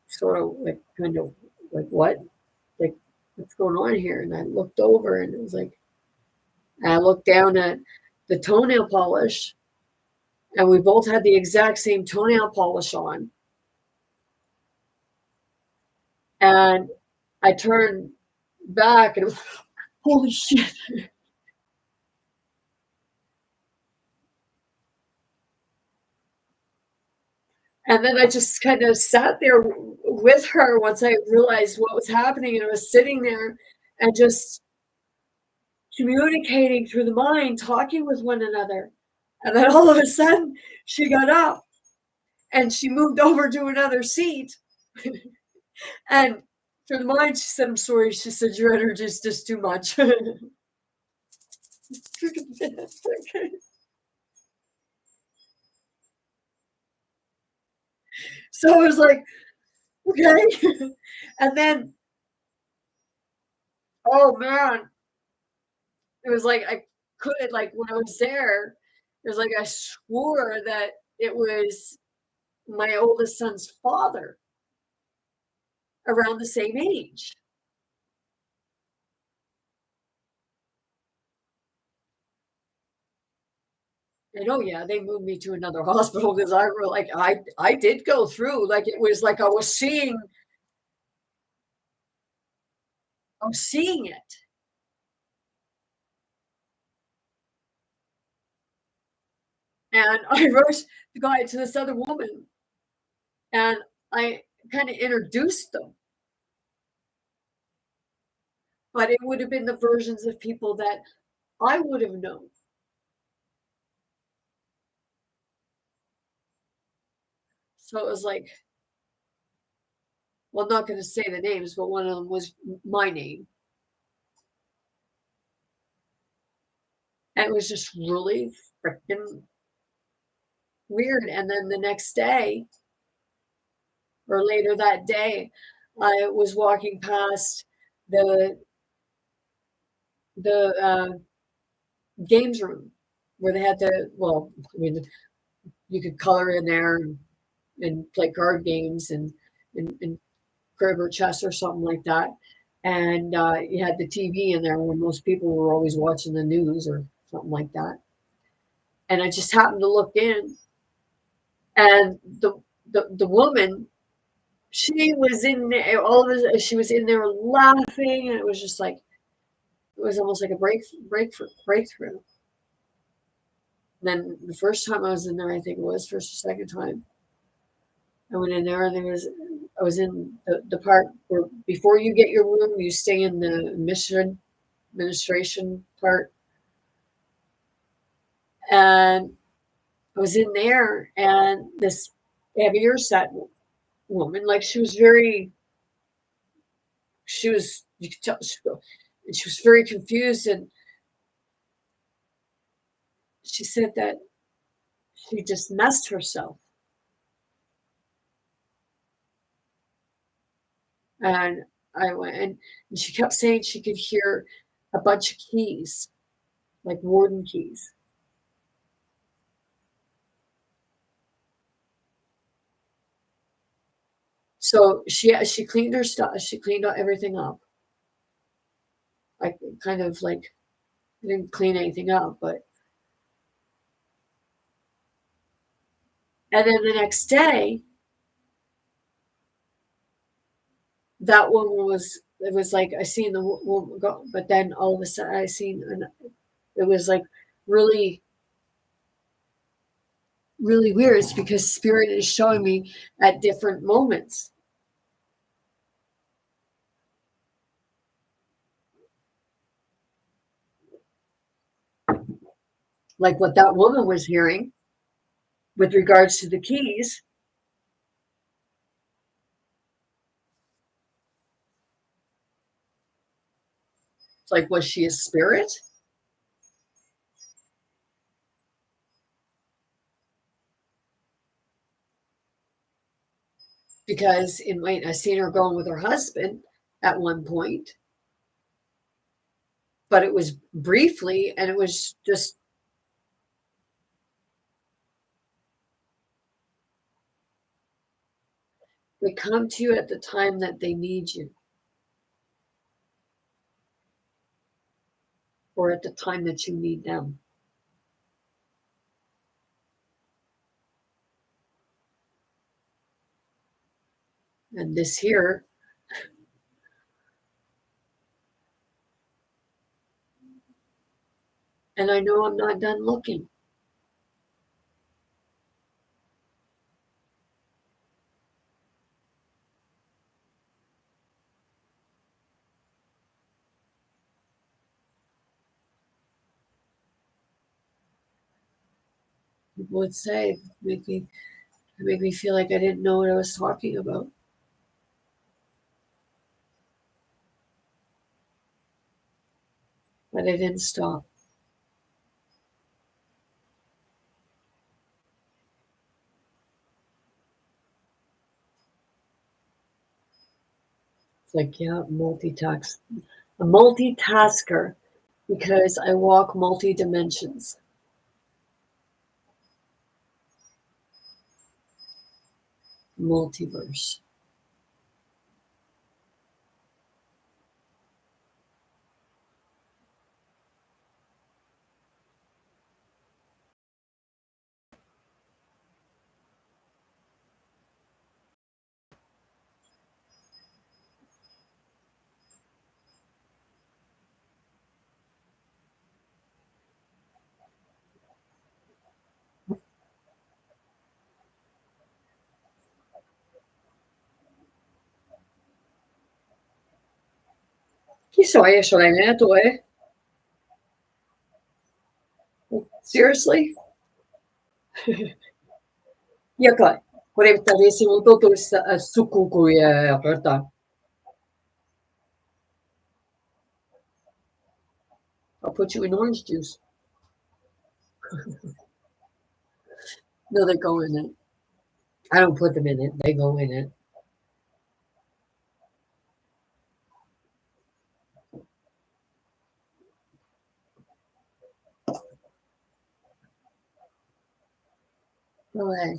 sort of like kind of like what? Like what's going on here? And I looked over and it was like I looked down at the toenail polish and we both had the exact same toenail polish on. And I turned back and it was, holy shit. And then I just kind of sat there with her once I realized what was happening. And I was sitting there and just communicating through the mind, talking with one another. And then all of a sudden, she got up and she moved over to another seat. And through the mind, she said, I'm sorry. She said, your energy is just too much. So I was like, okay. And then, oh man, it was like I couldn't, like when I was there, it was like I swore that it was my oldest son's father around the same age. And oh yeah, they moved me to another hospital because I were like I did go through like it was like I was seeing it. And I rushed the guy to this other woman and I kind of introduced them, but it would have been the versions of people that I would have known. So it was like, well, I'm not going to say the names, but one of them was my name. And it was just really freaking weird. And then the next day or later that day, I was walking past the the games room where they had well, I mean, you could color in there and play card games and crib or chess or something like that. And you had the TV in there when most people were always watching the news or something like that. And I just happened to look in, and the woman, she was in there. She was in there laughing, and it was just like it was almost like a breakthrough. And then the first time I was in there, I think it was first or second time, I went in there, and I was in the part where before you get your room, you stay in the administration part, and I was in there, and this heavier set woman, like she was, you could tell, she was very confused, and she said that she just messed herself. And I went, and she kept saying she could hear a bunch of keys, like warden keys. So she cleaned her stuff. She cleaned everything up. I kind of like didn't clean anything up, but and then the next day, that woman was. It was like I seen the woman go, but then all of a sudden I seen, and it was like really, really weird. It's because spirit is showing me at different moments. Like what that woman was hearing with regards to the keys. Like, was she a spirit? Because I seen her going with her husband at one point, but it was briefly, and it was just they come to you at the time that they need you, or at the time that you need them. And this here, and I know I'm not done looking. People would say, make me feel like I didn't know what I was talking about. But I didn't stop. It's like, yeah, a multitasker, because I walk multi dimensions. Multiverse. Chissà, ce l'hai netto, eh? Seriously? Jaka, korjata viisimu tutuissa sukukuja kertaa. I'll put you in orange juice. No, they go in it. I don't put them in it. They go in it. Go ahead.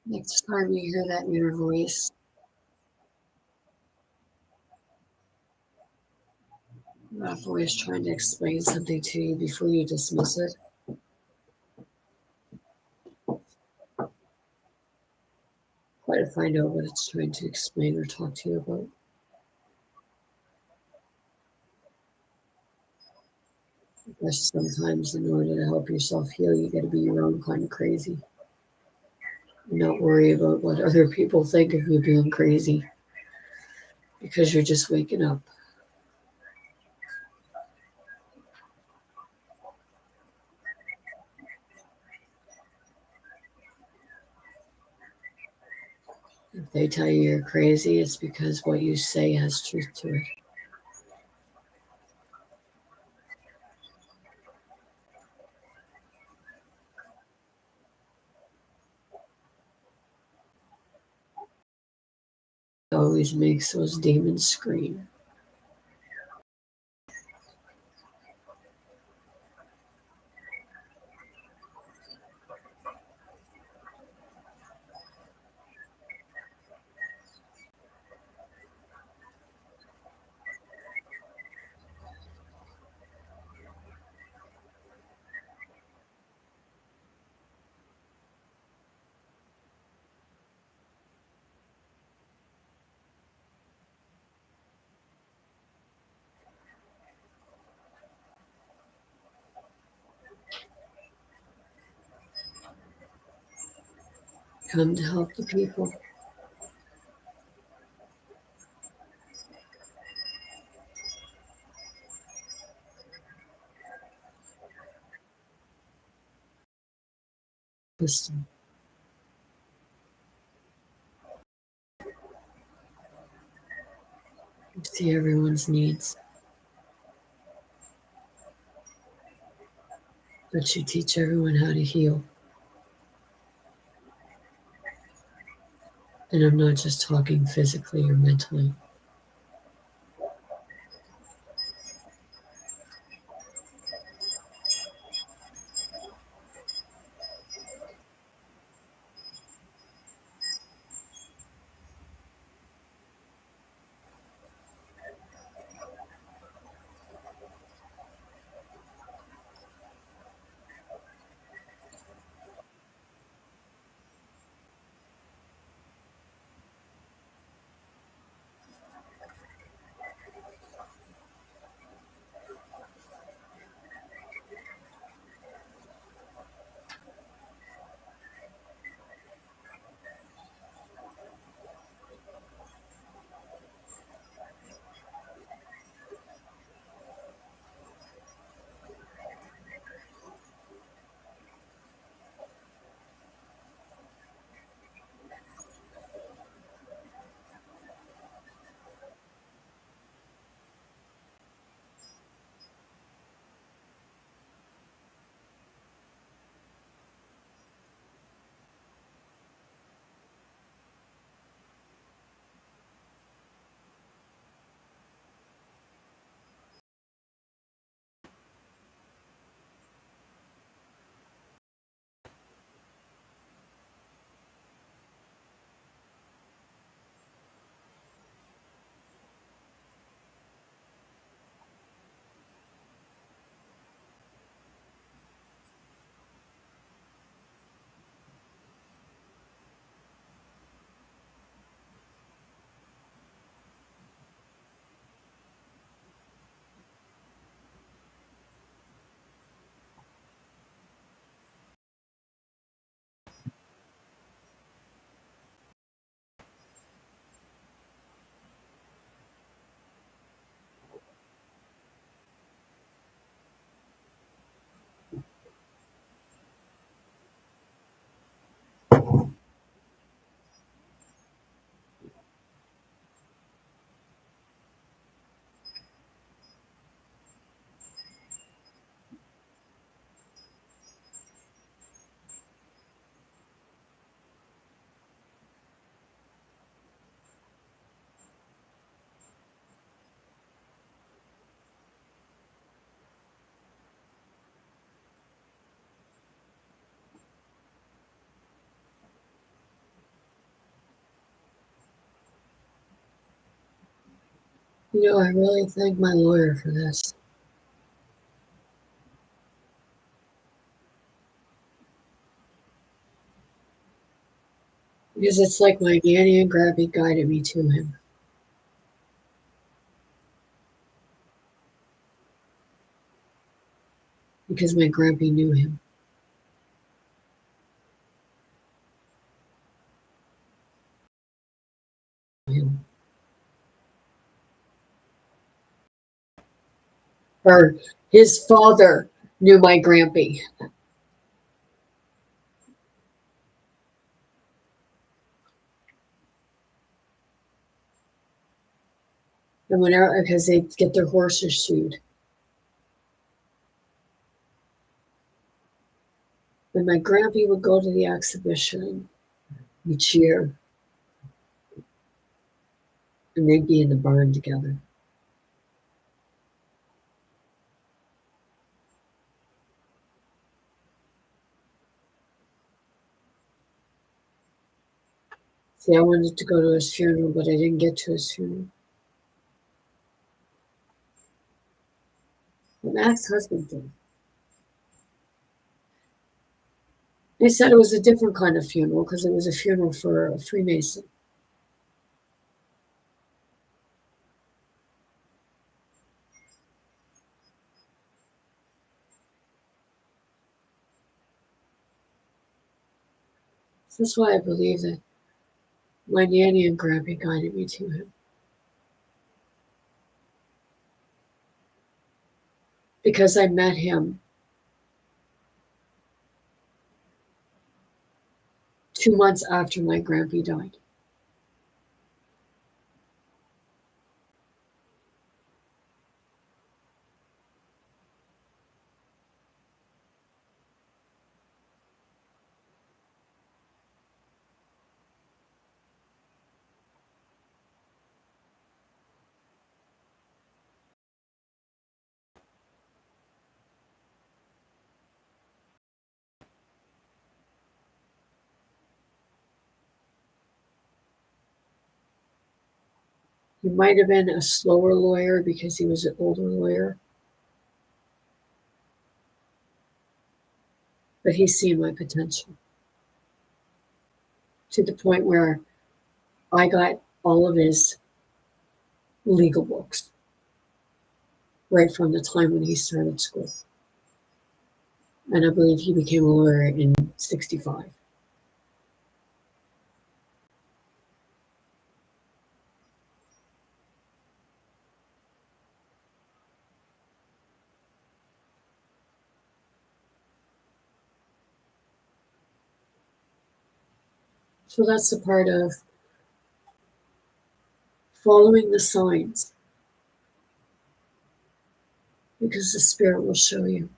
Next time you hear that inner voice, that voice trying to explain something to you before you dismiss it, try to find out what it's trying to explain or talk to you about. Because sometimes in order to help yourself heal, you got to be your own kind of crazy. And not worry about what other people think of you being crazy, because you're just waking up. If they tell you you're crazy, it's because what you say has truth to it. It always makes those demons scream. Come to help the people. Wisdom. see everyone's needs. But you teach everyone how to heal. And I'm not just talking physically or mentally. I really thank my lawyer for this. Because it's like my nanny and Grabby guided me to him. Because my Grampy knew him. Or his father knew my Grampy. And whenever, because they get their horses shoed. When my Grampy would go to the exhibition each year, and they'd be in the barn together. See, I wanted to go to his funeral, but I didn't get to his funeral. But Mac's husband did. They said it was a different kind of funeral because it was a funeral for a Freemason. So that's why I believe that my nanny and Grampy guided me to him. Because I met him 2 months after my Grampy died. He might have been a slower lawyer because he was an older lawyer. But he's seen my potential to the point where I got all of his legal books right from the time when he started school. And I believe he became a lawyer in 65. So that's the part of following the signs, because the Spirit will show you.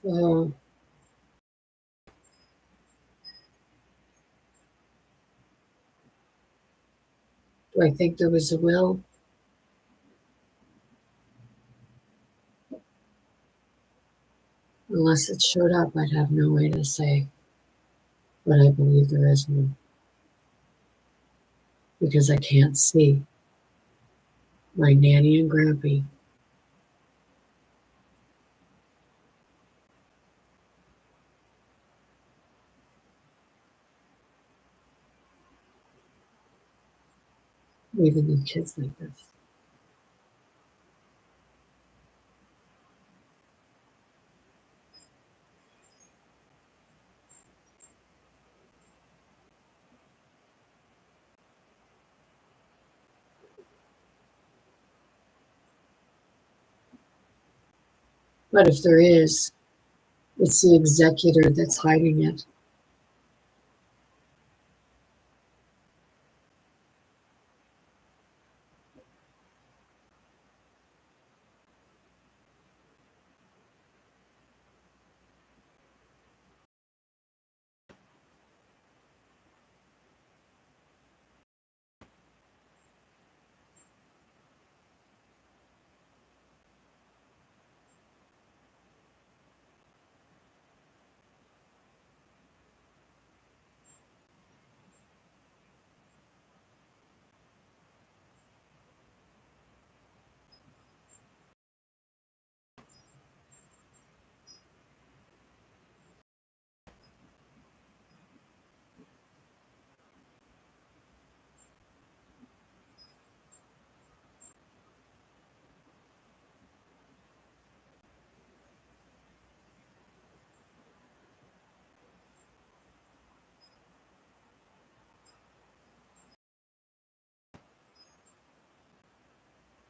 So do I think there was a will? Unless it showed up, I'd have no way to say, but I believe there is one because I can't see my nanny and grampy. Leaving the kids like this. But if there is, it's the executor that's hiding it.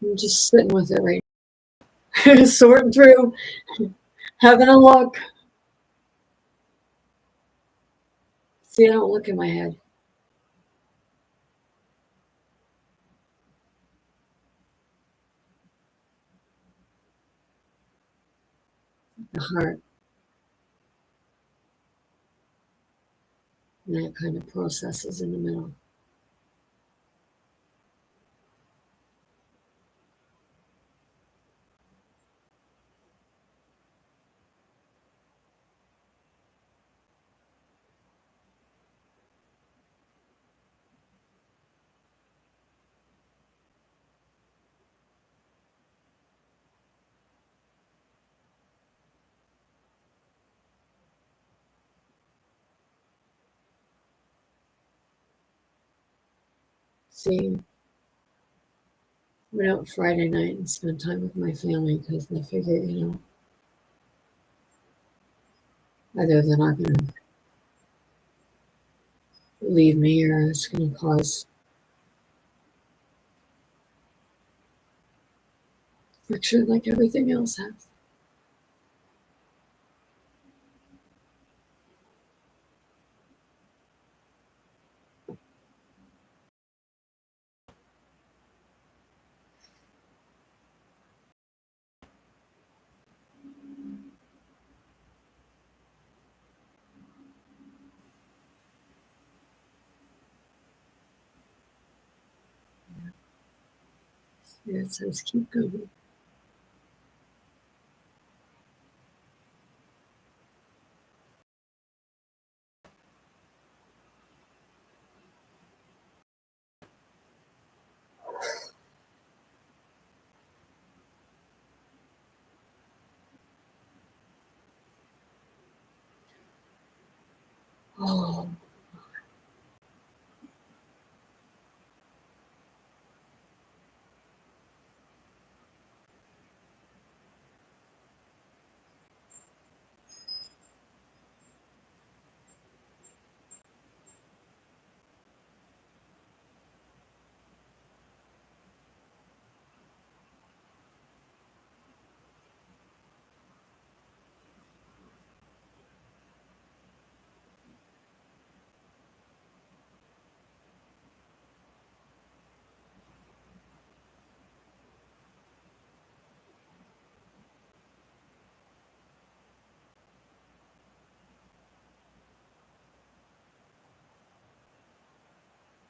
I'm just sitting with it right now, sorting through, having a look. See, I don't look in my head. The heart, and that kind of processes in the middle. See, went out Friday night and spent time with my family because I figured, either they're not going to leave me or it's going to cause friction like everything else has. Yeah, it says keep going. Oh,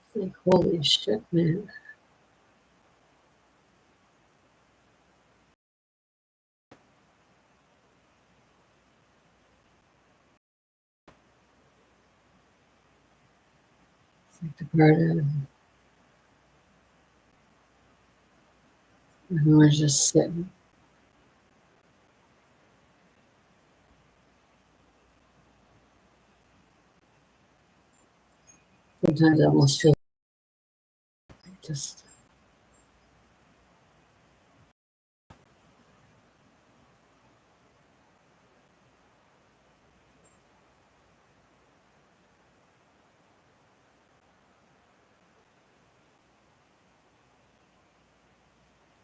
it's like, holy shit, man. It's like the part of everyone's just sitting. Sometimes I almost feel like just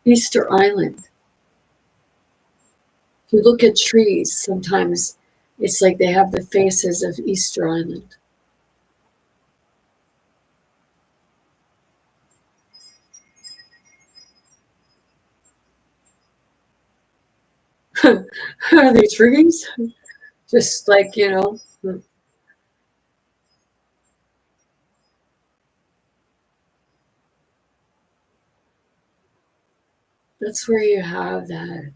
Easter Island. If you look at trees, sometimes it's like they have the faces of Easter Island. Are they trees? Just like, that's where you have that.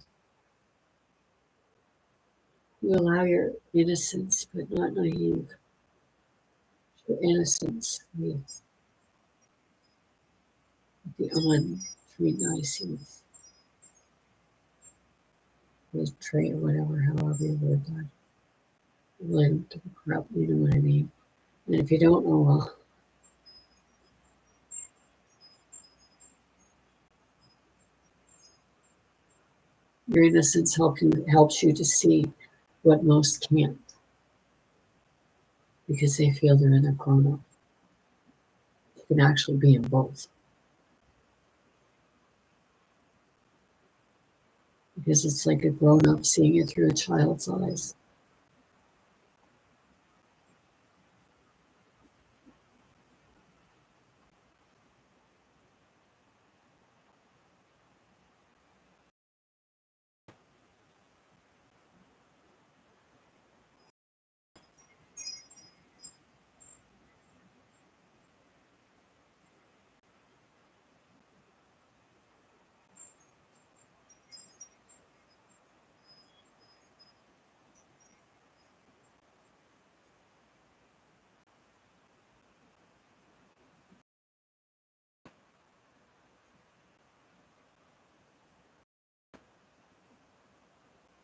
You allow your innocence, but not naive. Your innocence with the untrue with trait or whatever, however you word that. Like to corrupt, you know what I mean? And if you don't know, well, your innocence helps you to see what most can't because they feel they're in a grown up. You can actually be in both because it's like a grown up seeing it through a child's eyes.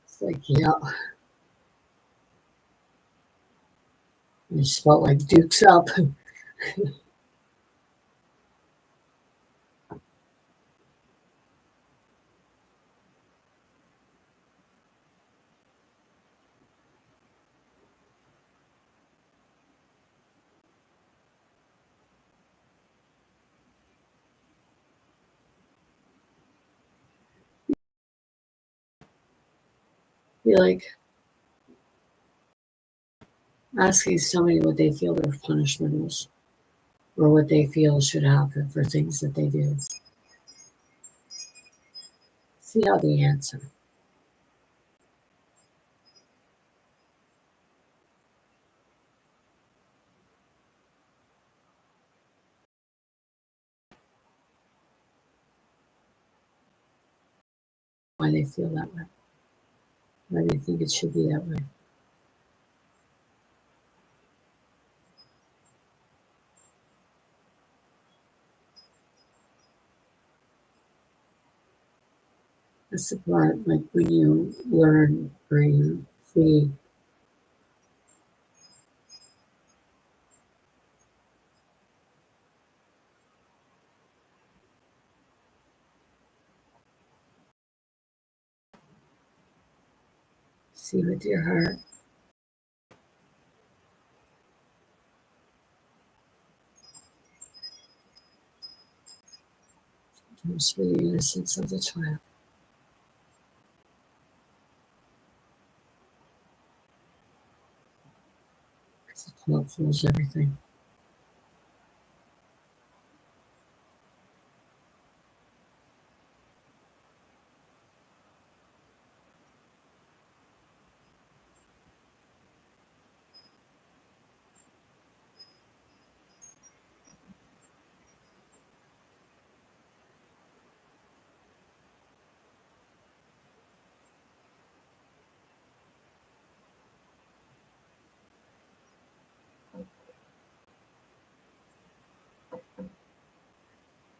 It's like, yeah, I just felt like Duke's up. Be like asking somebody what they feel their punishment is or what they feel should happen for things that they do. See how they answer. why they feel that way. Why they think it should be that way. That's the part, like when you learn or you see with your heart. Just for the innocence of the child. Because the child feels everything.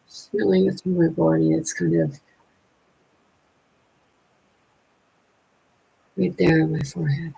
Just feeling it through my body. It's kind of right there on my forehead.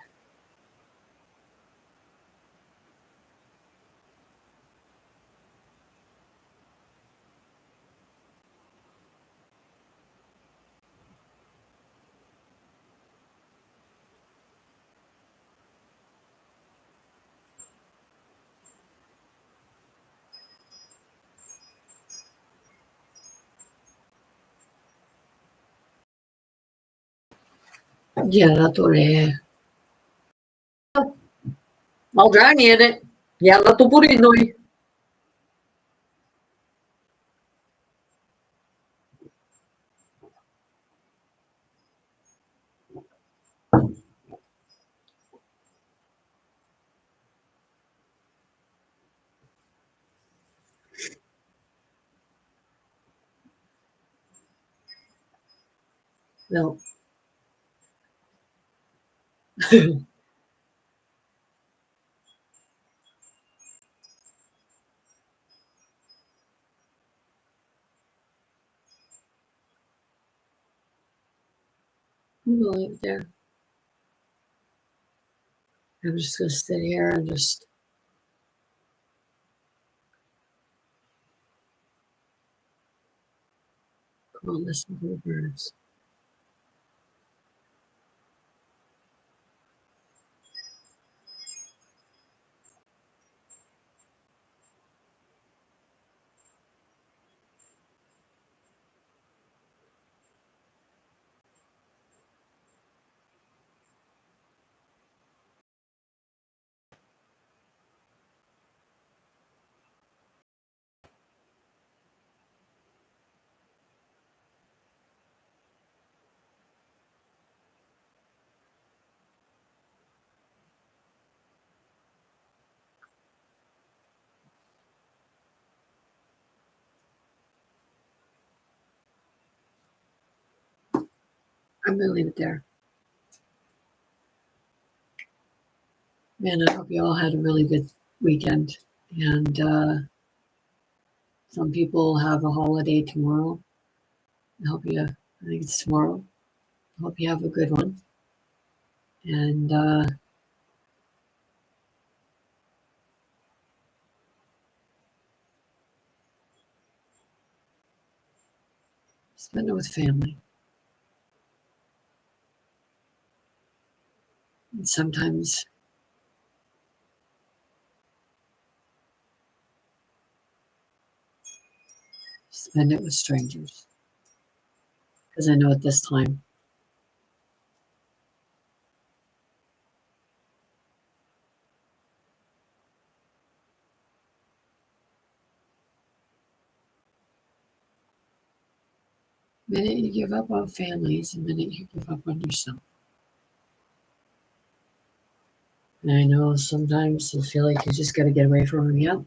Ghialato le. Mau già niente. Ghialato pure noi. No. I'm gonna leave it there. I'm just gonna sit here and just go and listen to the birds. I'm gonna leave it there. Man, I hope you all had a really good weekend. And some people have a holiday tomorrow. I think it's tomorrow. I hope you have a good one. And spend it with family. And sometimes spend it with strangers. Because I know at this time, the minute you give up on families, the minute you give up on yourself. And I know sometimes you feel like you just got to get away from them. Yep.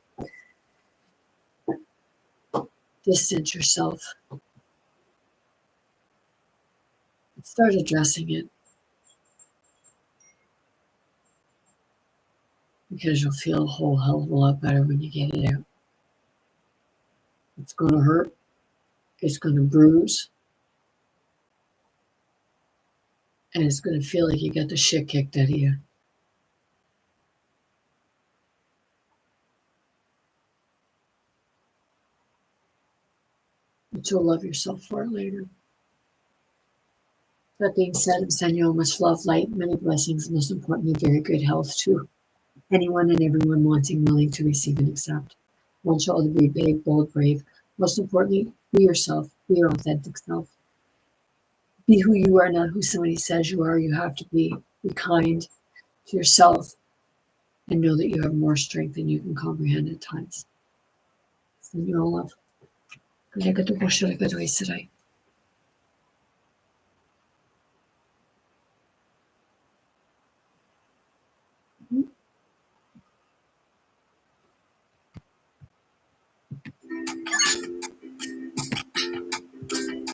Distance yourself. Start addressing it, because you'll feel a whole hell of a lot better when you get it out. It's going to hurt. It's going to bruise. And it's going to feel like you got the shit kicked out of you. But you'll love yourself for it later. That being said, I'm sending you all much love, light, many blessings, and most importantly, very good health to anyone and everyone wanting, willing to receive and accept. I want you all to be big, bold, brave. Most importantly, be yourself. Be your authentic self. Be who you are, not who somebody says you are. You have to be. Be kind to yourself and know that you have more strength than you can comprehend at times. Send you all love. Good night, good to wash, good to waste today.